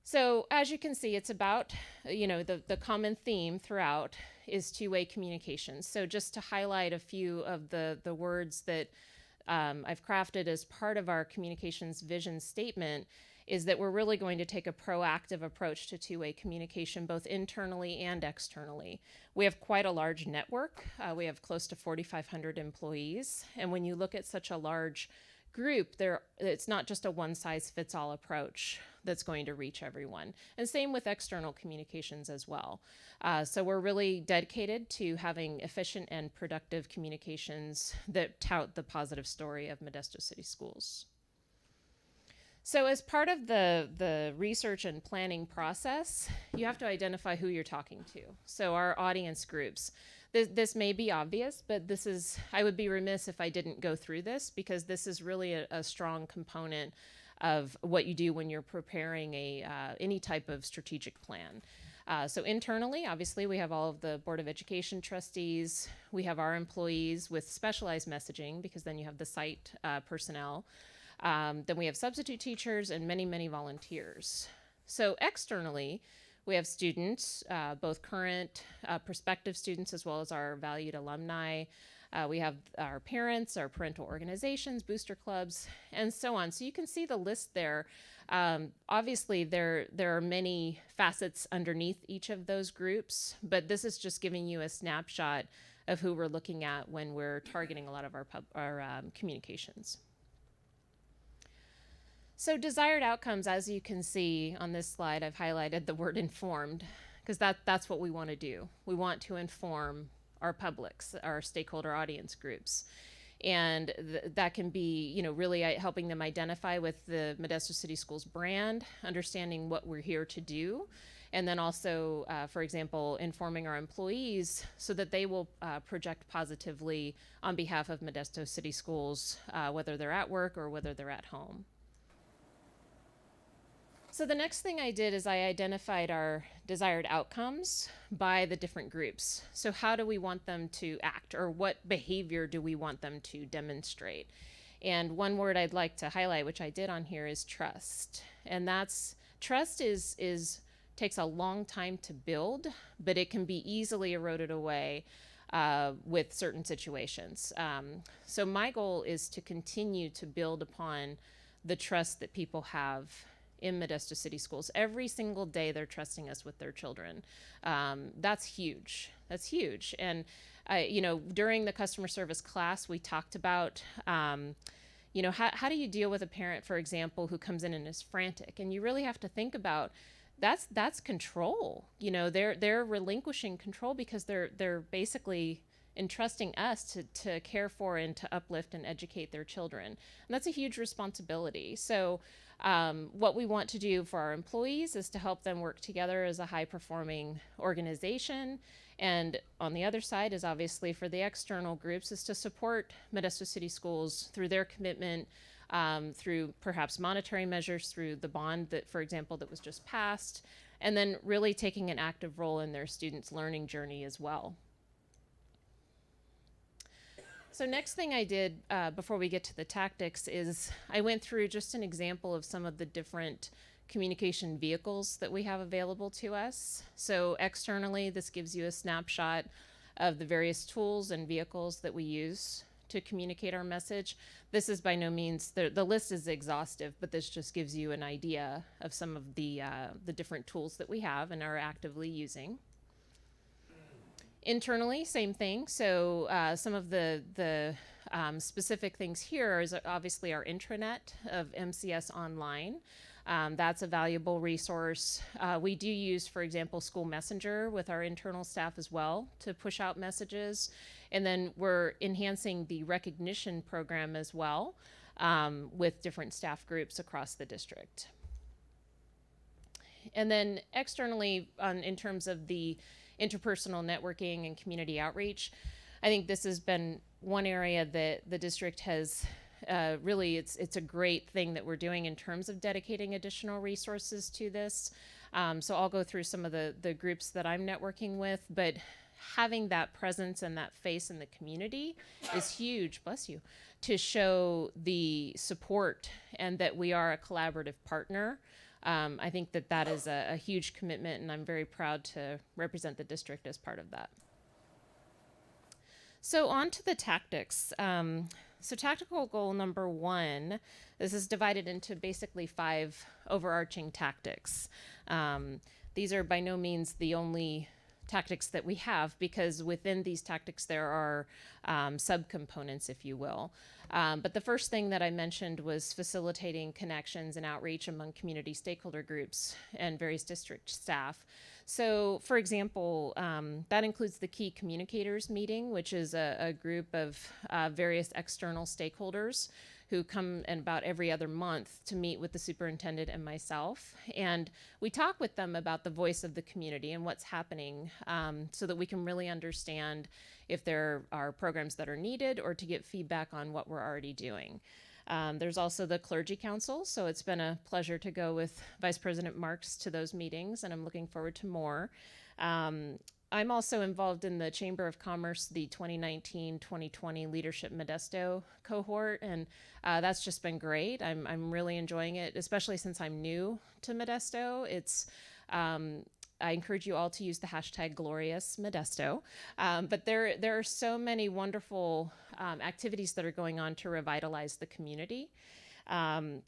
So as you can see, it's about, the common theme throughout is 2-way communication. So just to highlight a few of the words that I've crafted as part of our communications vision statement, is that we're really going to take a proactive approach to 2-way communication, both internally and externally. We have quite a large network. We have close to 4,500 employees. And when you look at such a large group, it's not just a one-size-fits-all approach that's going to reach everyone. And same with external communications as well. So we're really dedicated to having efficient and productive communications that tout the positive story of Modesto City Schools. So as part of the research and planning process, you have to identify who you're talking to. So our audience groups. This may be obvious, but I would be remiss if I didn't go through this, because this is really a strong component of what you do when you're preparing any type of strategic plan. So internally, obviously, we have all of the Board of Education trustees. We have our employees with specialized messaging, because then you have the site personnel. Then we have substitute teachers and many, many volunteers. So externally, we have students, both current, prospective students, as well as our valued alumni. We have our parents, our parental organizations, booster clubs, and so on. So you can see the list there. Obviously, there are many facets underneath each of those groups, but this is just giving you a snapshot of who we're looking at when we're targeting a lot of our communications. So desired outcomes, as you can see on this slide, I've highlighted the word informed, because that's what we want to do. We want to inform our publics, our stakeholder audience groups. And that can be, really helping them identify with the Modesto City Schools brand, understanding what we're here to do, and then also, for example, informing our employees so that they will project positively on behalf of Modesto City Schools, whether they're at work or whether they're at home. So the next thing I did is I identified our desired outcomes by the different groups. So how do we want them to act, or what behavior do we want them to demonstrate? And one word I'd like to highlight, which I did on here, is trust. And trust takes a long time to build, but it can be easily eroded away with certain situations. So my goal is to continue to build upon the trust that people have in Modesto City Schools. Every single day they're trusting us with their children. That's huge. That's huge. And during the customer service class, we talked about how do you deal with a parent, for example, who comes in and is frantic? And you really have to think about that's control. They're relinquishing control because they're basically entrusting us to care for and to uplift and educate their children. And that's a huge responsibility. So what we want to do for our employees is to help them work together as a high-performing organization. And on the other side is obviously for the external groups is to support Modesto City Schools through their commitment, through perhaps monetary measures, through the bond that, for example, that was just passed, and then really taking an active role in their students' learning journey as well. So next thing I did before we get to the tactics is I went through just an example of some of the different communication vehicles that we have available to us. So externally, this gives you a snapshot of the various tools and vehicles that we use to communicate our message. This is by no means, the list is exhaustive, but this just gives you an idea of some of the different tools that we have and are actively using. Internally, same thing. So some of the specific things here is obviously our intranet of MCS Online. That's a valuable resource. We do use, for example, School Messenger with our internal staff as well to push out messages. And then we're enhancing the recognition program as well with different staff groups across the district. And then externally, in terms of the interpersonal networking and community outreach, I think this has been one area that the district has really, it's a great thing that we're doing in terms of dedicating additional resources to this. So I'll go through some of the groups that I'm networking with, but having that presence and that face in the community is huge, bless you, to show the support and that we are a collaborative partner. I think that is a huge commitment, and I'm very proud to represent the district as part of that. So on to the tactics. So tactical goal number 1, this is divided into basically 5 overarching tactics. These are by no means the only tactics that we have, because within these tactics there are subcomponents, if you will. But the first thing that I mentioned was facilitating connections and outreach among community stakeholder groups and various district staff. So, for example, that includes the Key Communicators meeting, which is a group of various external stakeholders who come in about every other month to meet with the superintendent and myself. And we talk with them about the voice of the community and what's happening so that we can really understand if there are programs that are needed or to get feedback on what we're already doing. There's also the Clergy Council, so it's been a pleasure to go with Vice President Marks to those meetings, and I'm looking forward to more. I'm also involved in the Chamber of Commerce, the 2019-2020 Leadership Modesto cohort, and that's just been great. I'm really enjoying it, especially since I'm new to Modesto. I encourage you all to use the hashtag #GloriousModesto. But there are so many wonderful activities that are going on to revitalize the community.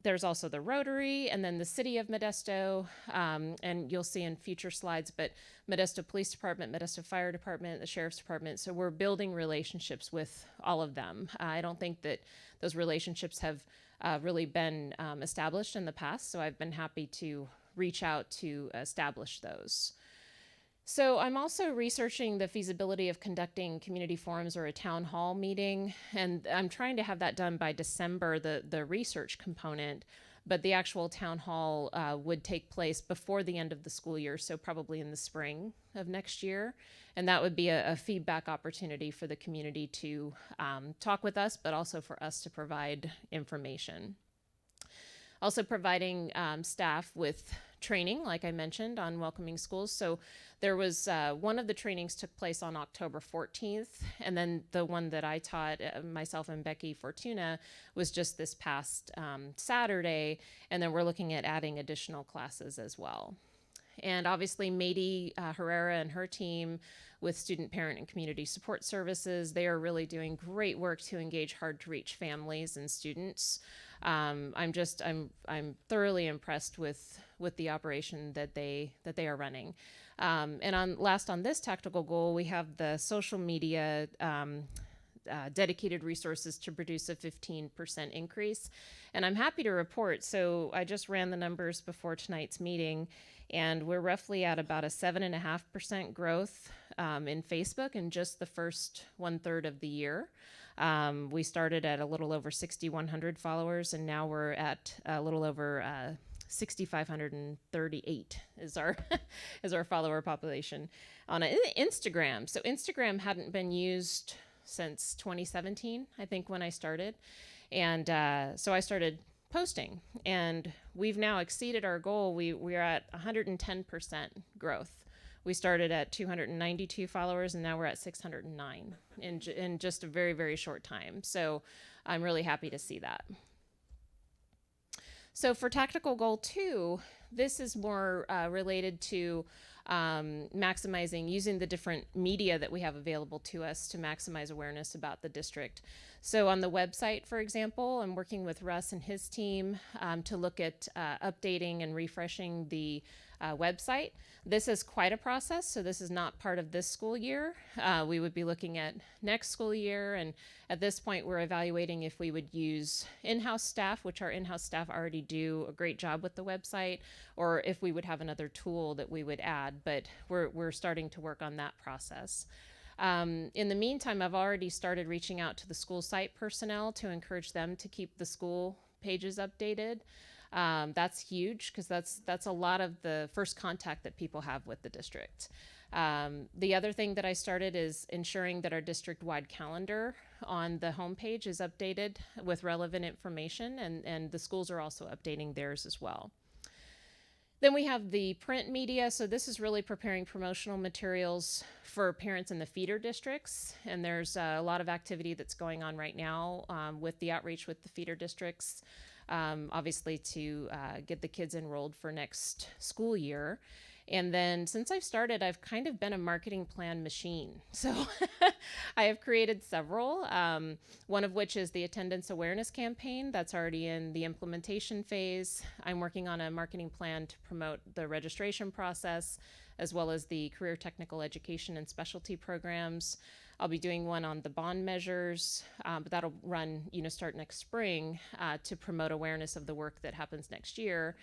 There's also the Rotary and then the City of Modesto, and you'll see in future slides, but Modesto Police Department, Modesto Fire Department, the Sheriff's Department. So we're building relationships with all of them. I don't think that those relationships have really been established in the past, so I've been happy to reach out to establish those. So I'm also researching the feasibility of conducting community forums or a town hall meeting, and I'm trying to have that done by December, the research component, but the actual town hall would take place before the end of the school year, so probably in the spring of next year, and that would be a feedback opportunity for the community to talk with us, but also for us to provide information. Also providing staff with training, like I mentioned, on welcoming schools. So there was one of the trainings took place on October 14th, and then the one that I taught, myself and Becky Fortuna, was just this past Saturday, and then we're looking at adding additional classes as well. And obviously Mady Herrera and her team with student, parent, and community support services, they are really doing great work to engage hard to reach families and students. I'm thoroughly impressed with the operation that they are running. And last on this tactical goal, we have the social media dedicated resources to produce a 15% increase. And I'm happy to report, so I just ran the numbers before tonight's meeting, and we're roughly at about a 7.5% growth in Facebook in just the first 1/3 of the year. We started at a little over 6,100 followers, and now we're at a little over 6,538 is our is our follower population on Instagram. So Instagram hadn't been used since 2017, I think, when I started, and so I started posting, and we've now exceeded our goal. We're at 110% growth. We started at 292 followers, and now we're at 609 in just a very, very short time. So I'm really happy to see that. So for tactical goal 2, this is more related to maximizing, using the different media that we have available to us to maximize awareness about the district. So on the website, for example, I'm working with Russ and his team to look at updating and refreshing the website. This is quite a process, so this is not part of this school year. We would be looking at next school year, and at this point we're evaluating if we would use in-house staff, which our in-house staff already do a great job with the website, or if we would have another tool that we would add, but we're starting to work on that process. In the meantime, I've already started reaching out to the school site personnel to encourage them to keep the school pages updated. That's huge because that's a lot of the first contact that people have with the district. The other thing that I started is ensuring that our district-wide calendar on the homepage is updated with relevant information, and the schools are also updating theirs as well. Then we have the print media. So this is really preparing promotional materials for parents in the feeder districts. And there's a lot of activity that's going on right now with the outreach with the feeder districts, obviously to get the kids enrolled for next school year. And then since I've started, I've kind of been a marketing plan machine. So I have created several, one of which is the attendance awareness campaign that's already in the implementation phase. I'm working on a marketing plan to promote the registration process, as well as the career technical education and specialty programs. I'll be doing one on the bond measures, but that'll run, start next spring to promote awareness of the work that happens next year.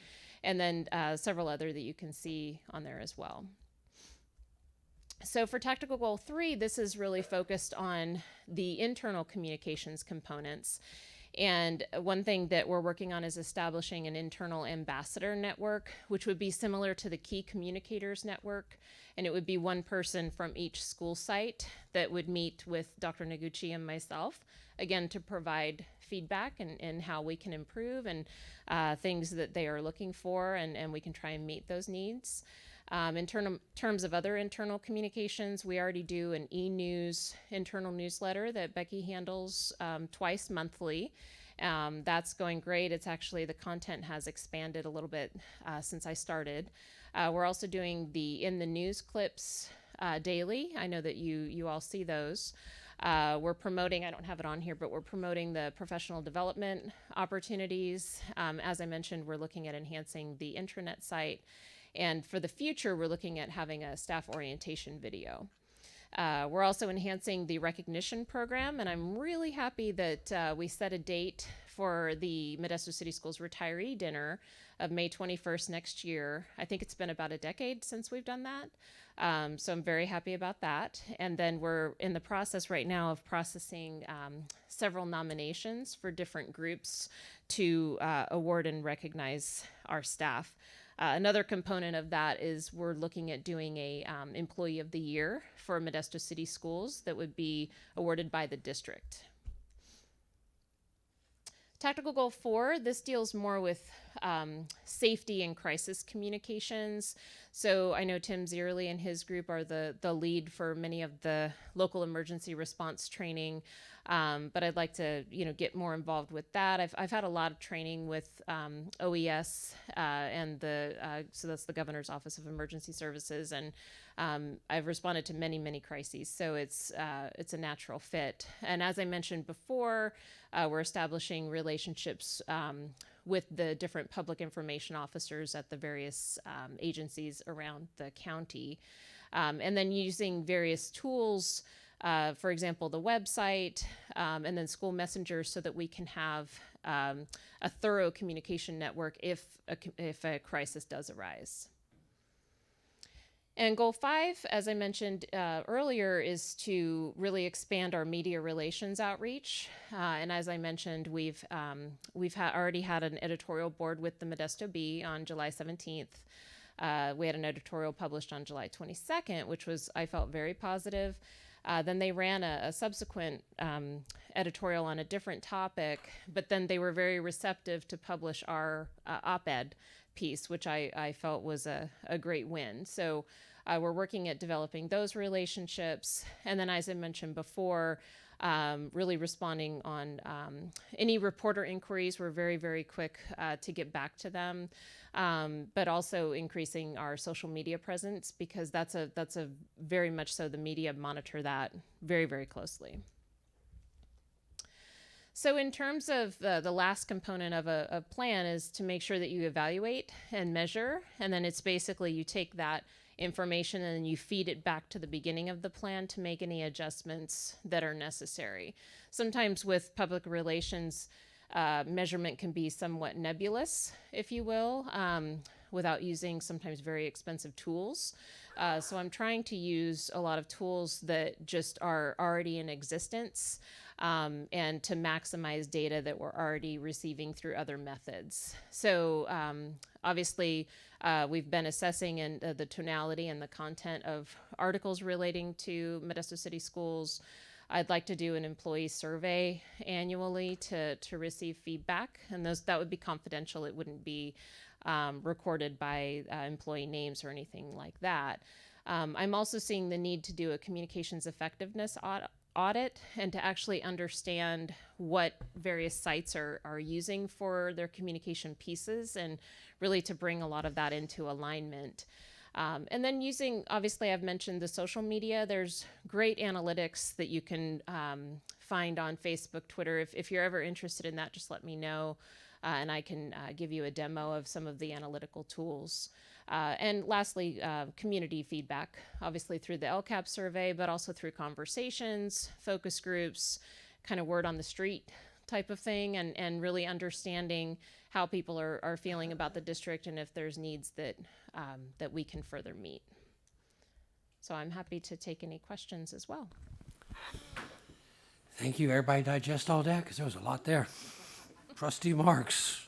And then several other that you can see on there as well. So for tactical goal 3, this is really focused on the internal communications components. And one thing that we're working on is establishing an internal ambassador network, which would be similar to the Key Communicators Network. And it would be one person from each school site that would meet with Dr. Noguchi and myself, again, to provide feedback and how we can improve and things that they are looking for, and we can try and meet those needs. In terms of other internal communications, we already do an e-news internal newsletter that Becky handles twice monthly. That's going great. It's actually, the content has expanded a little bit since I started. We're also doing the In the News clips daily. I know that you all see those. We're promoting, I don't have it on here, but we're promoting the professional development opportunities. As I mentioned, we're looking at enhancing the intranet site. And for the future, we're looking at having a staff orientation video. We're also enhancing the recognition program, and I'm really happy that we set a date for the Modesto City Schools retiree dinner of May 21st next year. I think it's been about a decade since we've done that. So I'm very happy about that. And then we're in the process right now of processing several nominations for different groups to award and recognize our staff. Another component of that is we're looking at doing a Employee of the Year for Modesto City Schools that would be awarded by the district. Tactical Goal 4, this deals more with safety and crisis communications. So I know Tim Zierli and his group are the lead for many of the local emergency response training. But I'd like to, get more involved with that. I've had a lot of training with OES and so that's the Governor's Office of Emergency Services, and I've responded to many, many crises. So it's a natural fit. And as I mentioned before, we're establishing relationships with the different public information officers at the various agencies around the county, and then using various tools. For example, the website, and then school messengers, so that we can have a thorough communication network if a crisis does arise. And Goal 5, as I mentioned earlier, is to really expand our media relations outreach. And as I mentioned, we've already had an editorial board with the Modesto Bee on July 17th. We had an editorial published on July 22nd, which I felt very positive. Then they ran a subsequent editorial on a different topic, but then they were very receptive to publish our op-ed piece, which I felt was a great win. So we're working at developing those relationships. And then, as I mentioned before, really responding on any reporter inquiries. We're very, very quick to get back to them, but also increasing our social media presence, because that's a very much so, the media monitor that very, very closely. So in terms of the last component of a plan is to make sure that you evaluate and measure, and then it's basically you take that information and you feed it back to the beginning of the plan to make any adjustments that are necessary. Sometimes with public relations, measurement can be somewhat nebulous, if you will, without using sometimes very expensive tools. So I'm trying to use a lot of tools that just are already in existence, and to maximize data that we're already receiving through other methods. So obviously, we've been assessing the tonality and the content of articles relating to Modesto City Schools. I'd like to do an employee survey annually to receive feedback, and that would be confidential. It wouldn't be recorded by employee names or anything like that. I'm also seeing the need to do a communications effectiveness audit and to actually understand what various sites are using for their communication pieces, and really to bring a lot of that into alignment. And then using, obviously I've mentioned the social media. There's great analytics that you can find on Facebook, Twitter. If you're ever interested in that, just let me know, and I can give you a demo of some of the analytical tools. And lastly, community feedback, obviously through the LCAP survey, but also through conversations, focus groups, kind of word on the street type of thing, and really understanding how people are feeling about the district and if there's needs that we can further meet. So I'm happy to take any questions as well. Thank you. Everybody digest all that, because there was a lot there. Trustee Marks.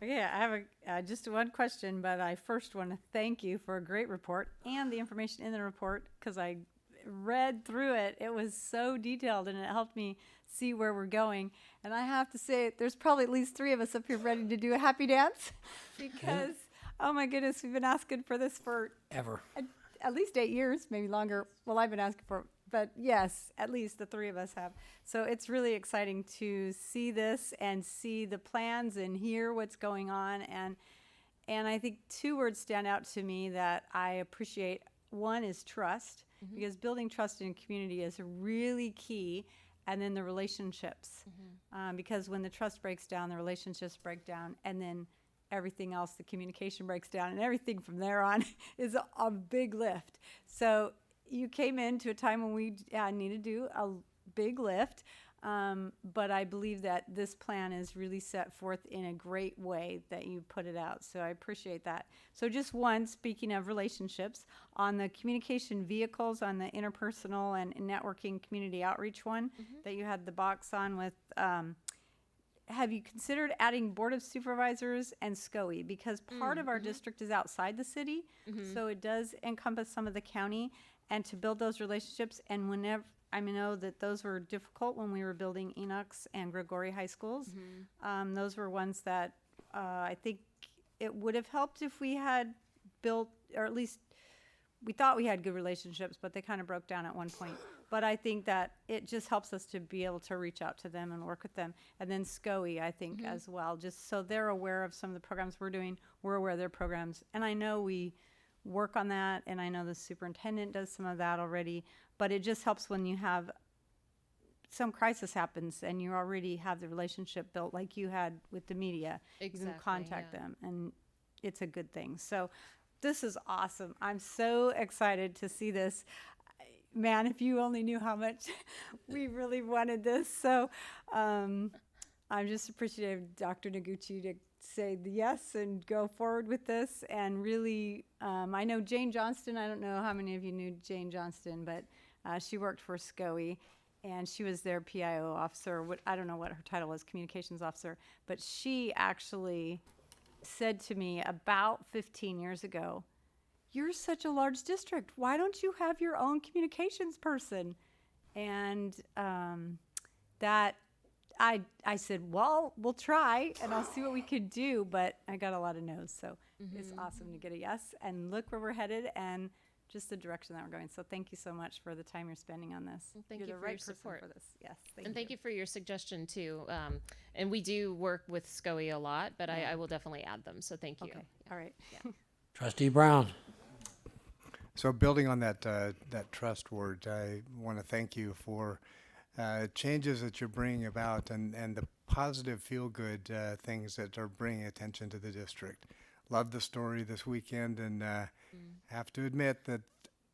Okay, I have just one question, but I first want to thank you for a great report and the information in the report, because I read through it. It was so detailed, and it helped me see where we're going. And I have to say, there's probably at least 3 of us up here ready to do a happy dance, because Oh my goodness, we've been asking for this for Ever. at least 8 years, maybe longer. Well, I've been asking for, but yes, at least the three of us have. So it's really exciting to see this and see the plans and hear what's going on. And I think two words stand out to me that I appreciate. One is trust, because building trust in a community is really key. And then the relationships, because when the trust breaks down, the relationships break down, and then everything else, the communication breaks down, and everything from there on is a big lift. So you came into a time when we need to do a big lift, but I believe that this plan is really set forth in a great way that you put it out. So I appreciate that. So just one, speaking of relationships, on the communication vehicles, on the interpersonal and networking community outreach one that you had the box on with, have you considered adding Board of Supervisors and SCOE? Because part of our district is outside the city, so it does encompass some of the county, and to build those relationships. And whenever, I know that those were difficult when we were building Enoch's and Gregory high schools. Those were ones that I think it would have helped if we had built, or at least we thought we had good relationships, but they kind of broke down at one point. But I think that it just helps us to be able to reach out to them and work with them. And then SCOE, I think, as well, just so they're aware of some of the programs we're doing. We're aware of their programs. And I know we work on that, and I know the superintendent does some of that already. But it just helps when you have some crisis happens and you already have the relationship built like you had with the media. You can contact them, and it's a good thing. So this is awesome. I'm so excited to see this. Man, if you only knew how much we really wanted this. So I'm just appreciative of Dr. Noguchi to say the yes and go forward with this. And really, I know Jane Johnston. I don't know how many of you knew Jane Johnston, but she worked for SCOE, and she was their PIO officer. I don't know what her title was, communications officer. But she actually said to me about 15 years ago, "You're such a large district. Why don't you have your own communications person?" And that I said, "Well, we'll try, and I'll see what we could do." But I got a lot of no's, so it's awesome to get a yes. And look where we're headed, and just the direction that we're going. So thank you so much for the time you're spending on this. Thank You're you the for right your person support. for this. Yes, And thank you for your suggestion too. And we do work with SCOE a lot, but I will definitely add them. So thank you. Okay. All right. Trustee Brown. So building on that that trust word, I want to thank you for changes that you're bringing about and the positive feel-good things that are bringing attention to the district. Loved the story this weekend, and have to admit that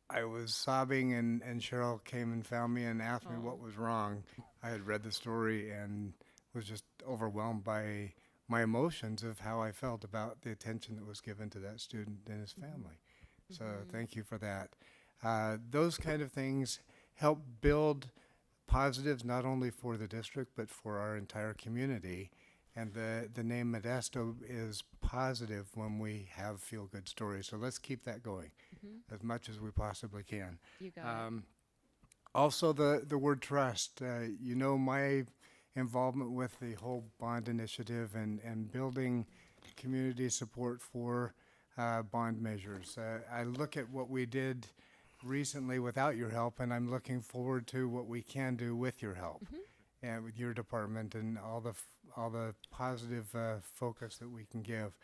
I was sobbing, and Cheryl came and found me and asked me what was wrong. I had read the story and was just overwhelmed by my emotions of how I felt about the attention that was given to that student and his family. So thank you for that. Those kind of things help build positives not only for the district but for our entire community. And the name Modesto is positive when we have feel-good stories. So let's keep that going as much as we possibly can. You got it. Also, the word trust. You know, my involvement with the whole bond initiative and building community support for bond measures. I look at what we did recently without your help, and I'm looking forward to what we can do with your help and with your department and all the positive focus that we can give.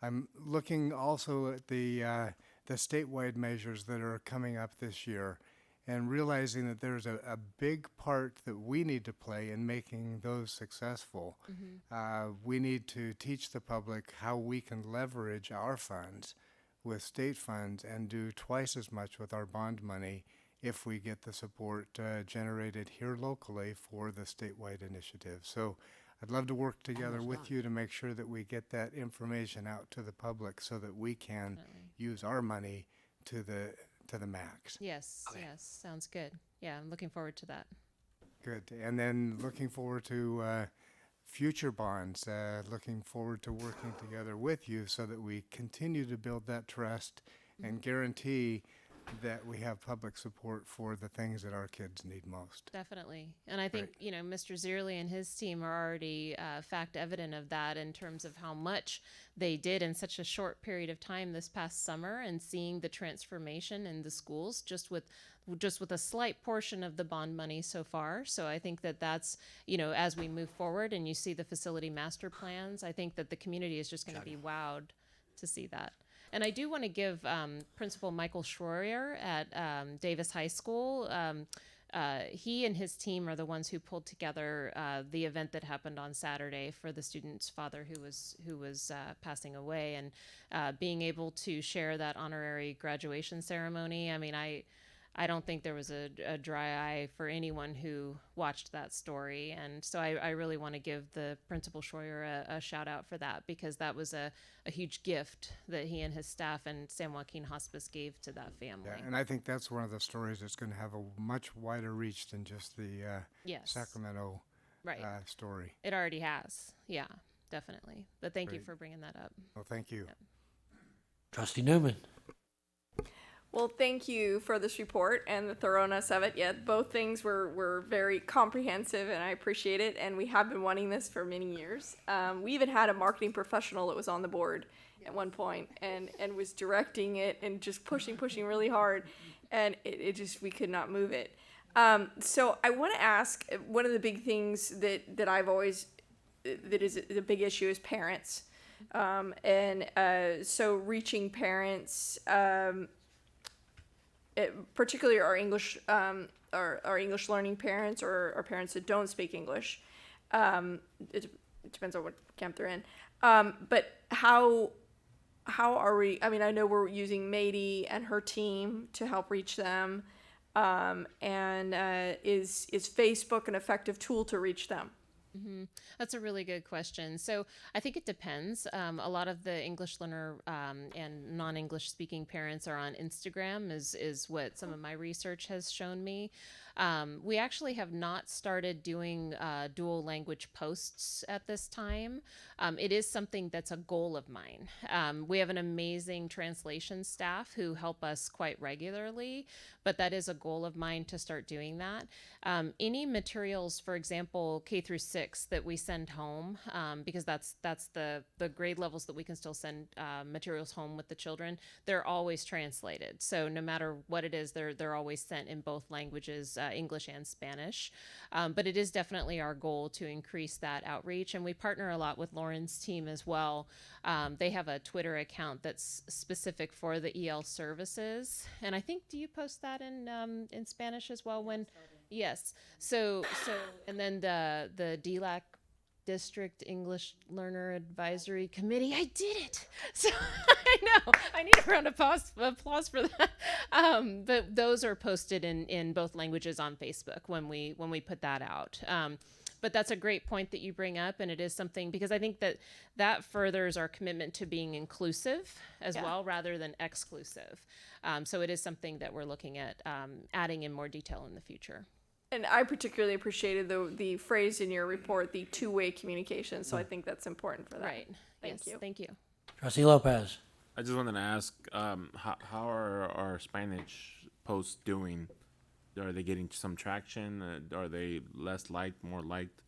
I'm looking also at the statewide measures that are coming up this year, and realizing that there's a big part that we need to play in making those successful. We need to teach the public how we can leverage our funds with state funds and do twice as much with our bond money if we get the support generated here locally for the statewide initiative. So I'd love to work together with you to make sure that we get that information out to the public so that we can use our money to the max. Yes, yes, sounds good. Yeah, I'm looking forward to that. Good. And then looking forward to future bonds, looking forward to working together with you so that we continue to build that trust and guarantee that we have public support for the things that our kids need most. Definitely. And I think, you know, Mr. Zierli and his team are already fact evident of that in terms of how much they did in such a short period of time this past summer, and seeing the transformation in the schools just with a slight portion of the bond money so far. So I think that that's, you know, as we move forward and you see the facility master plans, I think that the community is just going to be wowed to see that. And I do want to give Principal Michael Schroyer at Davis High School. He and his team are the ones who pulled together the event that happened on Saturday for the student's father who was passing away, and being able to share that honorary graduation ceremony. I mean, I don't think there was a dry eye for anyone who watched that story. And so I really want to give the Principal Schroyer a shout out for that, because that was a huge gift that he and his staff and San Joaquin Hospice gave to that family. Yeah, and I think that's one of the stories that's going to have a much wider reach than just the Sacramento story. It already has. Yeah, definitely. But thank you for bringing that up. Well, thank you. Yeah. Trustee Newman. Well, thank you for this report and the thoroughness of it. Yeah, both things were very comprehensive, and I appreciate it. And we have been wanting this for many years. We even had a marketing professional that was on the board at one point and was directing it and just pushing really hard. And it just, we could not move it. So I want to ask, one of the big things that I've always, that is the big issue is parents. So reaching parents, particularly our English learning parents, or parents that don't speak English. It depends on what camp they're in. But how are we? I mean, I know we're using Mady and her team to help reach them. Is Facebook an effective tool to reach them? Mm-hmm. That's a really good question. So I think it depends. A lot of the English learner and non-English speaking parents are on Instagram, is what some of my research has shown me. We actually have not started doing dual language posts at this time. It is something that's a goal of mine. We have an amazing translation staff who help us quite regularly, but that is a goal of mine to start doing that. Any materials, for example, K through 6 that we send home, because that's the grade levels that we can still send materials home with the children, they're always translated. So no matter what it is, they're always sent in both languages, English and Spanish. But it is definitely our goal to increase that outreach, and we partner a lot with Lauren's team as well. They have a Twitter account that's specific for the EL services, and I think, do you post that in Spanish as well? Yes. So and then the DLAC District English Learner Advisory Committee. I did it. So I know I need a round of applause for that. But those are posted in both languages on Facebook when we put that out. But that's a great point that you bring up, and it is something, because I think that furthers our commitment to being inclusive as well, rather than exclusive. So it is something that we're looking at adding in more detail in the future. And I particularly appreciated the phrase in your report, the two-way communication. So I think that's important for that. Right. Thank you. Thank you. Trustee Lopez. I just wanted to ask, how are our Spanish posts doing? Are they getting some traction? Are they less liked, more liked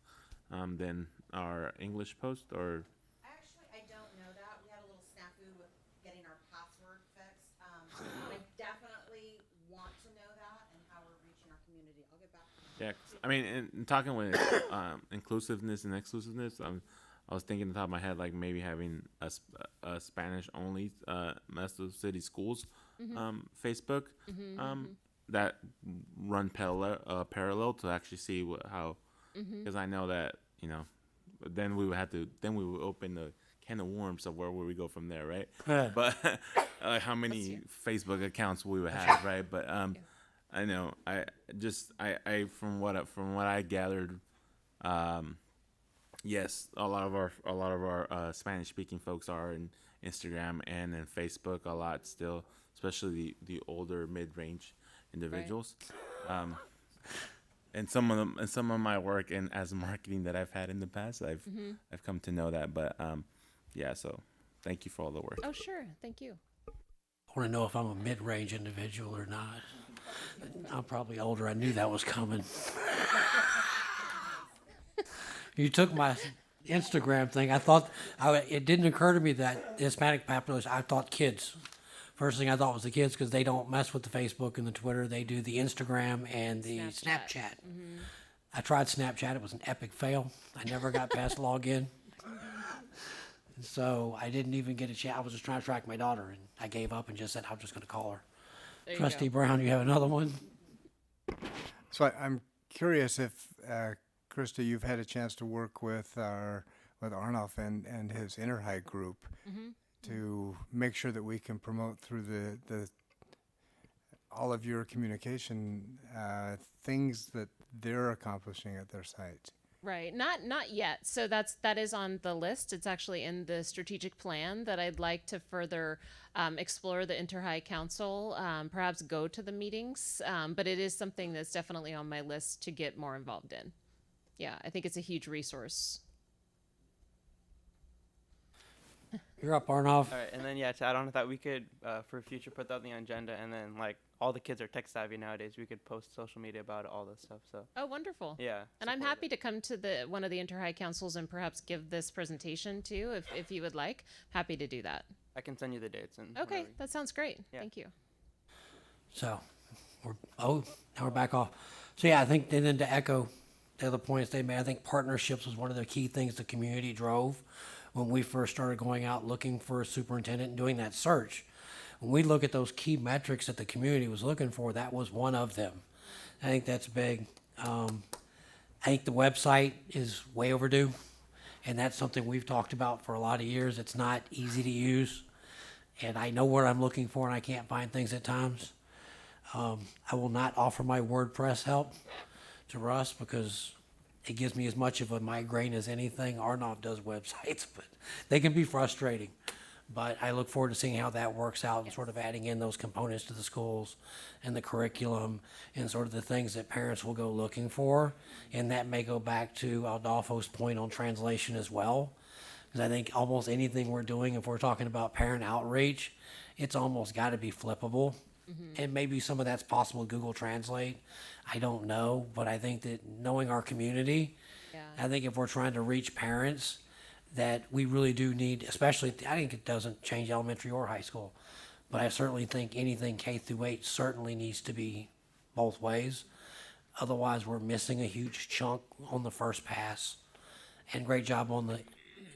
than our English post? Or Actually, I don't know that. We had a little snafu with getting our password fixed. I definitely want to know that and how we're reaching our community. I'll get back to you. yeah, 'cause, I mean, in talking with inclusiveness and exclusiveness, I was thinking on top of my head, like maybe having a Spanish only Mesto City Schools Facebook that run parallel to actually see how, because I know that, you know, then we would open the can of worms of where we go from there, right? But how many Facebook accounts we would have, right? But I know I from what I gathered, yes, a lot of our Spanish speaking folks are in Instagram and in Facebook a lot still, especially the older mid-range individuals. Right. And some of my work and as marketing that I've had in the past, I've come to know that. But yeah, so thank you for all the work. Oh, sure. Thank you. I want to know if I'm a mid-range individual or not. I'm probably older. I knew that was coming. You took my Instagram thing. It didn't occur to me that Hispanic population, I thought kids. First thing I thought was the kids because they don't mess with the Facebook and the Twitter. They do the Instagram and the Snapchat. I tried Snapchat. It was an epic fail. I never got past login. So I didn't even get a chance. I was just trying to track my daughter, and I gave up and just said, I'm just going to call her. There you Trustee go. Brown, you have another one? So I'm curious if, Krista, you've had a chance to work with Arnoff and his interhigh group to make sure that we can promote through the all of your communication things that they're accomplishing at their site. Right. Not yet. So that is on the list. It's actually in the strategic plan that I'd like to further explore the Interhigh Council, perhaps go to the meetings. But it is something that's definitely on my list to get more involved in. Yeah, I think it's a huge resource. You're up, Arnoff. All right, and then to add on to that, we could for future put that on the agenda, and then like all the kids are tech savvy nowadays. We could post social media about all this stuff. So Oh, wonderful. yeah, And I'm happy to come to one of the Interhigh Councils and perhaps give this presentation too, if you would like. Happy to do that. I can send you the dates and Okay, whatever. that sounds great. Yeah. Thank you. So, now we're back off. So yeah, I think, and then to echo the other points they made, I think partnerships was one of the key things the community drove when we first started going out looking for a superintendent and doing that search. When we look at those key metrics that the community was looking for, that was one of them. I think that's big. I think the website is way overdue, and that's something we've talked about for a lot of years. It's not easy to use, and I know what I'm looking for, and I can't find things at times. I will not offer my WordPress help to Russ because it gives me as much of a migraine as anything. Arnoff does websites, but they can be frustrating. But I look forward to seeing how that works out and sort of adding in those components to the schools and the curriculum and sort of the things that parents will go looking for. And that may go back to Adolfo's point on translation as well. Because I think almost anything we're doing, if we're talking about parent outreach, it's almost got to be flippable. And maybe some of that's possible with Google Translate. I don't know. But I think that knowing our community, I think if we're trying to reach parents, that we really do need, especially, I think it doesn't change elementary or high school, but I certainly think anything K through 8 certainly needs to be both ways. Otherwise, we're missing a huge chunk on the first pass. And great job on the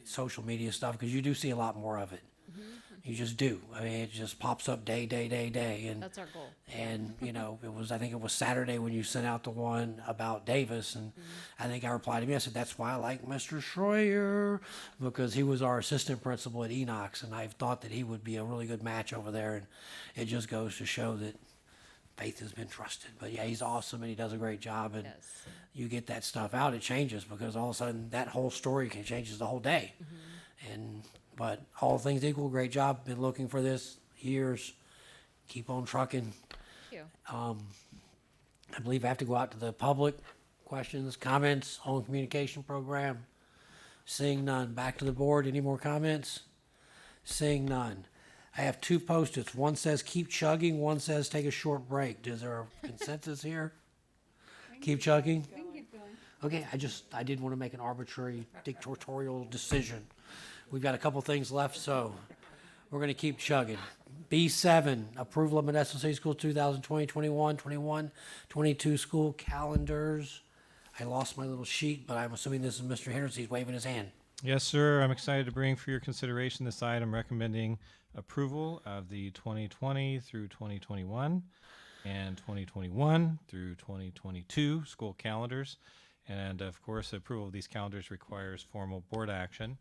social media stuff, because you do see a lot more of it. You just do. I mean, it just pops up day. And That's our goal. And, I think it was Saturday when you sent out the one about Davis. And I think I replied to me, I said, that's why I like Mr. Schroyer, because he was our assistant principal at Enox. And I thought that he would be a really good match over there. And it just goes to show that faith has been trusted. But yeah, he's awesome and he does a great job. And you get that stuff out, it changes, because all of a sudden that whole story changes the whole day. But all things equal, great job. Been looking for this years. Keep on trucking. Thank you. I believe I have to go out to the public. Questions, comments on communication program? Seeing none. Back to the board. Any more comments? Seeing none. I have 2 Post-its. One says keep chugging. One says take a short break. Is there a consensus here? Keep chugging? Okay, I didn't want to make an arbitrary dictatorial decision. We've got a couple things left, so we're going to keep chugging. B7, approval of Modesto City Schools 2020, 21, 22 school calendars. I lost my little sheet, but I'm assuming this is Mr. Henderson. He's waving his hand. Yes, sir. I'm excited to bring for your consideration this item recommending approval of the 2020 through 2021 and 2021 through 2022 school calendars. And of course, approval of these calendars requires formal board action.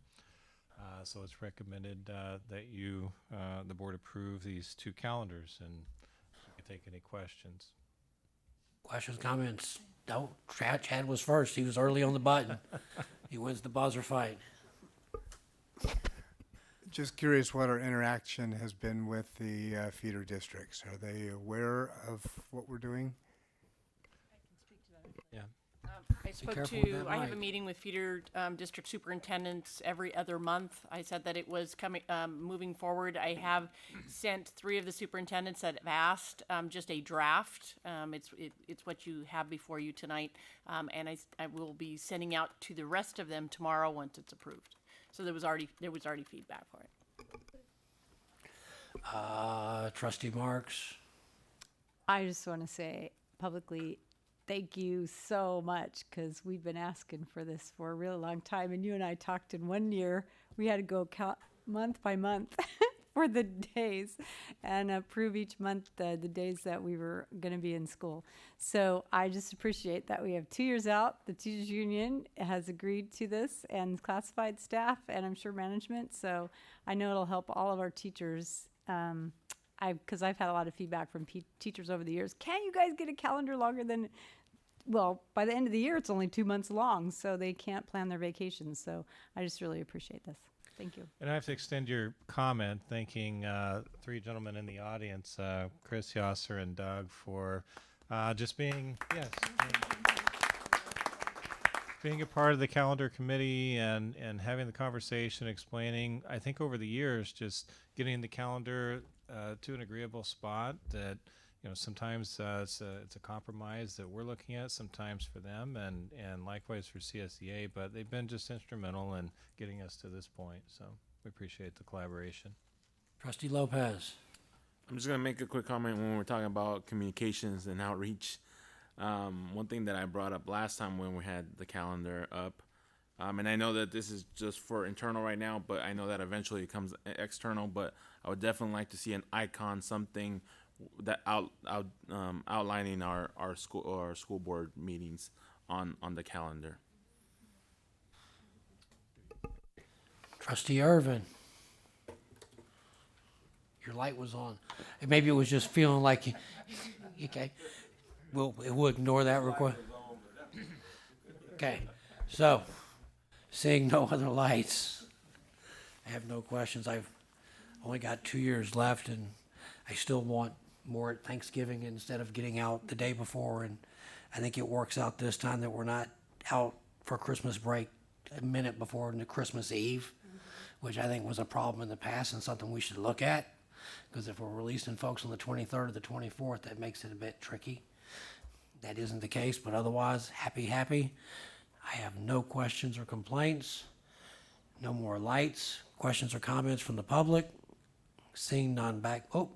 So it's recommended that the board approve these 2 calendars, and I can take any questions. Questions, comments? No, Chad was first. He was early on the button. He wins the buzzer fight. Just curious what our interaction has been with the feeder districts. Are they aware of what we're doing? Yeah. I spoke careful with that I have a mic. meeting with feeder district superintendents every other month. I said that it was coming, moving forward. I have sent 3 of the superintendents that have asked, just a draft. It's what you have before you tonight. And I will be sending out to the rest of them tomorrow once it's approved. So there was already feedback for it. Trustee Marks. I just want to say publicly, thank you so much, because we've been asking for this for a really long time. And you and I talked in one year, we had to go count month by month for the days and approve each month the days that we were going to be in school. So I just appreciate that we have 2 years out. The teachers union has agreed to this, and classified staff, and I'm sure management. So I know it'll help all of our teachers. Because I've had a lot of feedback from teachers over the years. Can you guys get a calendar longer than, well, by the end of the year, it's only 2 months long, so they can't plan their vacations. So I just really appreciate this. Thank you. And I have to extend your comment, thanking 3 gentlemen in the audience, Chris, Yasser, and Doug, for just being, being a part of the calendar committee and having the conversation, explaining, I think over the years, just getting the calendar to an agreeable spot that, sometimes it's a compromise that we're looking at sometimes for them and likewise for CSEA, but they've been just instrumental in getting us to this point. So we appreciate the collaboration. Trustee Lopez. I'm just gonna make a quick comment when we're talking about communications and outreach. One thing that I brought up last time when we had the calendar up, and I know that this is just for internal right now, but I know that eventually it comes external. But I would definitely like to see an icon, something that outlining our school board meetings on the calendar. Trustee Irvin. Your light was on. And maybe it was just feeling like you, okay. We'll ignore that request. Okay. So, seeing no other lights, I have no questions. I've only got 2 years left, and I still want more at Thanksgiving instead of getting out the day before. And I think it works out this time that we're not out for Christmas break a minute before the Christmas Eve, which I think was a problem in the past and something we should look at. Because if we're releasing folks on the 23rd or the 24th, that makes it a bit tricky. That isn't the case, but otherwise, happy. I have no questions or complaints. No more lights. Questions or comments from the public? Seeing none back. Oh,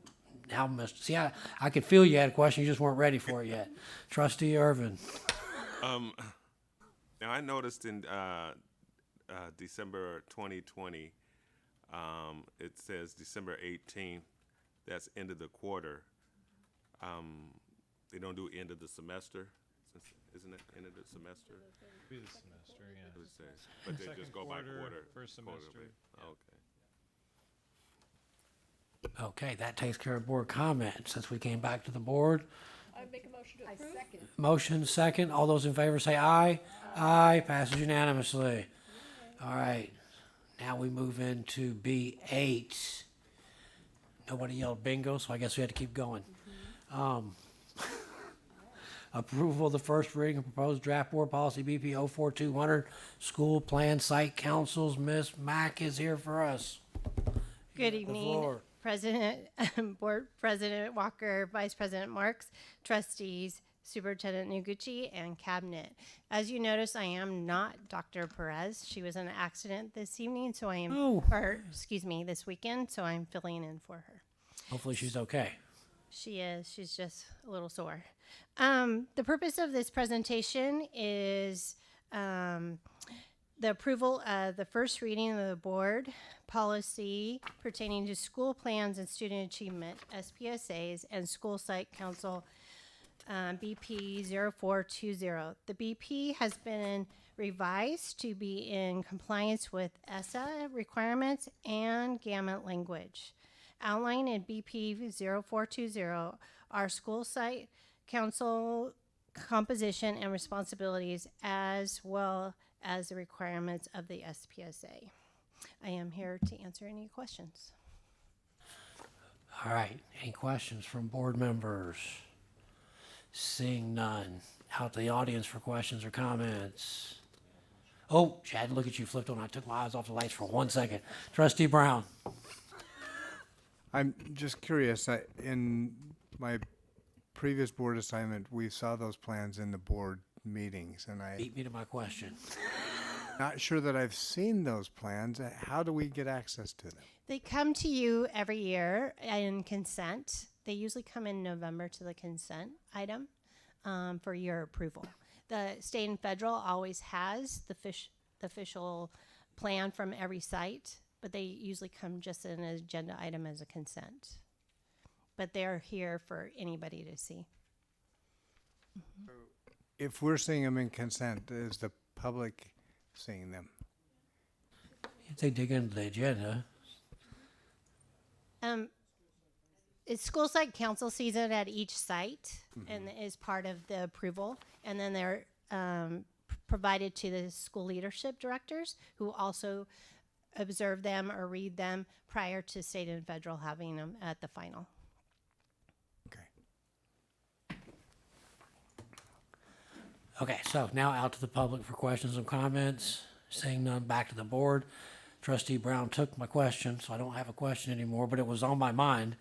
now missed. See, I could feel you had a question. You just weren't ready for it yet. Trustee Irvin. Now, I noticed in December 2020, it says December 18th. That's end of the quarter. They don't do end of the semester, isn't it? End of the semester. Be the semester, yeah. What it says. But they just go by quarter. First semester. Quarterly. Yeah. Okay. Okay, that takes care of board comment. Since we came back to the board, I make a motion to approve. motion second. All those in favor say aye. Aye. Passes unanimously. All right. Now we move into B8. Nobody yelled bingo, so I guess we had to keep going. Approval of the first reading of proposed draft board policy BP 04200, school plan site councils. Ms. Mack is here for us. Good The evening, floor. President, Board President Walker, Vice President Marks, trustees, Superintendent Noguchi, and Cabinet. As you notice, I am not Dr. Perez. She was in an accident this evening, so I am, this weekend, so I'm filling in for her. Hopefully she's okay. She is. She's just a little sore. The purpose of this presentation is the approval of the first reading of the board policy pertaining to school plans and student achievement, SPSAs, and school site council BP 0420. The BP has been revised to be in compliance with ESSA requirements and gamut language. Outlined in BP 0420 are school site council composition and responsibilities, as well as the requirements of the SPSA. I am here to answer any questions. All right. Any questions from board members? Seeing none. out to the audience for questions or comments. Oh, Chad, look at you flipped on. I took my eyes off the lights for 1 second. Trustee Brown. I'm just curious, in my previous board assignment, we saw those plans in the board meetings, and I Beat me to my question. not sure that I've seen those plans. How do we get access to them? They come to you every year in consent. They usually come in November to the consent item for your approval. The state and federal always has the official plan from every site, but they usually come just in an agenda item as a consent. But they're here for anybody to see. If we're seeing them in consent, is the public seeing them? If they dig into the agenda. It's school site council season at each site and is part of the approval. And then they're provided to the school leadership directors who also observe them or read them prior to state and federal having them at the final. Okay, so now out to the public for questions and comments. Seeing none, back to the board. Trustee Brown took my question, so I don't have a question anymore, but it was on my mind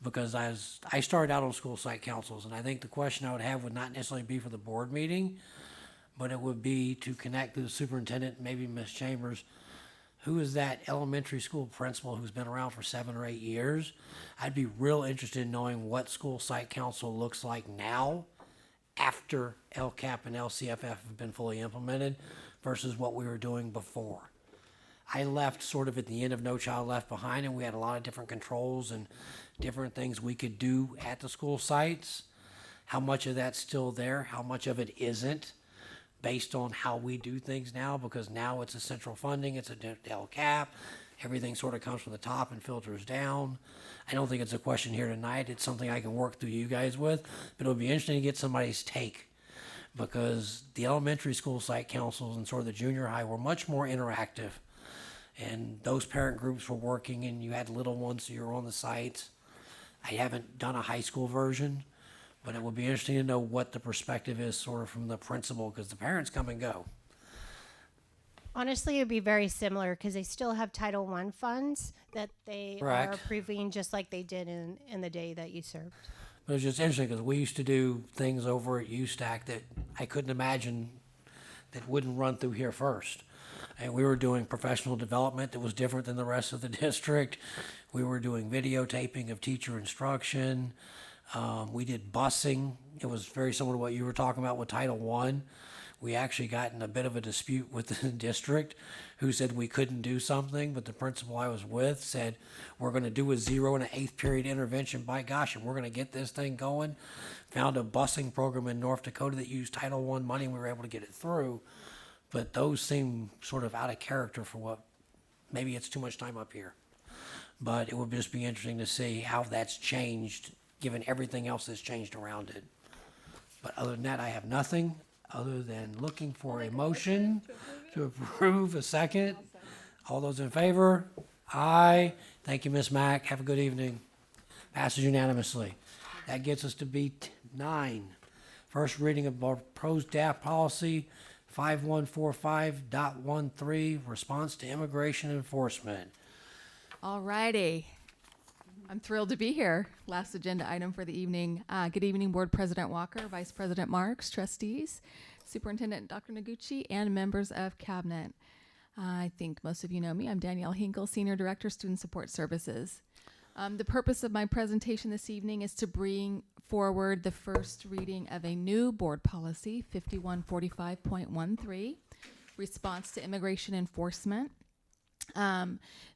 because I started out on school site councils, and I think the question I would have would not necessarily be for the board meeting, but it would be to connect to the superintendent, maybe Ms. Chambers. Who is that elementary school principal who's been around for 7 or 8 years? I'd be real interested in knowing what school site council looks like now after LCAP and LCFF have been fully implemented versus what we were doing before. I left sort of at the end of No Child Left Behind, and we had a lot of different controls and different things we could do at the school sites. How much of that's still there? How much of it isn't? Based on how we do things now, because now it's a central funding, it's a LCAP, everything sort of comes from the top and filters down. I don't think it's a question here tonight. It's something I can work through you guys with, but it'll be interesting to get somebody's take, because the elementary school site councils and sort of the junior high were much more interactive, and those parent groups were working, and you had little ones, so you were on the sites. I haven't done a high school version, but it would be interesting to know what the perspective is sort of from the principal, because the parents come and go. Honestly, it would be very similar because they still have Title I funds that they Correct. are approving just like they did in the day that you served. But it was just interesting because we used to do things over at USTAC that I couldn't imagine that wouldn't run through here first. And we were doing professional development that was different than the rest of the district. We were doing videotaping of teacher instruction. We did busing. It was very similar to what you were talking about with Title I. We actually got in a bit of a dispute with the district who said we couldn't do something, but the principal I was with said, we're going to do a 0 and an 8th period intervention, by gosh, and we're going to get this thing going. Found a busing program in North Dakota that used Title I money, and we were able to get it through. But those seem sort of out of character for what, maybe it's too much time up here. But it would just be interesting to see how that's changed, given everything else that's changed around it. But other than that, I have nothing other than looking for a motion to approve. A second. All those in favor? Aye. Thank you, Ms. Mack. Have a good evening. Passes unanimously. That gets us to B9. First reading of our proposed draft policy 5145.13, response to immigration enforcement. All righty. I'm thrilled to be here. Last agenda item for the evening. Good evening, Board President Walker, Vice President Marks, trustees, Superintendent Dr. Noguchi, and members of Cabinet. I think most of you know me. I'm Danielle Hinkle, Senior Director, Student Support Services. The purpose of my presentation this evening is to bring forward the first reading of a new board policy, 5145.13, response to immigration enforcement.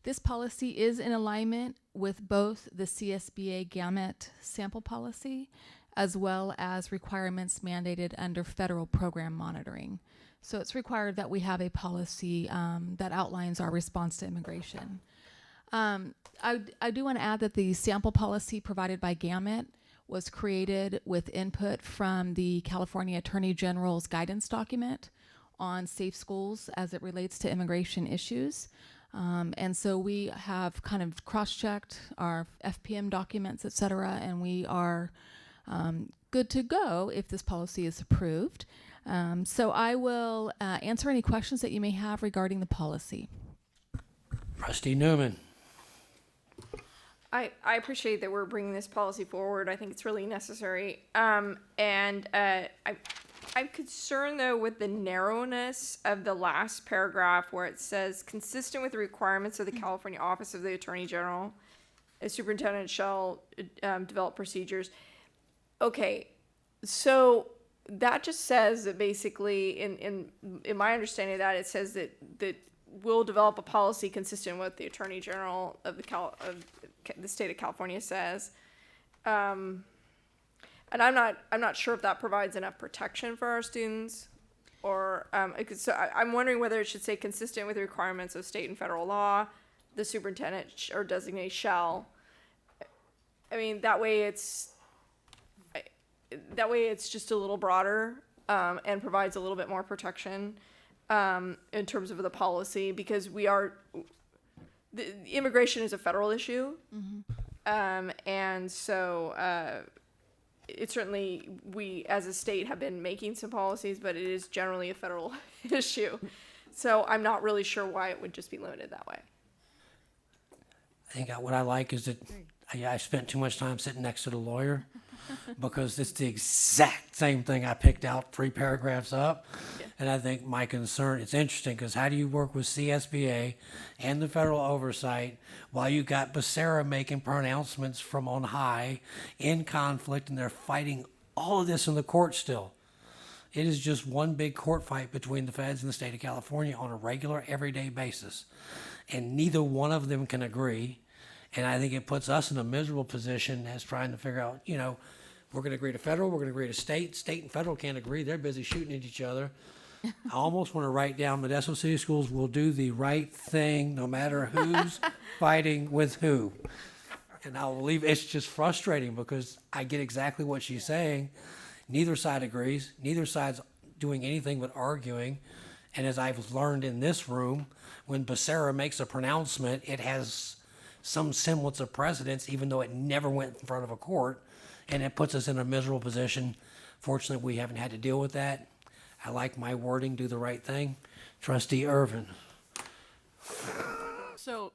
This policy is in alignment with both the CSBA gamut sample policy as well as requirements mandated under federal program monitoring. So it's required that we have a policy that outlines our response to immigration. I do want to add that the sample policy provided by gamut was created with input from the California Attorney General's guidance document on safe schools as it relates to immigration issues. And so we have kind of cross-checked our FPM documents, et cetera, and we are good to go if this policy is approved. So I will answer any questions that you may have regarding the policy. Trustee Newman. I appreciate that we're bringing this policy forward. I think it's really necessary. I'm concerned though with the narrowness of the last paragraph where it says consistent with the requirements of the California Office of the Attorney General, a superintendent shall develop procedures. Okay, so that just says that basically, in my understanding of that, it says that we'll develop a policy consistent with the Attorney General of the state of California says. And I'm not sure if that provides enough protection for our students, or so I'm wondering whether it should say consistent with the requirements of state and federal law, the superintendent or designate shall. I mean, that way it's just a little broader and provides a little bit more protection in terms of the policy, because the immigration is a federal issue. And so it certainly, we as a state have been making some policies, but it is generally a federal issue. So I'm not really sure why it would just be limited that way. I think what I like is that I spent too much time sitting next to the lawyer because it's the exact same thing I picked out 3 paragraphs up. Yeah. And I think my concern, it's interesting because how do you work with CSBA and the federal oversight while you got Becerra making pronouncements from on high in conflict, and they're fighting all of this in the court still? It is just one big court fight between the feds and the state of California on a regular, everyday basis. And neither one of them can agree. And I think it puts us in a miserable position as trying to figure out, we're going to agree to federal, we're going to agree to state. State and federal can't agree. They're busy shooting at each other. I almost want to write down Modesto City Schools will do the right thing no matter who's fighting with who. And I'll believe it's just frustrating because I get exactly what she's saying. Neither side agrees. Neither side's doing anything but arguing. And as I've learned in this room, when Becerra makes a pronouncement, it has some semblance of precedence, even though it never went in front of a court, and it puts us in a miserable position. Fortunately, we haven't had to deal with that. I like my wording, do the right thing. Trustee Irvin. So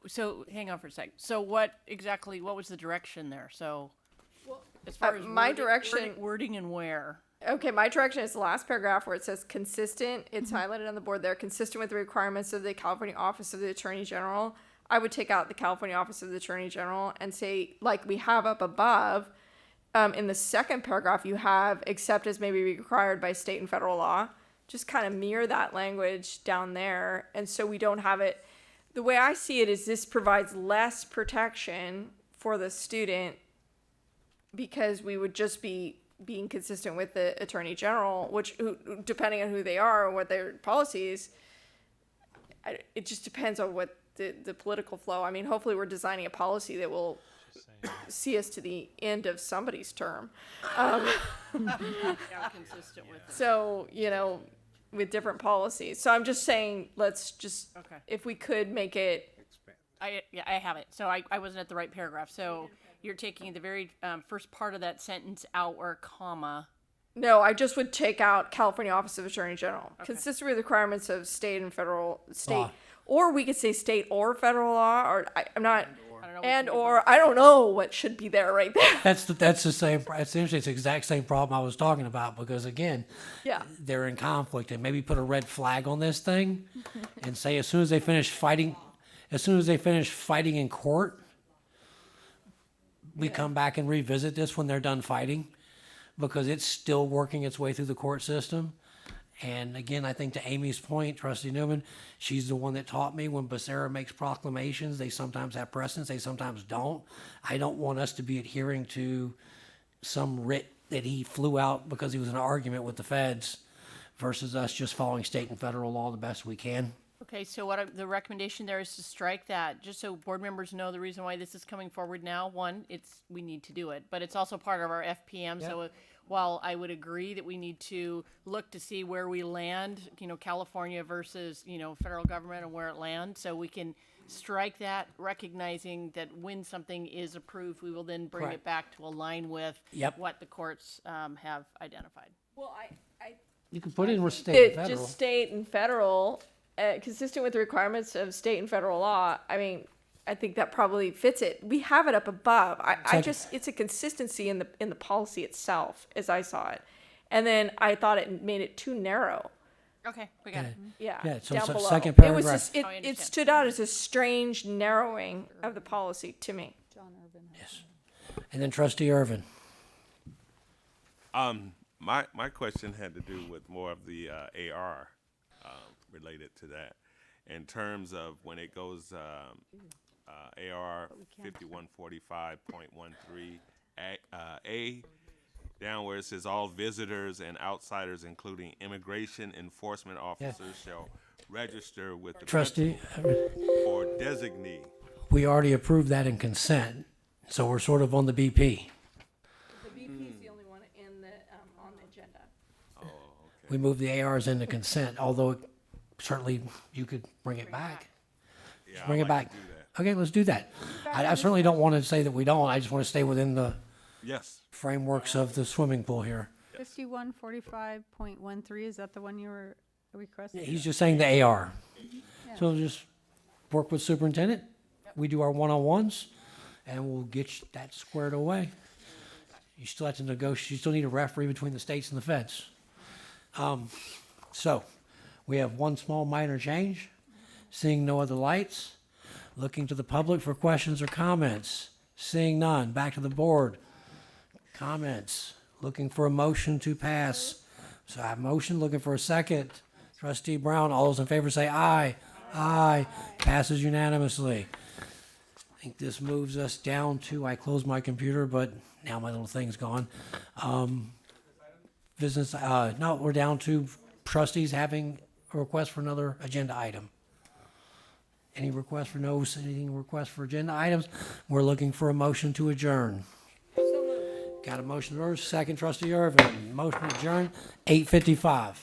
hang on for a sec. So what was the direction there? So as far as my wording and where? Okay, my direction is the last paragraph where it says consistent. It's highlighted on the board there. Consistent with the requirements of the California Office of the Attorney General. I would take out the California Office of the Attorney General and say, like we have up above, in the second paragraph, you have except as may be required by state and federal law. Just kind of mirror that language down there. And so we don't have it. The way I see it is this provides less protection for the student because we would just be being consistent with the Attorney General, who, depending on who they are and what their policies, it just depends on what the political flow. I mean, hopefully we're designing a policy that will see us to the end of somebody's term. Consistent with it. So, with different policies. So I'm just saying, let's just, if we could make it. I have it. So I wasn't at the right paragraph. So you're taking the very first part of that sentence out or a comma. No, I just would take out California Office of Attorney General. Consistent with the requirements of state and federal state. Or we could say state or federal law, or I'm not, I don't know what should be there right there. That's the same. It's interesting. It's the exact same problem I was talking about because again, they're in conflict, and maybe put a red flag on this thing, and say as soon as they finish fighting in court, we come back and revisit this when they're done fighting, because it's still working its way through the court system. And again, I think to Amy's point, Trustee Newman, she's the one that taught me when Becerra makes proclamations, they sometimes have precedence, they sometimes don't. I don't want us to be adhering to some writ that he flew out because he was in an argument with the feds versus us just following state and federal law the best we can. Okay, so the recommendation there is to strike that, just so board members know the reason why this is coming forward now. One, we need to do it, but it's also part of our FPM, so while I would agree that we need to look to see where we land, California versus, federal government and where it lands, so we can strike that, recognizing that when something is approved, we will then bring Correct. it back to align with Yep. what the courts have identified. Well, You can put in with state and it federal. just state and federal, consistent with the requirements of state and federal law. I mean, I think that probably fits it. We have it up above. It's a consistency in the policy itself, as I saw it. And then I thought it made it too narrow. Okay, we got it. Yeah, Yeah, so down below. second It was paragraph. just, it stood out as a strange narrowing of the policy to me. And then trustee Irvin. My question had to do with more of the AR related to that, in terms of when it goes AR 5145.13 A down where it says all visitors and outsiders, including immigration enforcement officers, shall register with the Trustee, principal or designee. we already approved that in consent, so we're sort of on the BP. The BP is the only one in the, on the agenda. We moved the ARs into consent, although certainly you could bring it back. Yeah, Bring I'd it like back. to do that. Okay, let's do that. I certainly don't want to say that we don't. I just want to stay within the Yes. frameworks of the swimming pool here. 5145.13, is that the one you were requesting? He's just saying the AR. So just work with superintendent. We do our one-on-ones, and we'll get that squared away. You still have to negotiate. You still need a referee between the states and the feds. So we have one small minor change. Seeing no other lights, looking to the public for questions or comments. Seeing none, back to the board. Comments, looking for a motion to pass. So I have motion, looking for a second. Trustee Brown, all those in favor say aye. Aye. Passes unanimously. I think this moves us down to, I closed my computer, but now my little thing's gone. Business, no, we're down to trustees having a request for another agenda item. Any request for anything request for agenda items? We're looking for a motion to adjourn. Got a motion to adjourn, second trustee Irvin. Motion to adjourn, 8:55.